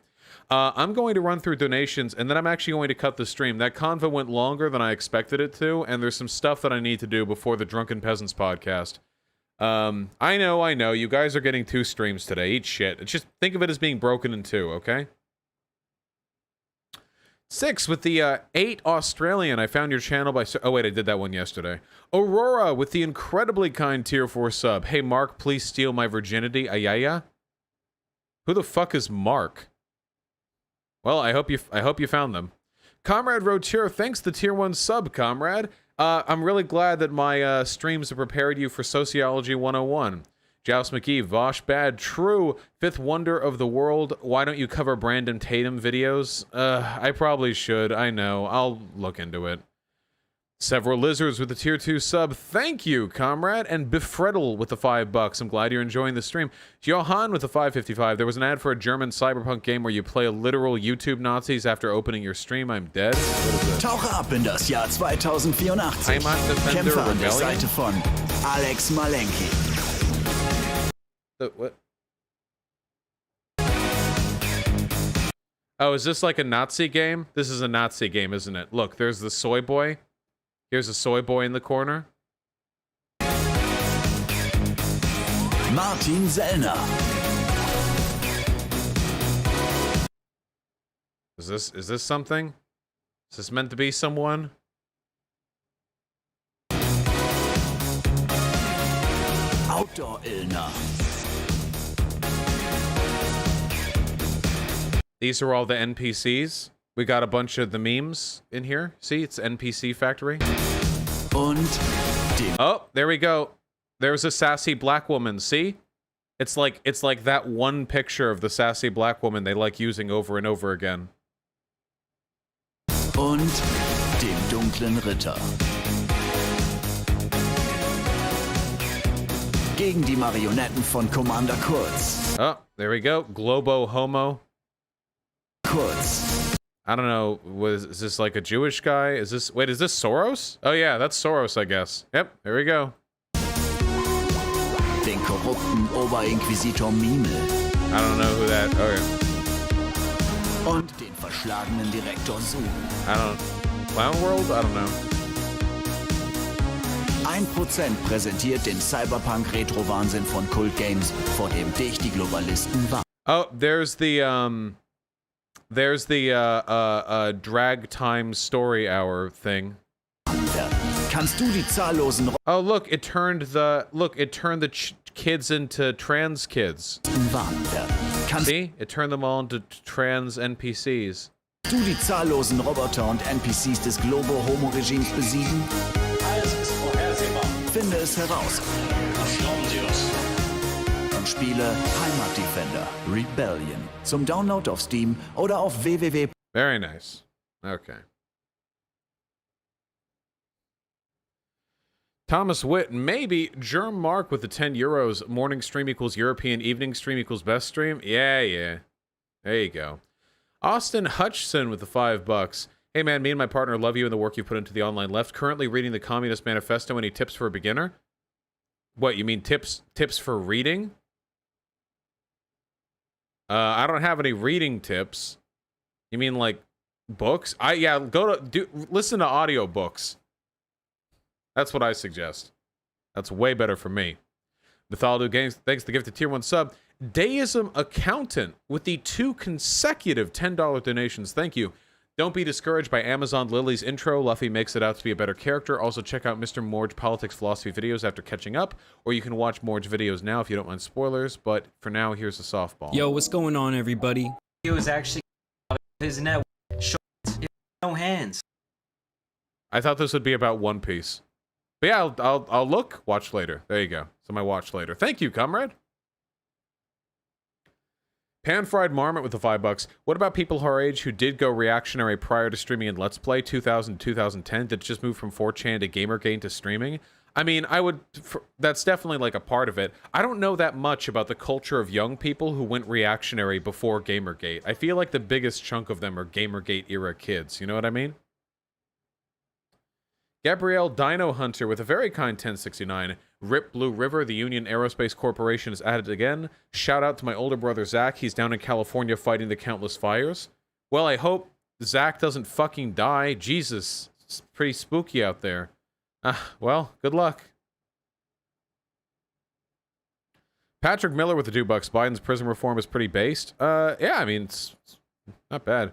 I'm going to run through donations, and then I'm actually going to cut the stream. That convo went longer than I expected it to, and there's some stuff that I need to do before the Drunken Peasants podcast. I know, you guys are getting 2 streams today. Eat shit. It's just, think of it as being broken in 2, okay? 6 with the 8 Australian. I found your channel by... Oh, wait, I did that one yesterday. Aurora with the incredibly kind tier 4 sub. Hey, Mark, please steal my virginity. Ayaya? Who the fuck is Mark? Well, I hope you found them. Comrade Rotier, thanks the tier 1 sub, comrade. I'm really glad that my streams have prepared you for Sociology 101. Joust McGee, Vosh Bad, True, 5th Wonder of the World. Why don't you cover Brandon Tatum videos? I probably should. I know. I'll look into it. Several Lizards with the tier 2 sub. Thank you, comrade. And Befreddle with the $5. I'm glad you're enjoying the stream. Johan with the 555. There was an ad for a German cyberpunk game where you play literal YouTube Nazis after opening your stream. I'm dead. Tauche ab in das Jahr 2084. Defender Kämpfe an der Rebellion? Seite von Alex Malenki. What? Oh, is this like a Nazi game? This is a Nazi game, isn't it? Look, there's the soy boy. Here's a soy boy in the corner. Martin Sellner. Is this something? Is this meant to be someone? Outdoor Illner. These are all the NPCs. We got a bunch of the memes in here. See, it's NPC Factory. Und dem Oh, there we go. There's a sassy black woman. See? It's like that one picture of the sassy black woman they like using over and over again. Und dem dunklen Ritter. Gegen die Marionetten von Commander Kurz. Oh, there we go. Globo Homo. Kurz. I don't know. Is this like a Jewish guy? Is this Soros? Oh yeah, that's Soros, I guess. Yep, there we go. den korrupten Oberinquisitor Mime I don't know who that. Okay. und den verschlagenen Direktor Zoom. I don't. Clown World? I don't know. 1% präsentiert den Cyberpunk-Retro-Wahnsinn von Kult Games, vor dem dich die Globalisten warnen. Oh, there's the drag time story hour thing. Kannst du die zahllosen Oh, look, it turned the kids into trans kids. Roboter warnen? Kannst See? It turned them all into trans NPCs. du die zahllosen Roboter und NPCs des Globo-Homo-Regimes besiegen? Alles ist vorhersehbar. Finde es heraus Was glauben Sie uns? und spiele Heimat Defender Rebellion zum Download auf Steam oder auf www. Very nice. Okay. Thomas Witt, maybe. Germ Mark with the 10 euros. Morning stream equals European, evening stream equals best stream. Yeah. There you go. Austin Hutchson with the $5. Hey man, me and my partner love you and the work you put into the online left. Currently reading the Communist Manifesto. Any tips for a beginner? What, you mean tips for reading? I don't have any reading tips. You mean like books? Listen to audiobooks. That's what I suggest. That's way better for me. Mythology Games, thanks to gift of tier 1 sub. Deism Accountant with the 2 consecutive $10 donations. Thank you. Don't be discouraged by Amazon Lily's intro. Luffy makes it out to be a better character. Also check out Mr. Morge Politics Philosophy videos after catching up, or you can watch Morge videos now if you don't mind spoilers, but for now, here's a softball. Yo, what's going on, everybody? He was actually his net short, no hands. I thought this would be about One Piece. But yeah, I'll look, watch later. There you go. So my watch later. Thank you, comrade. Pan-fried marmot with the $5. What about people our age who did go reactionary prior to streaming in Let's Play 2000 2010? Did it just move from 4chan to Gamergate to streaming? I mean, that's definitely like a part of it. I don't know that much about the culture of young people who went reactionary before Gamergate. I feel like the biggest chunk of them are Gamergate era kids. You know what I mean? Gabrielle Dino Hunter with a very kind 1069. Rip Blue River, the Union Aerospace Corporation is at it again. Shout out to my older brother Zach. He's down in California fighting the countless fires. Well, I hope Zach doesn't fucking die. Jesus, it's pretty spooky out there. Well, good luck. Patrick Miller with the $2. Biden's prison reform is pretty based. Yeah, I mean, it's not bad.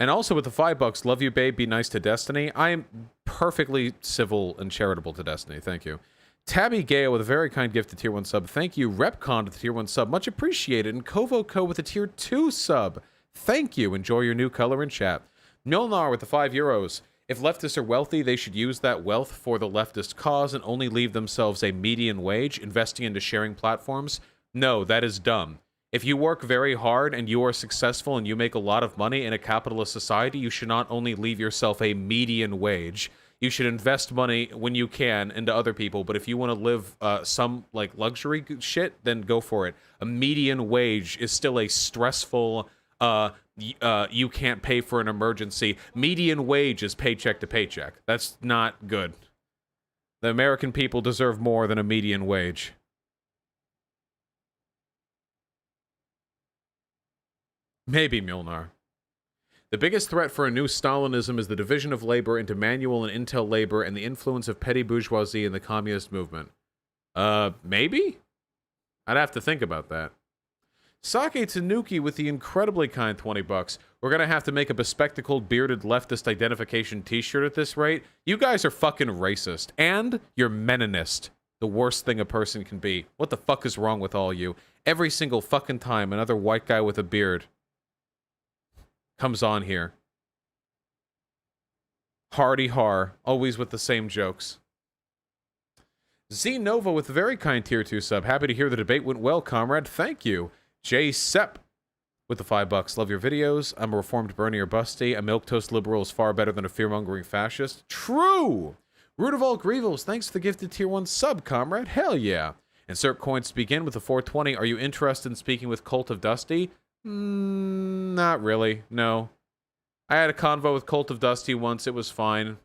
And also with the $5, love you, babe, be nice to Destiny. I am perfectly civil and charitable to Destiny. Thank you. Tabby Gale with a very kind gift to tier 1 sub. Thank you. Repcon with the tier 1 sub. Much appreciated. And Kovo Co with a tier 2 sub. Thank you. Enjoy your new color in chat. Milnar with the €5. If leftists are wealthy, they should use that wealth for the leftist cause and only leave themselves a median wage, investing into sharing platforms. No, that is dumb. If you work very hard and you are successful and you make a lot of money in a capitalist society, you should not only leave yourself a median wage. You should invest money when you can into other people. But if you want to live some like luxury shit, then go for it. A median wage is still a stressful, you can't pay for an emergency. Median wage is paycheck to paycheck. That's not good. The American people deserve more than a median wage. Maybe Milnar. The biggest threat for a new Stalinism is the division of labor into manual and intel labor and the influence of petty bourgeoisie in the communist movement. Maybe? I'd have to think about that. Sake Tanuki with the incredibly kind $20. We're gonna have to make a bespectacled, bearded leftist identification t-shirt at this rate. You guys are fucking racist. And you're Meninist. The worst thing a person can be. What the fuck is wrong with all you? Every single fucking time another white guy with a beard comes on here. Hardy har, always with the same jokes. Z Nova with a very kind tier 2 sub. Happy to hear the debate went well, comrade. Thank you. J Sepp with the $5. Love your videos. I'm a reformed Bernie or Busty. A milquetoast liberal is far better than a fear-mongering fascist. True! Root of all Grievals, thanks for the gifted tier 1 sub, comrade. Hell yeah. Insert coins to begin with the 420. Are you interested in speaking with Cult of Dusty? Not really, no. I had a convo with Cult of Dusty once, it was fine.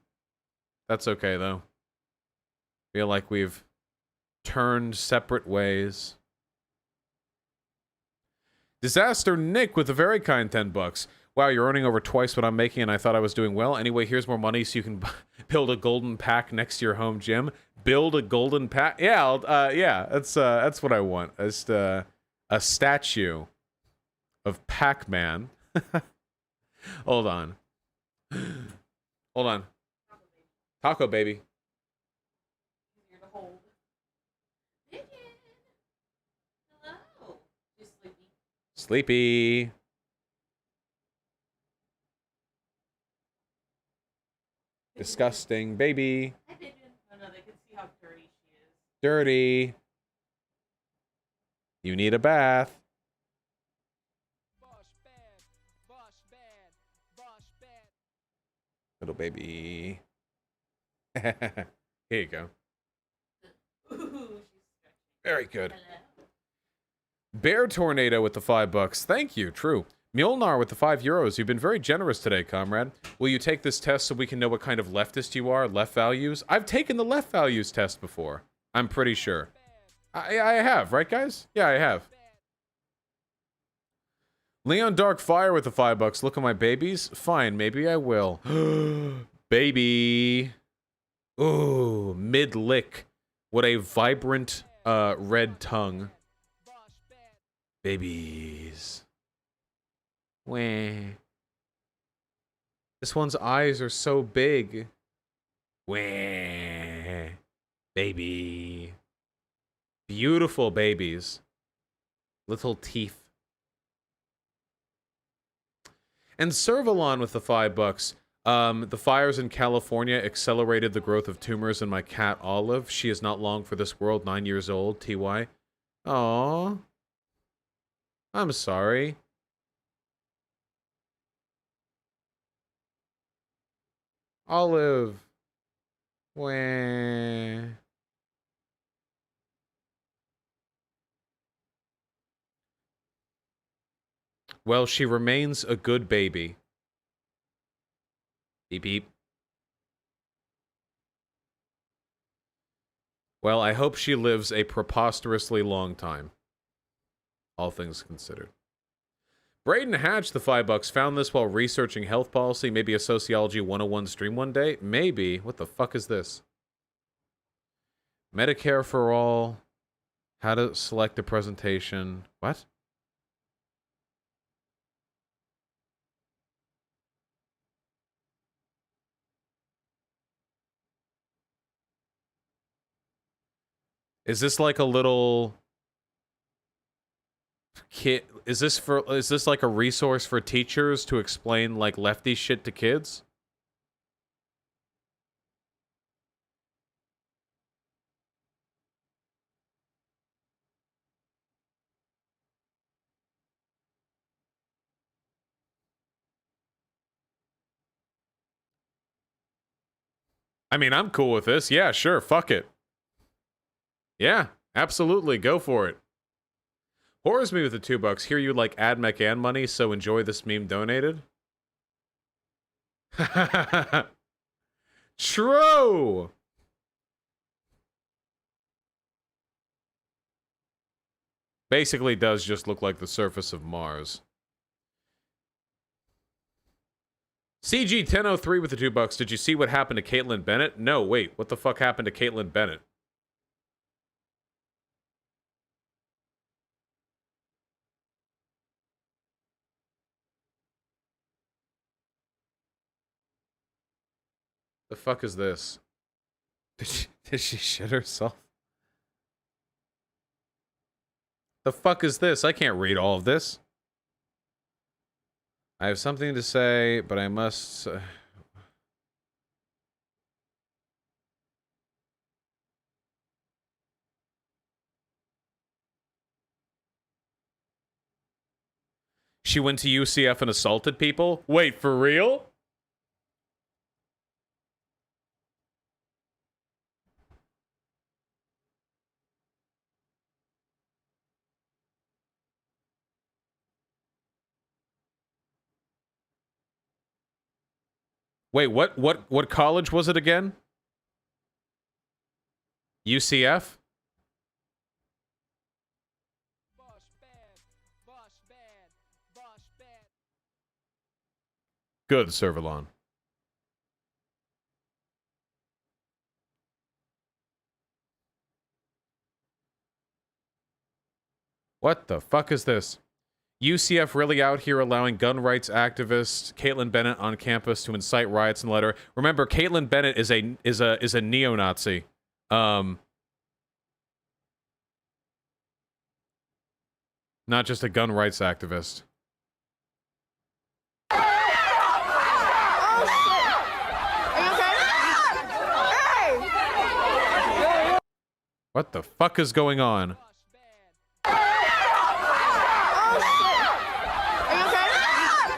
That's okay, though. Feel like we've turned separate ways. Disaster Nick with a very kind 10 bucks. Wow, you're earning over twice what I'm making, and I thought I was doing well. Anyway, here's more money so you can build a golden pack next to your home gym. Build a golden pack? Yeah, yeah, that's what I want. Just a statue of Pac-Man. Hold on. Hold on. Taco baby. Sleepy. Disgusting baby. Hi, Pigeon. Oh no, they can see how dirty she is. Dirty. You need a bath. Little baby. Here you go. Ooh, she's stretching. Very good. Hello. Bear Tornado with the $5. Thank you. True. Mjolnar with the €5. You've been very generous today, comrade. Will you take this test so we can know what kind of leftist you are? Left values? I've taken the left values test before. I'm pretty sure. I have, right, guys? Yeah, I have. Leon Dark Fire with the $5. Look at my babies. Fine, maybe I will. Baby. Ooh, mid-lick. What a vibrant red tongue. Babies. Wah. This one's eyes are so big. Wah. Baby. Beautiful babies. Little teeth. And Servalon with the $5. The fires in California accelerated the growth of tumors in my cat Olive. She is not long for this world, 9 years old, TY. Aww. I'm sorry. Olive. Wah. Well, she remains a good baby. Beep beep. Well, I hope she lives a preposterously long time. All things considered. Braden Hatch, the $5. Found this while researching health policy. Maybe a Sociology 101 stream one day? Maybe. What the fuck is this? Medicare for all. How to select a presentation. What? Is this like a little kid? Is this like a resource for teachers to explain like lefty shit to kids? I mean, I'm cool with this. Yeah, sure. Fuck it. Yeah, absolutely. Go for it. Horrors me with the $2. Hear you like AdMech and money, so enjoy this meme donated. True. Basically does just look like the surface of Mars. CG1003 with the $2. Did you see what happened to Caitlyn Bennett? No, wait. What the fuck happened to Caitlyn Bennett? The fuck is this? Did she shit herself? The fuck is this? I can't read all of this. I have something to say, but I must... She went to UCF and assaulted people? Wait, for real? Wait, what college was it again? UCF? good, Servalon? What the fuck is this? UCF really out here allowing gun rights activist Caitlin Bennett on campus to incite riots and letter. Remember, Caitlin Bennett is a neo-Nazi. Not just a gun rights activist. What the fuck is going on?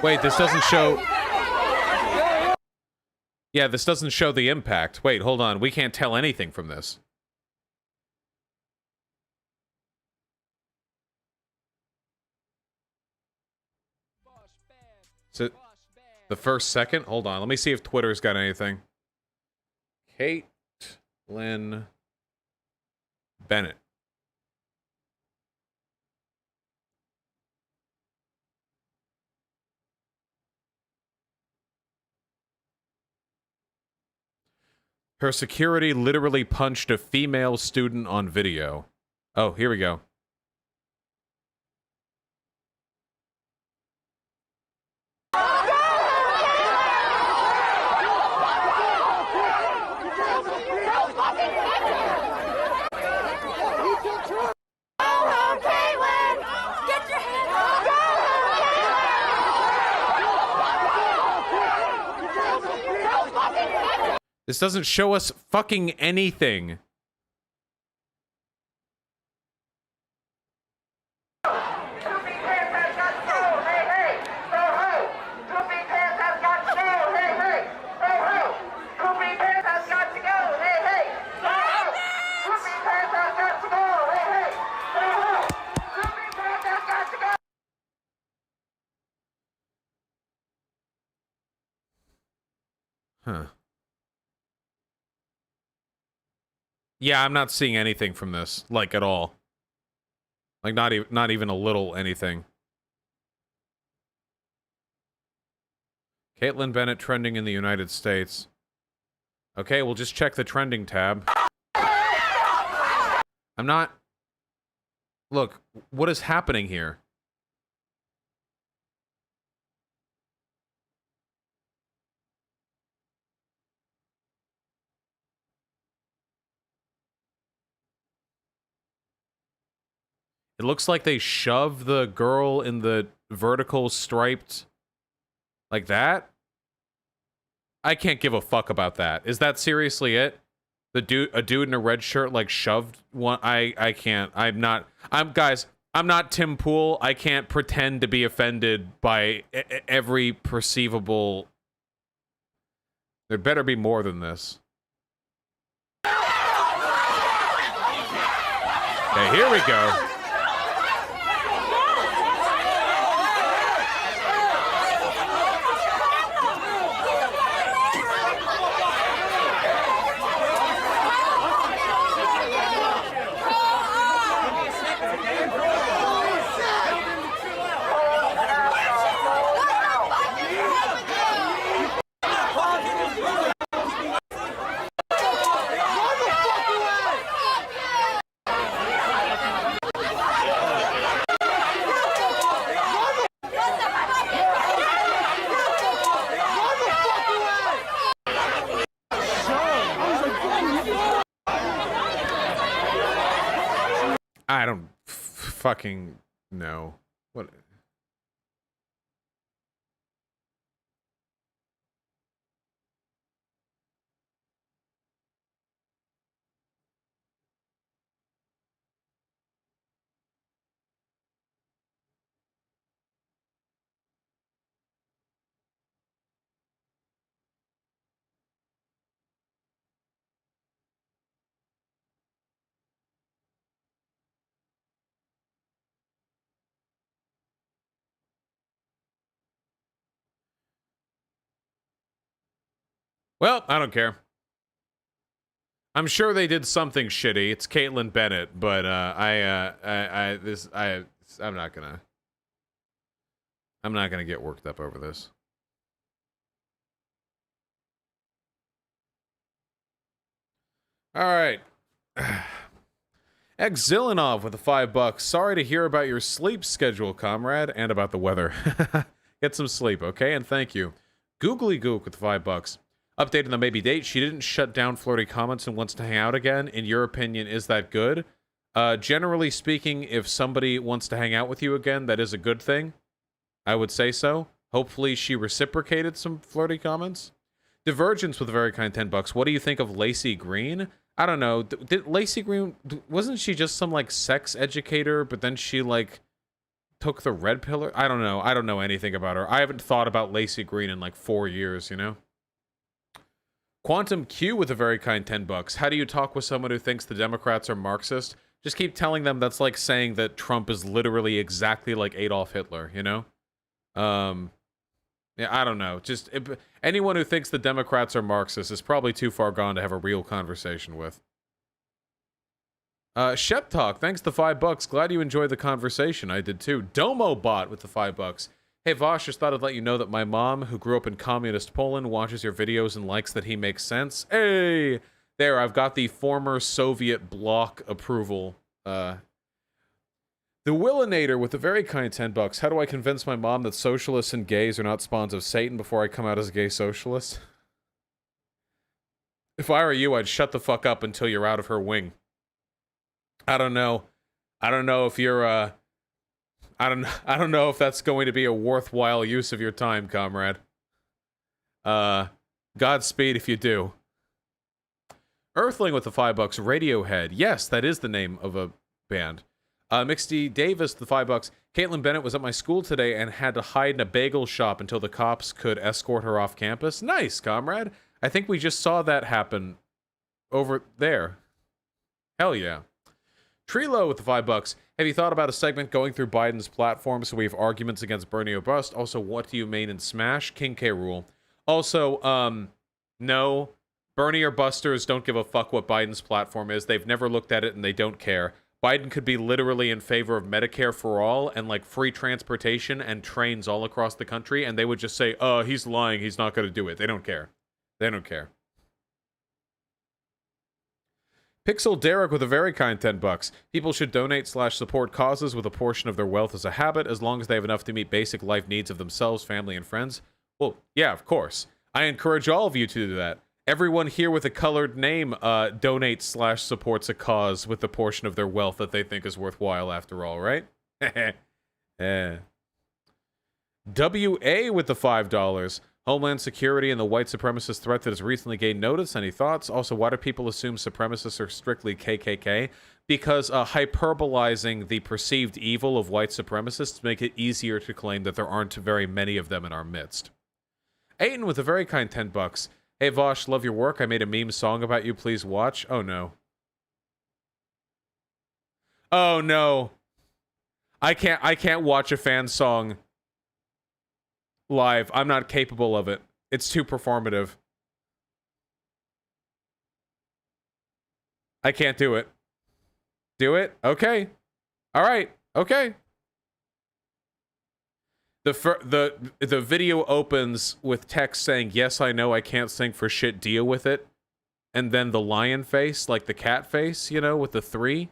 Wait, this doesn't show... Yeah, this doesn't show the impact. Wait, hold on. We can't tell anything from this. Is it the first second? Hold on. Let me see if Twitter's got anything. Caitlin Bennett. Her security literally punched a female student on video. Oh, here we go. This doesn't show us fucking anything. Huh. Yeah, I'm not seeing anything from this, like, at all. Like, not even a little anything. Caitlin Bennett trending in the United States. Okay, we'll just check the trending tab. I'm not... Look, what is happening here? It looks like they shove the girl in the vertical striped... like that? I can't give a fuck about that. Is that seriously it? A dude in a red shirt, like, shoved one? I can't. Guys, I'm not Tim Pool. I can't pretend to be offended by every perceivable... There better be more than this. Okay, here we go. I don't fucking know. What? Well, I don't care. I'm sure they did something shitty. It's Caitlin Bennett, but I'm not gonna get worked up over this. All right. Exillinov with the $5. Sorry to hear about your sleep schedule, comrade, and about the weather. Get some sleep, okay? And thank you. Googly Gook with the $5. Update on the maybe date. She didn't shut down flirty comments and wants to hang out again. In your opinion, is that good? Generally speaking, if somebody wants to hang out with you again, that is a good thing. I would say so. Hopefully she reciprocated some flirty comments. Divergence with a very kind $10. What do you think of Lacey Green? I don't know. Did Lacey Green, wasn't she just some like sex educator, but then she like took the red pill? I don't know. I don't know anything about her. I haven't thought about Lacey Green in like 4 years, you know? Quantum Q with a very kind $10. How do you talk with someone who thinks the Democrats are Marxist? Just keep telling them that's like saying that Trump is literally exactly like Adolf Hitler, you know? Yeah, I don't know. Just anyone who thinks the Democrats are Marxists is probably too far gone to have a real conversation with. Shep Talk, thanks the $5. Glad you enjoyed the conversation. I did too. Domo Bot with the $5. Hey Vosh, just thought I'd let you know that my mom, who grew up in communist Poland, watches your videos and likes that he makes sense. Hey! There, I've got the former Soviet bloc approval. The Willinator with a very kind $10. How do I convince my mom that socialists and gays are not spawns of Satan before I come out as a gay socialist? If I were you, I'd shut the fuck up until you're out of her wing. I don't know. I don't know if you're, I don't know if that's going to be a worthwhile use of your time, comrade. Godspeed if you do. Earthling with the $5. Radiohead. Yes, that is the name of a band. Mixty Davis, the $5. Caitlin Bennett was at my school today and had to hide in a bagel shop until the cops could escort her off campus. Nice, comrade. I think we just saw that happen over there. Hell yeah. Trilo with the $5. Have you thought about a segment going through Biden's platform so we have arguments against Bernie or bust? Also, what do you main in Smash? King K. Rule. Also, no. Bernie or busters don't give a fuck what Biden's platform is. They've never looked at it and they don't care. Biden could be literally in favor of Medicare for all and like free transportation and trains all across the country, and they would just say, he's lying, he's not going to do it. They don't care. They don't care. Pixel Derek with a very kind $10. People should donate/support causes with a portion of their wealth as a habit, as long as they have enough to meet basic life needs of themselves, family, and friends. Well, yeah, of course. I encourage all of you to do that. Everyone here with a colored name donates/supports a cause with a portion of their wealth that they think is worthwhile after all, right? WA with the $5. Homeland Security and the white supremacist threat that has recently gained notice. Any thoughts? Also, why do people assume supremacists are strictly KKK? Because hyperbolizing the perceived evil of white supremacists make it easier to claim that there aren't very many of them in our midst. Aiden with a very kind $10. Hey Vosh, love your work. I made a meme song about you. Please watch. Oh no. Oh no. I can't watch a fan song live. I'm not capable of it. It's too performative. I can't do it. Do it? Okay. All right. Okay. The video opens with text saying, "Yes, I know I can't sing for shit, deal with it." And then the lion face, like the cat face, you know, with the 3.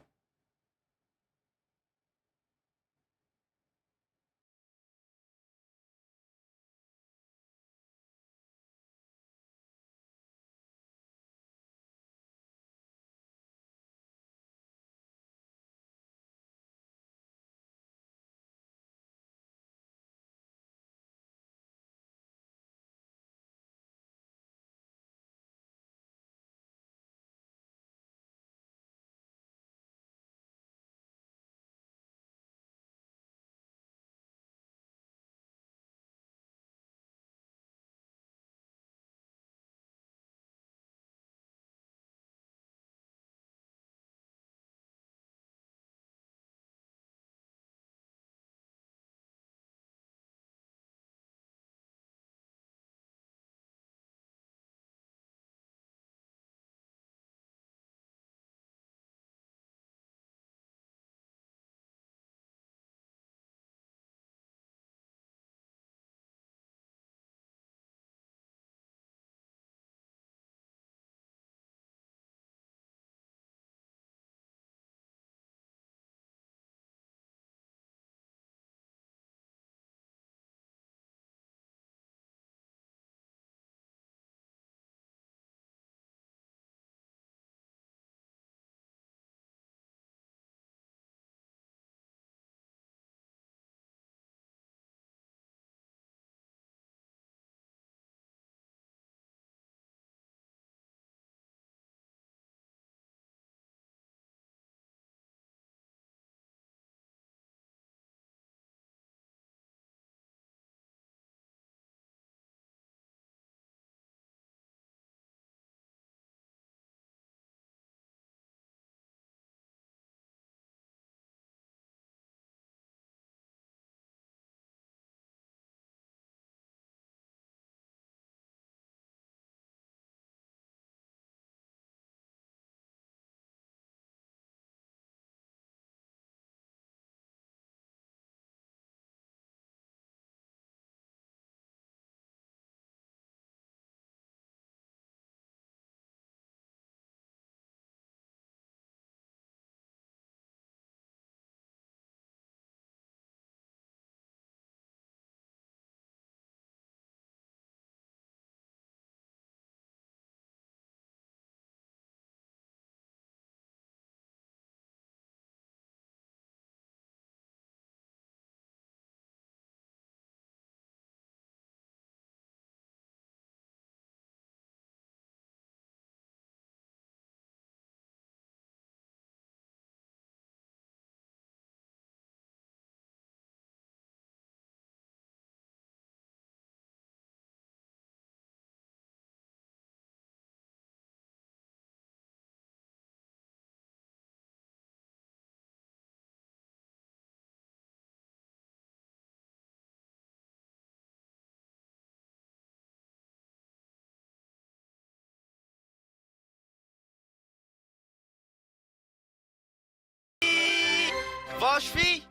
Wash fee?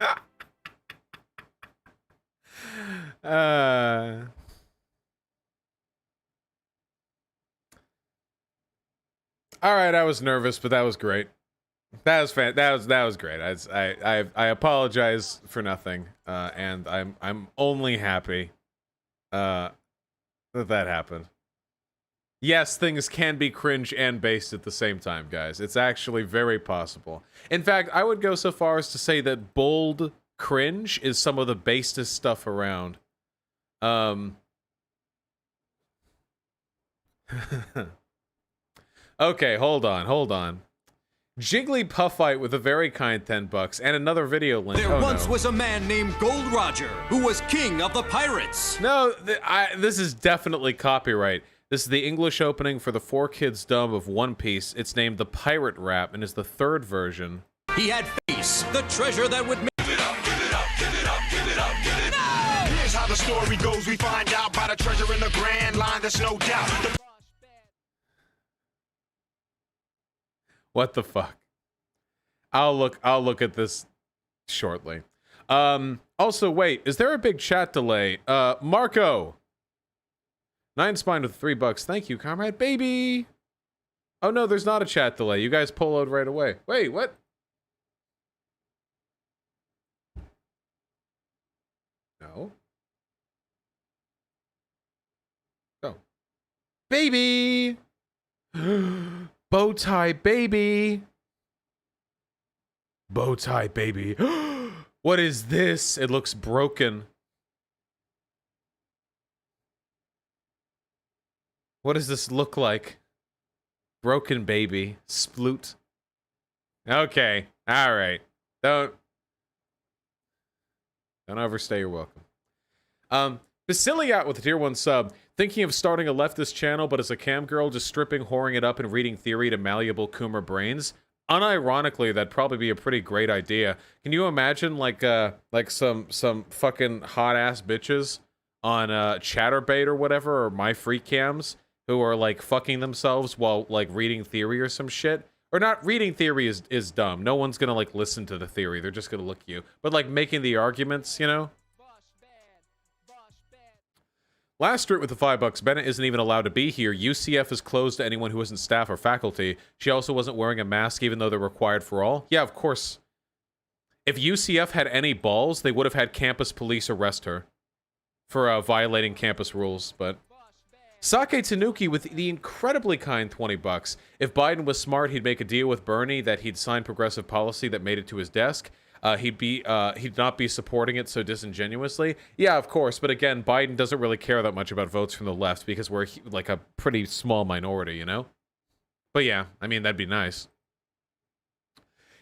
All right, I was nervous, but that was great. That was great. I apologize for nothing, and I'm only happy that happened. Yes, things can be cringe and based at the same time, guys. It's actually very possible. In fact, I would go so far as to say that bold cringe is some of the basest stuff around. Okay, hold on. Jigglypuffite with a very kind $10 and another video link. There once was a man named Gold Roger who was king of the pirates. No, this is definitely copyright. This is the English opening for the 4Kids dub of One Piece. It's named The Pirate Rap and is the 3rd version. He had face, the treasure that would make Give it up, give it up, give it up, give it up, give it up. Here's how the story goes. We find out by the treasure in the Grand Line. There's no doubt. What the fuck? I'll look at this shortly. Also, wait, is there a big chat delay? Marco. 9 Spine with $3. Thank you, comrade baby. Oh no, there's not a chat delay. You guys poloed right away. Wait, what? No. Oh. Baby. Bowtie baby. Bowtie baby. What is this? It looks broken. What does this look like? Broken baby. Sploot. Okay. All right. Don't overstay your welcome. Basiliat with a tier 1 sub. Thinking of starting a leftist channel, but as a cam girl, just stripping, whoring it up, and reading theory to malleable Coomer brains. Unironically, that'd probably be a pretty great idea. Can you imagine like some fucking hot ass bitches on Chatterbait or whatever, or My Free Cams, who are like fucking themselves while like reading theory or some shit? Or not reading theory is dumb. No one's gonna like listen to the theory. They're just gonna look at you. But like making the arguments, you know? Last street with the $5. Bennett isn't even allowed to be here. UCF is closed to anyone who isn't staff or faculty. She also wasn't wearing a mask even though they're required for all. Yeah, of course. If UCF had any balls, they would have had campus police arrest her for violating campus rules, but... Sake Tanuki with the incredibly kind $20. If Biden was smart, he'd make a deal with Bernie that he'd sign progressive policy that made it to his desk. He'd not be supporting it so disingenuously. Yeah, of course, but again, Biden doesn't really care that much about votes from the left because we're like a pretty small minority, you know? But yeah, I mean, that'd be nice.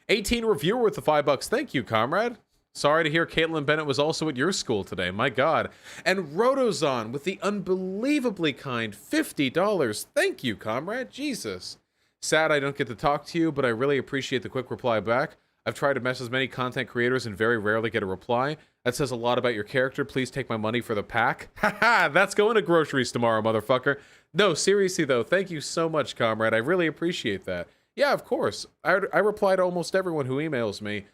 18 reviewer with the $5. Thank you, comrade. Sorry to hear Caitlin Bennett was also at your school today. My God. And Rotozon with the unbelievably kind $50. Thank you, comrade. Jesus. Sad I don't get to talk to you, but I really appreciate the quick reply back. I've tried to message many content creators and very rarely get a reply. That says a lot about your character. Please take my money for the pack. Haha, that's going to groceries tomorrow, motherfucker. No, seriously though, thank you so much, comrade. I really appreciate that. Yeah, of course. I reply to almost everyone who emails me.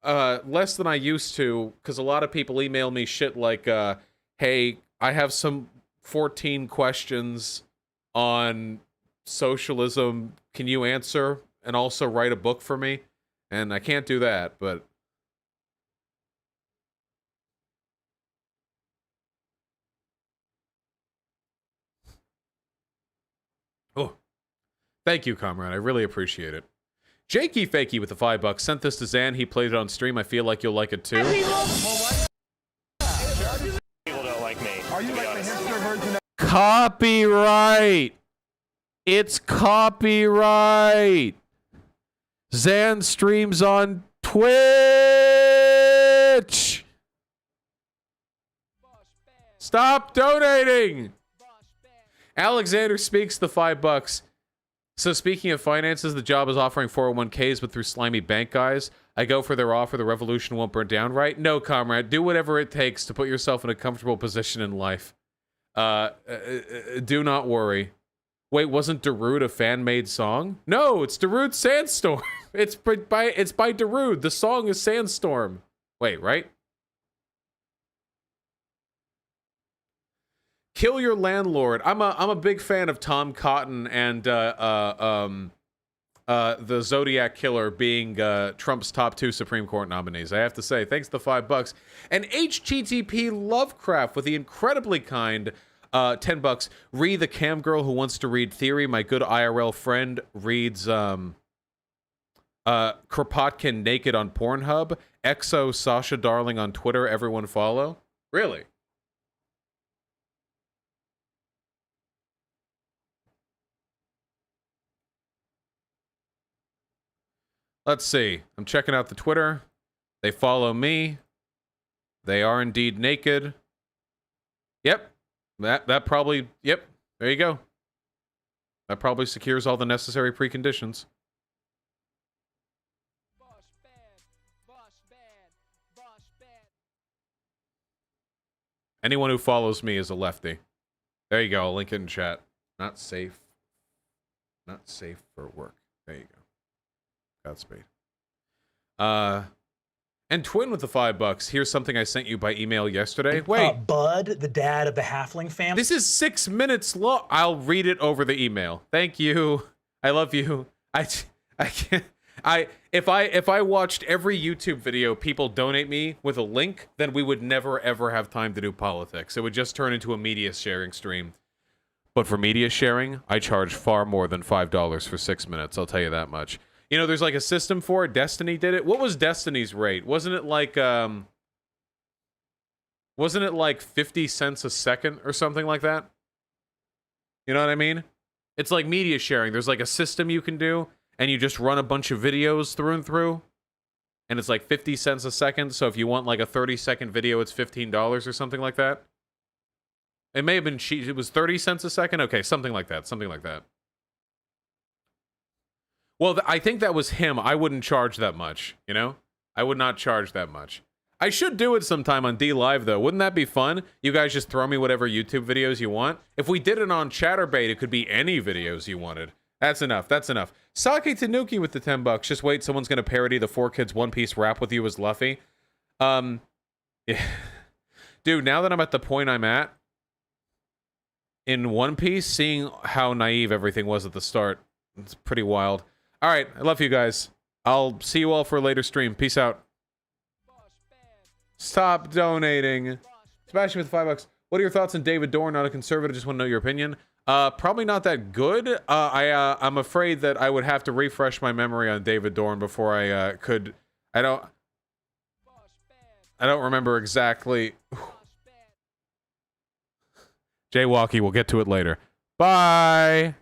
Less than I used to, because a lot of people email me shit like, hey, I have some 14 questions on socialism. Can you answer and also write a book for me? And I can't do that, but... Oh, thank you, comrade. I really appreciate it. Jakey Fakey with the $5 sent this to Zan. He played it on stream. I feel like you'll like it too. People don't like me. Are you like the hipster version of Copyright. It's copyright. Zan streams on Twitch. Stop donating. Alexander Speaks the $5. So speaking of finances, the job is offering 401ks, but through slimy bank guys. I go for their offer, the revolution won't burn down, right? No, comrade. Do whatever it takes to put yourself in a comfortable position in life. Do not worry. Wait, wasn't Darude a fan-made song? No, it's Darude Sandstorm. it's by Darude. The song is Sandstorm. Wait, right? Kill Your Landlord. I'm a big fan of Tom Cotton and the Zodiac Killer being Trump's top 2 Supreme Court nominees. I have to say, thanks to the $5. And HTTP Lovecraft with the incredibly kind $10. Ree, the cam girl who wants to read theory. My good IRL friend reads Kropotkin naked on Pornhub. Exo Sasha Darling on Twitter. Everyone follow. Really? Let's see. I'm checking out the Twitter. They follow me. They are indeed naked. Yep. That probably, yep. There you go. That probably secures all the necessary preconditions. Anyone who follows me is a lefty. There you go. I'll link it in chat. Not safe. Not safe for work. There you go. Godspeed. And Twin with the $5. Here's something I sent you by email yesterday. Wait. Bud, the dad of the halfling family. This is 6 minutes long. I'll read it over the email. Thank you. I love you. I can't. If I watched every YouTube video people donate me with a link, then we would never ever have time to do politics. It would just turn into a media sharing stream. But for media sharing, I charge far more than $5 for 6 minutes. I'll tell you that much. You know, there's like a system for it. Destiny did it. What was Destiny's rate? Wasn't it like 50 cents a second or something like that? You know what I mean? It's like media sharing. There's like a system you can do, and you just run a bunch of videos through and through, and it's like 50 cents a second. So if you want like a 30-second video, it's $15 or something like that. It may have been cheap. It was 30 cents a second. Okay, something like that. Something like that. Well, I think that was him. I wouldn't charge that much, you know? I would not charge that much. I should do it sometime on D Live, though. Wouldn't that be fun? You guys just throw me whatever YouTube videos you want. If we did it on Chatterbait, it could be any videos you wanted. That's enough. That's enough. Sake Tanuki with the $10. Just wait, someone's going to parody the 4Kids One Piece rap with you as Luffy. Yeah. Dude, now that I'm at the point I'm at, in One Piece, seeing how naive everything was at the start, it's pretty wild. All right, I love you guys. I'll see you all for a later stream. Peace out. Stop donating. Sebastian with $5. What are your thoughts on David Dorn? Not a conservative. Just want to know your opinion. Probably not that good. I'm afraid that I would have to refresh my memory on David Dorn before I could. I don't remember exactly. Jaywalkie. We'll get to it later. Bye.